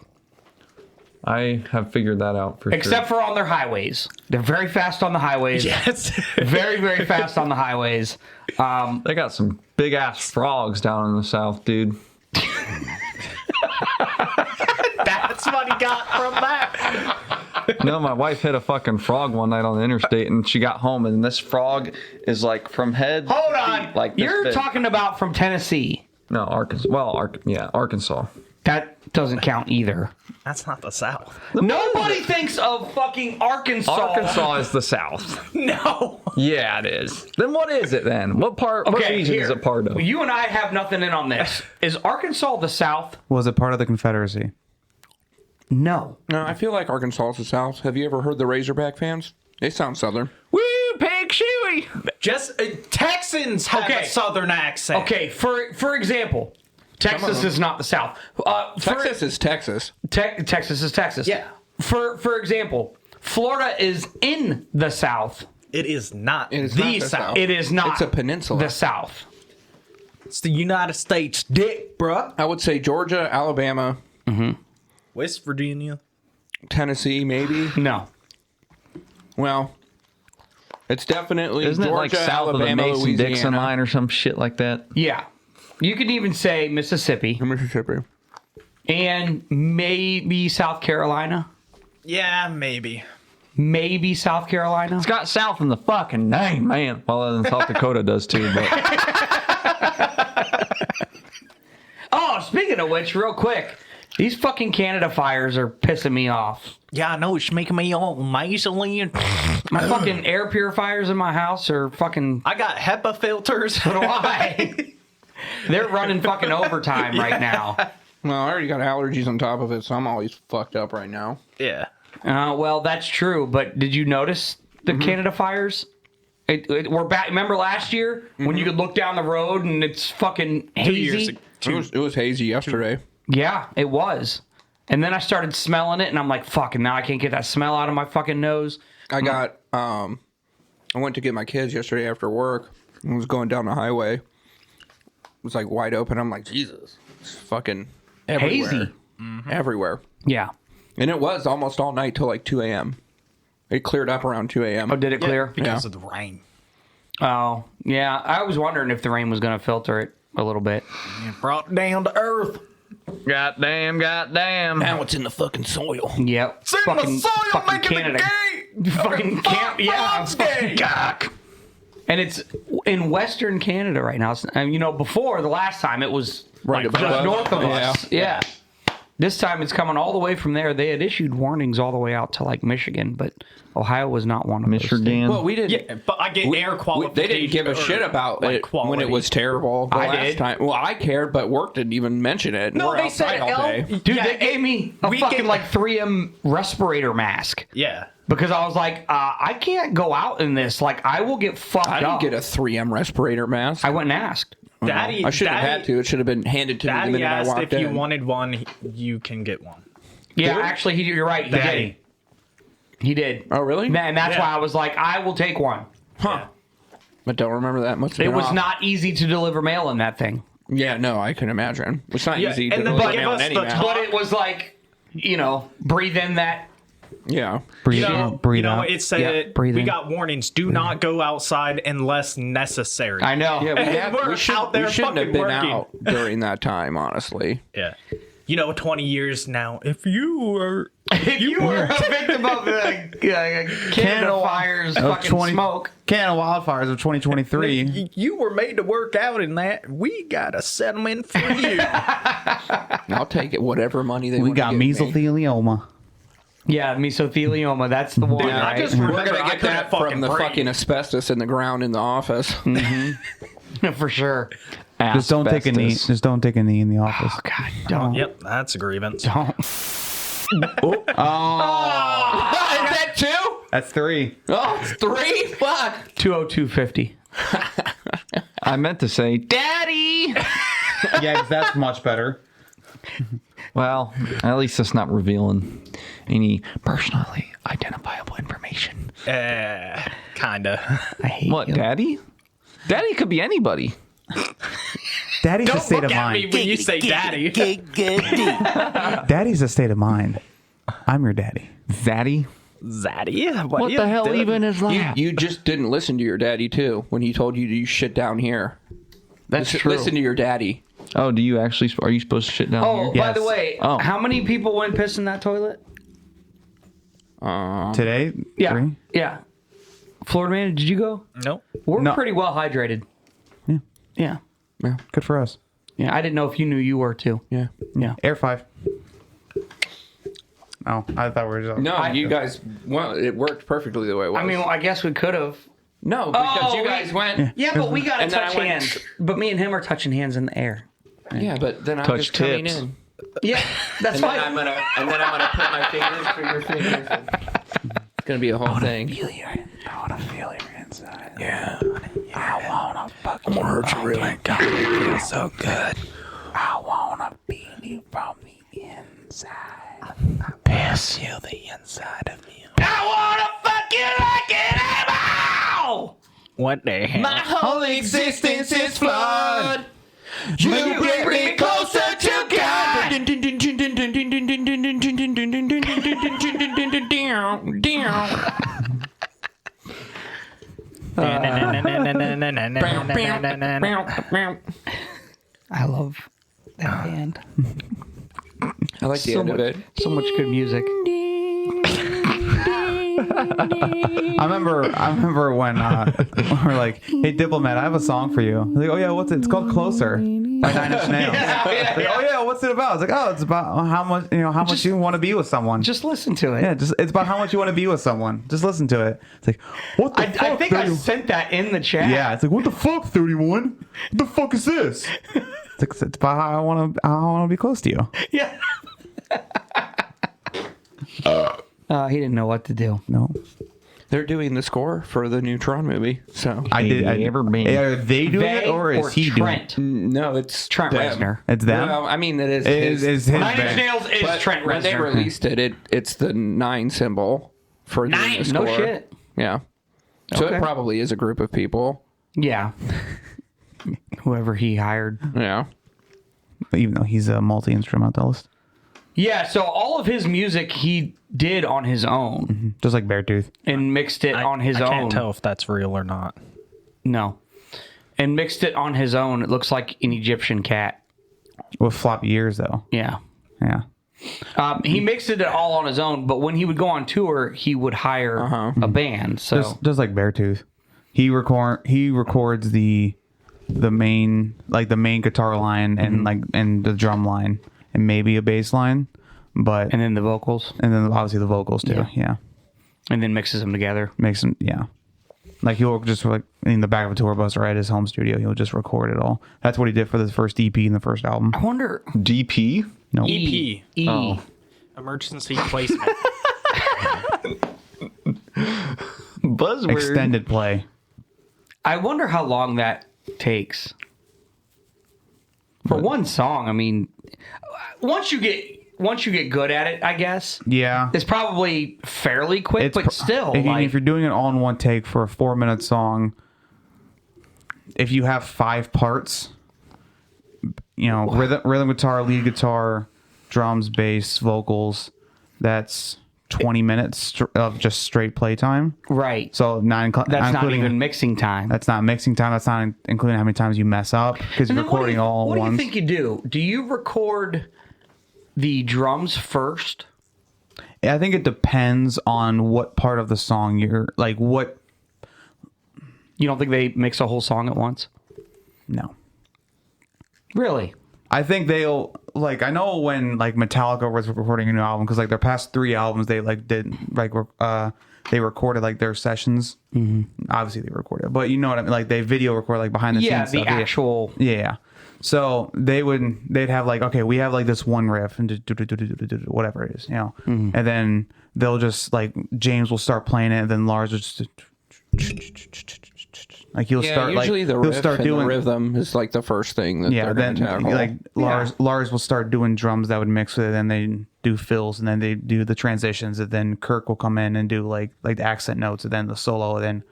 I have figured that out for Except sure. for on their highways. They're very fast on the highways. Yes. Very, very fast on the highways. They got some big ass frogs down in the south, dude. That's what he got from that. No, my wife hit a fucking frog one night on the interstate, and she got home, and this frog is like from head. Hold to on. feet, like this You're big. talking about from Tennessee. No, Arkansas. Well, Arkansas. That doesn't count either. That's not the South. Nobody thinks of fucking Arkansas. Arkansas is the South. No. Yeah, it is. Then what is it then? What part? What region is it part of? You and I have nothing in on this. Is Arkansas the South? Was it part of the Confederacy? No. No, I feel like Arkansas is the South. Have you ever heard the Razorback fans? They sound Southern. Woo, pig shoey. Just Texans have a Southern accent. Okay, for example, Texas is not the South. Texas is Texas. Texas is Texas. Yeah. For example, Florida is in the South. It is not It is the not the South. South. It is not. It's a peninsula. The South. It's the United States dick, bruh. I would say Georgia, Alabama, West Virginia. Tennessee, maybe. No. Well, it's definitely Isn't Georgia, it like south Alabama, of the Mason-Dixon Louisiana. line or some shit like that? Yeah. You could even say Mississippi Mississippi. and maybe South Carolina. Yeah, maybe. Maybe South Carolina. It's got South in the fucking name, man. Well, then South Dakota does too. But Oh, speaking of which, real quick, these fucking Canada fires are pissing me off. Yeah, I know. It's making me all nasally. My fucking air purifiers in my house are fucking... I got HEPA filters. Why? They're running fucking overtime right now. Well, I already got allergies on top of it, so I'm always fucked up right now. Yeah. Well, that's true, but did you notice the Canada fires? We're back. Remember last year when you could look down the road and it's fucking hazy? It was hazy yesterday. Yeah, it was. And then I started smelling it, and I'm like, fucking, now I can't get that smell out of my fucking nose. I got, I went to get my kids yesterday after work. I was going down the highway. It was like wide open. I'm like, Jesus. It's fucking everywhere. Hazy. Everywhere. Yeah. And it was almost all night till like 2 a.m. It cleared up around 2 a.m. Oh, did it clear? Because of the rain. Oh, yeah. I was wondering if the rain was going to filter it a little bit. It brought down to earth. goddamn. Now it's in the fucking soil. Yep. It's in the soil making Canada. it gay. Fucking camp. Yeah. Gay. Cock. And it's in Western Canada right now. Before the last time it was Right just above. north of Yeah. us. Yeah. This time it's coming all the way from there. They had issued warnings all the way out to like Michigan, but Ohio was not one of those. Michigan. Well, we didn't. Yeah, but I get air quality. They didn't give a shit about it when it was terrible the last did. time. Well, I cared, but work didn't even mention it. No, We're they outside said all day. Dude, they gave me a fucking like 3M respirator mask. Yeah. Because I was like, I can't go out in this. Like, I will get fucked I up. didn't get a 3M respirator mask. I went and asked. Daddy, I shouldn't have had to. It should have been handed to me the Daddy minute I asked walked if in. you wanted one, you can get one. Yeah, Did? actually, you're right. He Daddy. did. He did. Oh, really? And that's Yeah. why I was like, I will take one. Huh. But don't remember that. Must have It been was off. not easy to deliver mail in that thing. Yeah, no, I can imagine. It's not Yeah, easy to and then deliver give mail in us any the mask. But it was like, breathe in that. Yeah. Breathe out. It said Yeah, breathe we in. got warnings. Do not go outside unless necessary. I know. Yeah, And we're out there we shouldn't have fucking been working. out during that time, honestly. Yeah. 20 years now. If you were If you were a victim of Canada fires, fucking smoke. Canada wildfires of 2023. you were made to work out in that, we got a settlement for you. I'll take it. Whatever money they We want got to give me. mesothelioma. Yeah, mesothelioma. That's the one, Dude, I right? just We're remember gonna I get couldn't that from the breathe. fucking asbestos in the ground in the office. For sure. Just don't take a knee. Asbestos. Just don't take a knee in the office. Oh, God, don't. Yep, that's a grievance. Don't. Is that 2? That's 3. Oh, it's 3? Fuck. 202.50. I meant to say, Daddy. Yeah, 'cause that's much better. Well, at least it's not revealing any personally identifiable information. Kinda. I hate What, you. Daddy? Daddy could be anybody. Daddy's a Don't state look of at me mind. when you say daddy. Daddy's a state of mind. I'm your daddy. Zaddy? Zaddy? What the hell even is that? You just didn't listen to your daddy, too, when he told you to shit down here. That's true. Listen to your daddy. Oh, do you actually? Are you supposed to shit down Oh, here? by the way, Oh. how many people went piss in that toilet? Today? Yeah. 3? Yeah. Florida man, did you go? Nope. We're No. pretty well hydrated. Yeah. Yeah. Good for us. Yeah, I didn't know if you knew you were too. Yeah. Air 5. Oh, I thought we were just... No, you guys, well, it worked perfectly the way it was. I mean, I guess we could have. No, because you guys went... Yeah, but we got to And then touch I went- hands. But me and him are touching hands in the air. Yeah, but then I'm Touch just coming tips. in. Yeah, that's And fine. then I'm gonna put my fingers through your fingers. It's gonna be a whole thing. I want to feel your inside. Yeah. I want to fucking... I'm gonna hurt you really. God, it feels so good. I want to feel you from the inside. Feel the inside of me. I want to fuck you like an animal! What the hell? My whole existence is flawed. You bring me closer to God. I love that band. I like the end of it. So much good music. I remember when we're like, "Hey, Diplomat, I have a song for you." Like, "Oh yeah, what's it? It's called Closer by 9 Inch Nails." Like, "Oh yeah, what's it about?" It's like, "Oh, it's about how much much you want to be with someone." Just listen to it. Yeah, it's about how much you want to be with someone. Just listen to it. It's like, what the fuck? I think I 31? sent that in the chat. Yeah, it's like, what the fuck, 31? What the fuck is this? It's about how I want to be close to you. Yeah. He didn't know what to do. No. They're doing the score for the new Tron movie. So Are they doing it or is he Trent? doing it? No, it's Trent them. Reznor. It's them? Well, I mean, it is Is his 9 Inch band. Nails is But Trent when they Reznor. released it's the 9 symbol for doing Nine? the No score. shit. Yeah. So Okay. it probably is a group of people. Yeah. Whoever he hired. Yeah. Even though he's a multi-instrumentalist. Yeah, so all of his music he did on his own Just like Beartooth. and mixed it on his I own. can't tell if that's real or not. No. And mixed it on his own. It looks like an Egyptian cat. With floppy ears, though. Yeah. Yeah. He mixed it all on his own, but when he would go on tour, he would hire a band. So Just like Beartooth. He records the main guitar line and the drum line and maybe a bass line, but and then the vocals, and then obviously the vocals too. Yeah. And then mixes them together. Makes them Like he'll just like in the back of a tour bus or at his home studio, he'll just record it all. That's what he did for the first EP and the first album. I wonder. DP? No. EP. Oh. Emergency placement. Buzzword. Extended play. I wonder how long that takes. For one song, I mean, once you get good at it, I guess. Yeah. It's probably fairly quick, but still, if you're doing it all in one take for a 4-minute song, if you have 5 parts, rhythm guitar, lead guitar, drums, bass, vocals, that's 20 minutes of just straight playtime. Right. So that's not even mixing time. That's not mixing time. That's not including how many times you mess up because you're recording all What do once. you think you do? Do you record the drums first? I think it depends on what part of the song you're like. What you don't think they mix a whole song at once? No. Really? I think they'll like. I know when like Metallica was recording a new album because like their past 3 albums they like did like they recorded like their sessions. Mm-hmm. Obviously they recorded, but you know what I mean. Like they video record like behind the scenes. The actual. Yeah. So they'd have like, okay, we have like this one riff and whatever it is, and then they'll just like James will start playing it, and then Lars will just like he'll start usually like the riff he'll start and doing the rhythm is like the first thing that they're then gonna tackle. like Lars will start doing drums that would mix with it, and they do fills, and then they do the transitions, and then Kirk will come in and do like the accent notes, and then the solo, and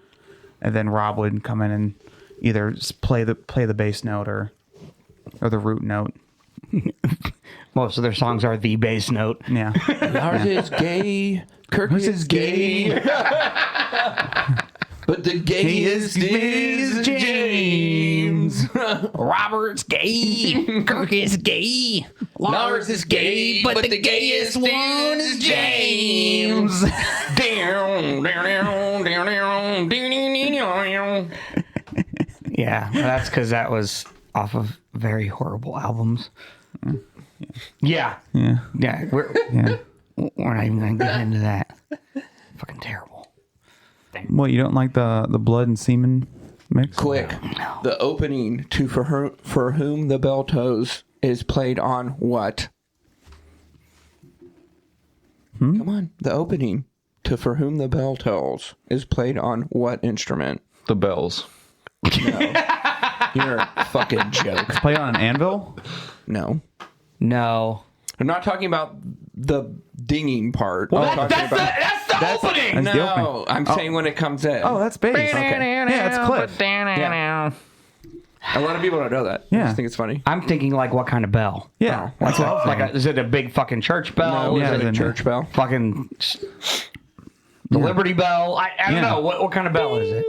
then Rob would come in and either play the bass note or the root note. Most of their songs are the bass note. Yeah. Lars is gay. Kirk is gay. But the gayest is James. Robert's gay. Kirk is gay. Lars is gay, but the gayest one is James. Yeah, that's because that was off of very horrible albums. Yeah. Yeah. We're not even gonna get into that. Fucking terrible. What, you don't like the blood and semen mix? Quick. The opening to For Whom the Bell Tolls is played on what? Come on. The opening to For Whom the Bell Tolls is played on what instrument? The bells. No. You're a fucking joke. It's played on an anvil? No. No. I'm not talking about the dinging part. Well, I'm talking that's the opening. That's the No, opening. I'm saying when it comes in. Oh, that's bass. Okay. Yeah, it's Cliff. Yeah. A lot of people don't know that. Yeah. I just think it's funny. I'm thinking like what kind of bell? Yeah. Like, is it a big fucking church bell? No, yeah, it's a it's a church bell. Fucking the Liberty Bell. I don't know. What kind of bell is it?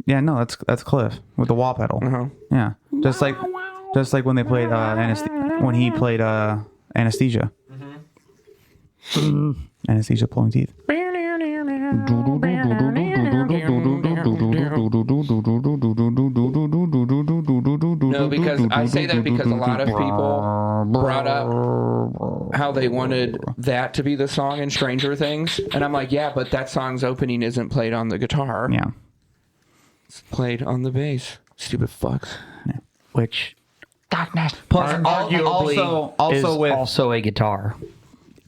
Yeah, no, that's Cliff with the wah pedal. Yeah, just like when they played when he played Anesthesia. Anesthesia pulling teeth. No, because I say that because a lot of people brought up how they wanted that to be the song in Stranger Things, and I'm like, yeah, but that song's opening isn't played on the guitar. Yeah, it's played on the bass. Stupid fucks. Yeah. Which Darkness. plus arguably also a guitar.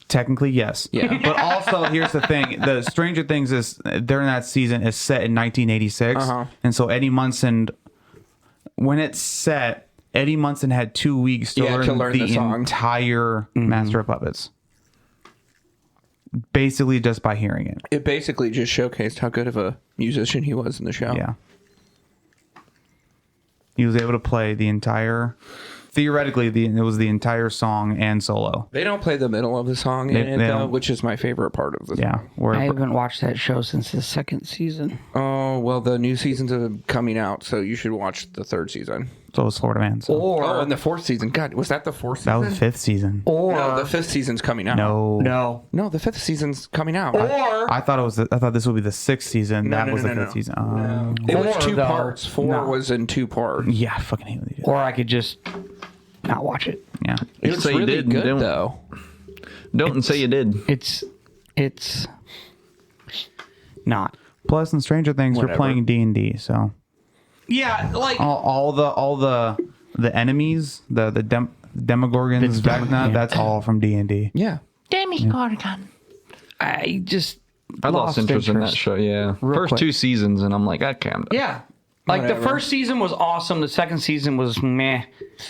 Technically, yes. Yeah. But also, here's the thing: the Stranger Things is during that season is set in 1986, and so Eddie Munson, when it's set, Eddie Munson had 2 weeks to learn the entire Master of Puppets. Basically, just by hearing it. It basically just showcased how good of a musician he was in the show. Yeah. He was able to play the entire. Theoretically, it was the entire song and solo. They don't play the middle of the song in it, though, which is my favorite part of the song. Yeah. I haven't watched that show since the second season. Oh, well, the new seasons are coming out, so you should watch the third season. So was Florida Man. So. And the fourth season. God, was that the fourth season? That was the fifth season. No, the fifth season's coming out. No, the fifth season's coming out. I thought it was. I thought this would be the sixth season. That was the fifth season. It was two parts. Four was in two parts. Yeah, I fucking hate it. Or I could just not watch it. Yeah, it's really good though. Don't say you did. It's not. Plus, in Stranger Things, Whatever. you're playing D&D, so yeah, like all the enemies, the Demogorgons, Vecna, that's all from D&D. Yeah, Demogorgon. I lost interest in that show. Yeah, first quick. 2 seasons, and I'm like, I can't. Yeah. Like Whatever. the first season was awesome. The second season was meh.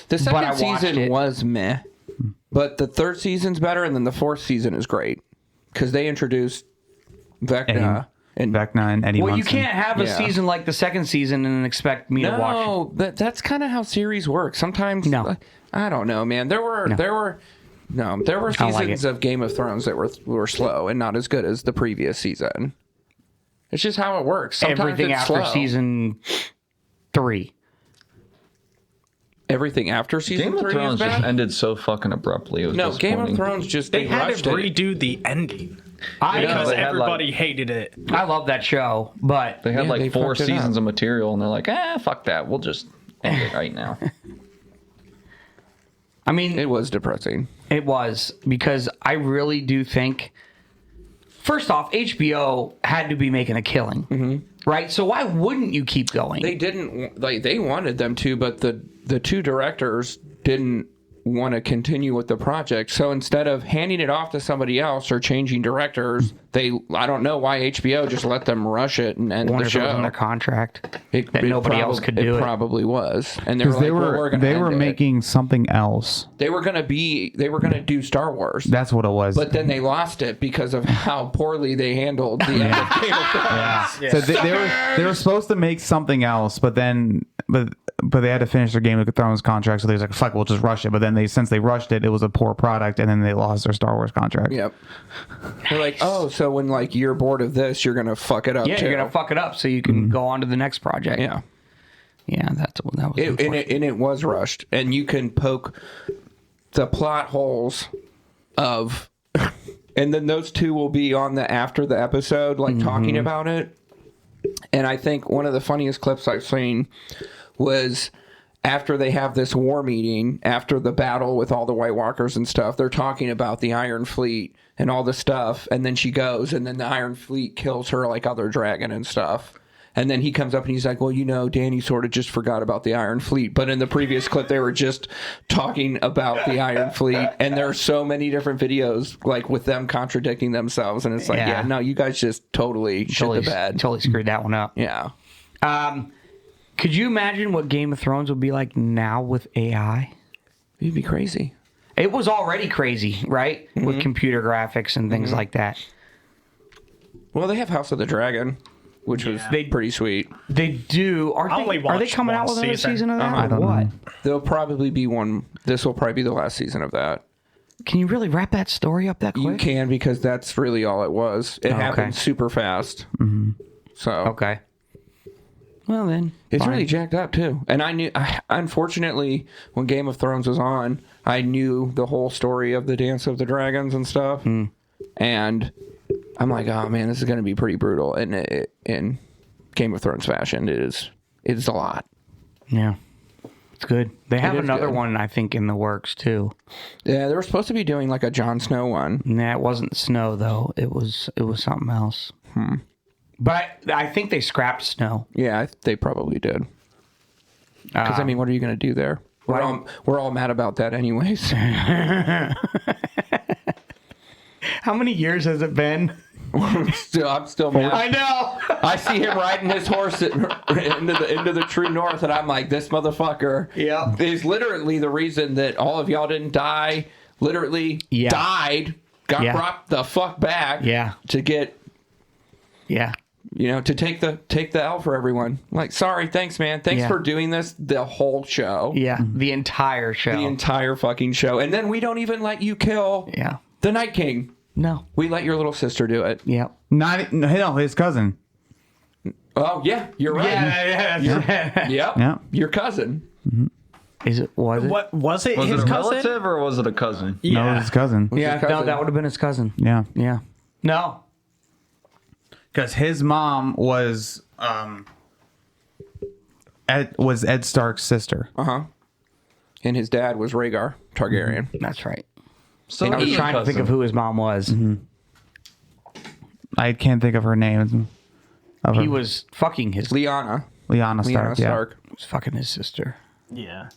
The But I second watched season it. was meh, but the third season's better, and then the fourth season is great because they introduced Vecna and Vecna and Eddie Well, Munson. you can't have a season like the second season and expect me to watch it. that's kind of how series work. Sometimes, I don't know, man. There were seasons of Game of Thrones that were slow and not as good as the previous season. It's just how it works. Sometimes Everything it's after slow. season 3. Everything after season Game of 3 Thrones is just bad? ended so fucking abruptly. It was No, Game of disappointing. Thrones just They had rushed to it. redo the ending I because they had, everybody hated it. I love that show, but They had Yeah, they 4 fucked it seasons up. of material, and they're like, fuck that. We'll just end it right now. I mean, It was depressing. it was because I really do think. First off, HBO had to be making a killing, right? So why wouldn't you keep going? They didn't they wanted them to, but the two directors didn't want to continue with the project. So instead of handing it off to somebody else or changing directors, I don't know why HBO just let them rush it and end Wonder the if it was in show. their contract that nobody else could do It it. probably was, and they were Because like, well, we're gonna they were end it. making something else. They were gonna do Star Wars. That's what it was. But then they lost it because of how poorly they handled the end of Game of Thrones. So they were supposed to make something else, but then they had to finish their Game of Thrones contract, so they was like, "Fuck, we'll just rush it." But then since they rushed it, it was a poor product, and then they lost their Star Wars contract. Yep. They're like, oh, so when like you're bored of this, you're gonna fuck it up. Yeah, too. you're gonna fuck it up so you can go on to the next project. Yeah. Yeah, that was And it was rushed, and you can poke the plot holes of, and then those two will be on after the episode, like talking about it. And I think one of the funniest clips I've seen was after they have this war meeting, after the battle with all the White Walkers and stuff, they're talking about the Iron Fleet and all this stuff. And then she goes, and then the Iron Fleet kills her like other dragon and stuff. And then he comes up and he's like, well, you know, Danny sort of just forgot about the Iron Fleet. But in the previous clip, they were just talking about the Iron Fleet. And there are so many different videos, like, with them contradicting themselves. And it's like, yeah no, you guys just totally shit the bed. Totally screwed that one up. Yeah. Could you imagine what Game of Thrones would be like now with AI? It'd be crazy. It was already crazy, right? Mm-hmm. With computer graphics and things like that. Well, they have House of the Dragon, which was pretty sweet. They do. Are they coming out with another season of that? I don't know. There'll probably be one. This will probably be the last season of that. Can you really wrap that story up that quick? You can, because that's really all it was. It happened super fast. Mm-hmm. So okay. Well then, it's really jacked up too. And unfortunately, when Game of Thrones was on, I knew the whole story of the Dance of the Dragons and stuff. And I'm like, oh man, this is going to be pretty brutal. And in Game of Thrones fashion, it's a lot. Yeah, it's good. They have another one, I think, in the works too. Yeah, they were supposed to be doing like a Jon Snow one. Nah, it wasn't Snow though. It was something else. But I think they scrapped Snow. Yeah, they probably did. Because I mean, what are you going to do there? We're all mad about that, anyways. How many years has it been? I'm still mad. I know. I see him riding his horse into the true north, and I'm like, this motherfucker is literally the reason that all of y'all didn't die. Literally died, got brought the fuck back. To get. You know, to take the L for everyone. Like, sorry, thanks, man. Thanks for doing this the whole show. Yeah, the entire show. The entire fucking show. And then we don't even let you kill the Night King. No. We let your little sister do it. Yep. No, his cousin. Oh, yeah, you're right. Yep. Your cousin. Mm-hmm. Was it was it his a cousin? relative or was it a cousin? Yeah. No, it was his cousin. No, that would have been his cousin. Yeah. Yeah. No. Because his mom was Ed Stark's sister. And his dad was Rhaegar Targaryen. That's right. So I was trying to think of who his mom was. I can't think of her name. He was fucking his Lyanna Stark. Stark. Was fucking his sister. Yeah.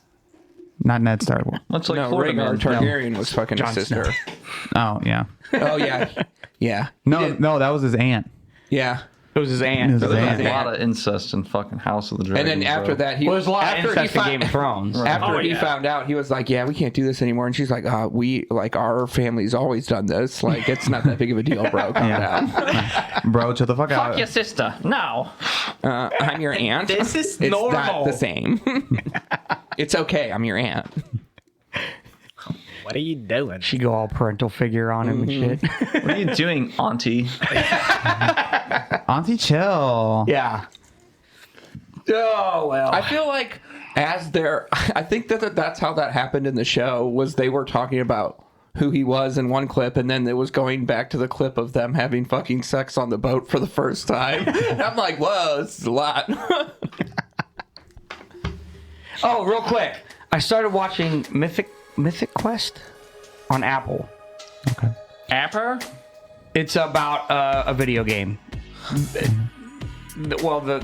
Not Ned Stark. That's like Rhaegar Targaryen was fucking his sister. Oh yeah. Oh yeah. Yeah. No, that was his aunt. Yeah. It was his aunt. It was his There's aunt. a lot of incest in fucking House of the Dragon. And then after that, there was a lot of incest in Game of Thrones. After he found out, he was like, "Yeah, we can't do this anymore." And she's like, our family's always done this. Like, it's not that big of a deal, bro. Calm down, bro. Chill the fuck out. Fuck your sister. No. I'm your aunt. This is it's normal. Not the same. It's okay. I'm your aunt. What are you doing? She go all parental figure on him and shit. What are you doing, Auntie? Auntie, chill. Yeah. Oh well. I feel like I think that's how that happened in the show. Was they were talking about who he was in one clip, and then it was going back to the clip of them having fucking sex on the boat for the first time. And I'm like, whoa, this is a lot. Oh, real quick. I started watching Mythic Quest on Apple. Okay. Apple? It's about a video game. Well, the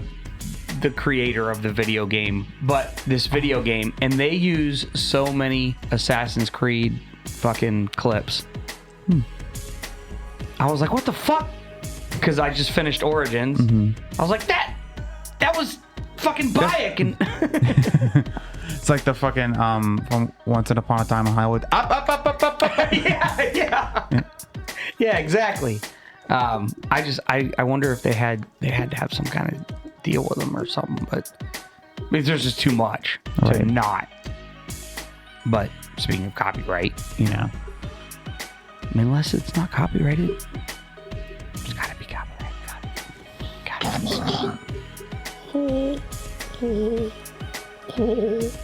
creator of the video game, but this video game, and they use so many Assassin's Creed fucking clips. I was like, what the fuck? Because I just finished Origins. I was like, that was fucking Bayek and It's like the fucking from Once Upon a Time in Hollywood. Up. Yeah, exactly. I wonder if they had to have some kind of deal with them or something, but there's just too much to not. But speaking of copyright, I mean, unless it's not copyrighted, it's gotta be copyrighted. Gotta be.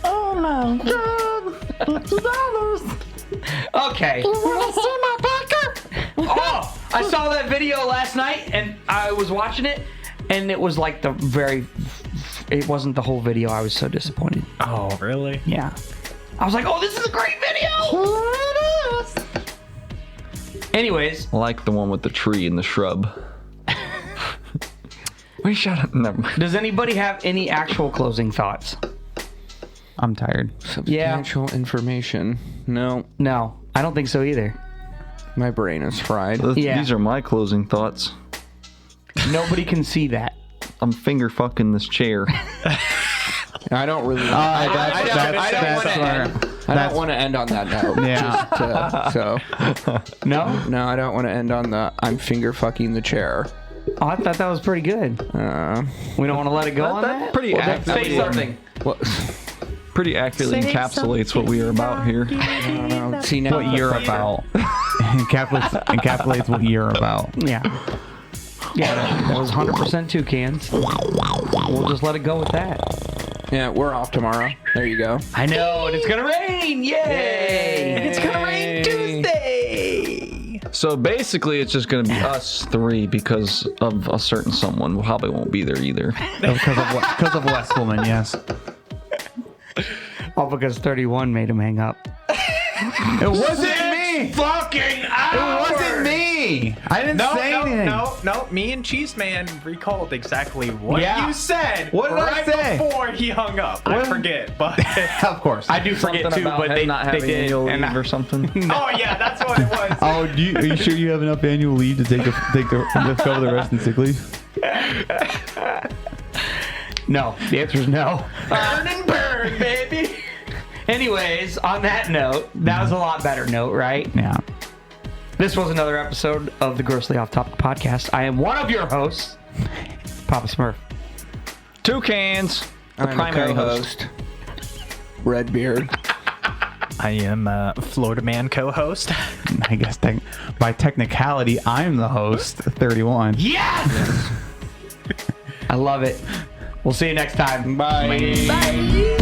Oh my god. $50. Okay. You wanna see my backup? Oh, I saw that video last night and I was watching it and it was like the very it wasn't the whole video. I was so disappointed. Oh, really? Yeah. I was like, oh, this is a great video. Anyways. Like the one with the tree and the shrub. Wait, shut up. Never mind. Does anybody have any actual closing thoughts? I'm tired. Substantial information. No, I don't think so either. my brain is fried. These are my closing thoughts. Nobody can see that. I'm finger fucking this chair. I don't really. I don't want to end on that note. Yeah. No, I don't want to end on the I'm finger fucking the chair. Oh, I thought that was pretty good. We don't want to let it go on that. Pretty Say something. Pretty accurately encapsulates what we are about here. I don't know. See now What you're about. Encapsulates what you're about. Yeah. Yeah, that was 100% toucans. We'll just let it go with that. Yeah, we're off tomorrow. There you go. I know, and it's gonna rain! Yay! It's gonna rain Tuesday! So basically, it's just going to be us three because of a certain someone who probably won't be there either. Because of Westwoman, yes. All because 31 made him hang up. It wasn't me! Fucking hours! It wasn't me! I didn't say anything. No. Me and Cheese Man recalled exactly what Yeah. you said. What did I say? Before he hung up. I forget, but Of course. I do forget Something too, about but him they not they having did. annual And leave or something. oh yeah, that's what it was. Oh, are you sure you have enough annual leave to take let's go the rest in sick leave? No, the answer is no. Burn and burn, baby. Anyways, on that note, that was a lot better note, right? Yeah. This was another episode of the Grossly Off Topic Podcast. I am one of your hosts, Papa Smurf. Toucans, the I'm primary a host. Redbeard. I am Florida Man co-host. I guess by technicality, I'm the host, 31. Yes! I love it. We'll see you next time. Bye. Bye.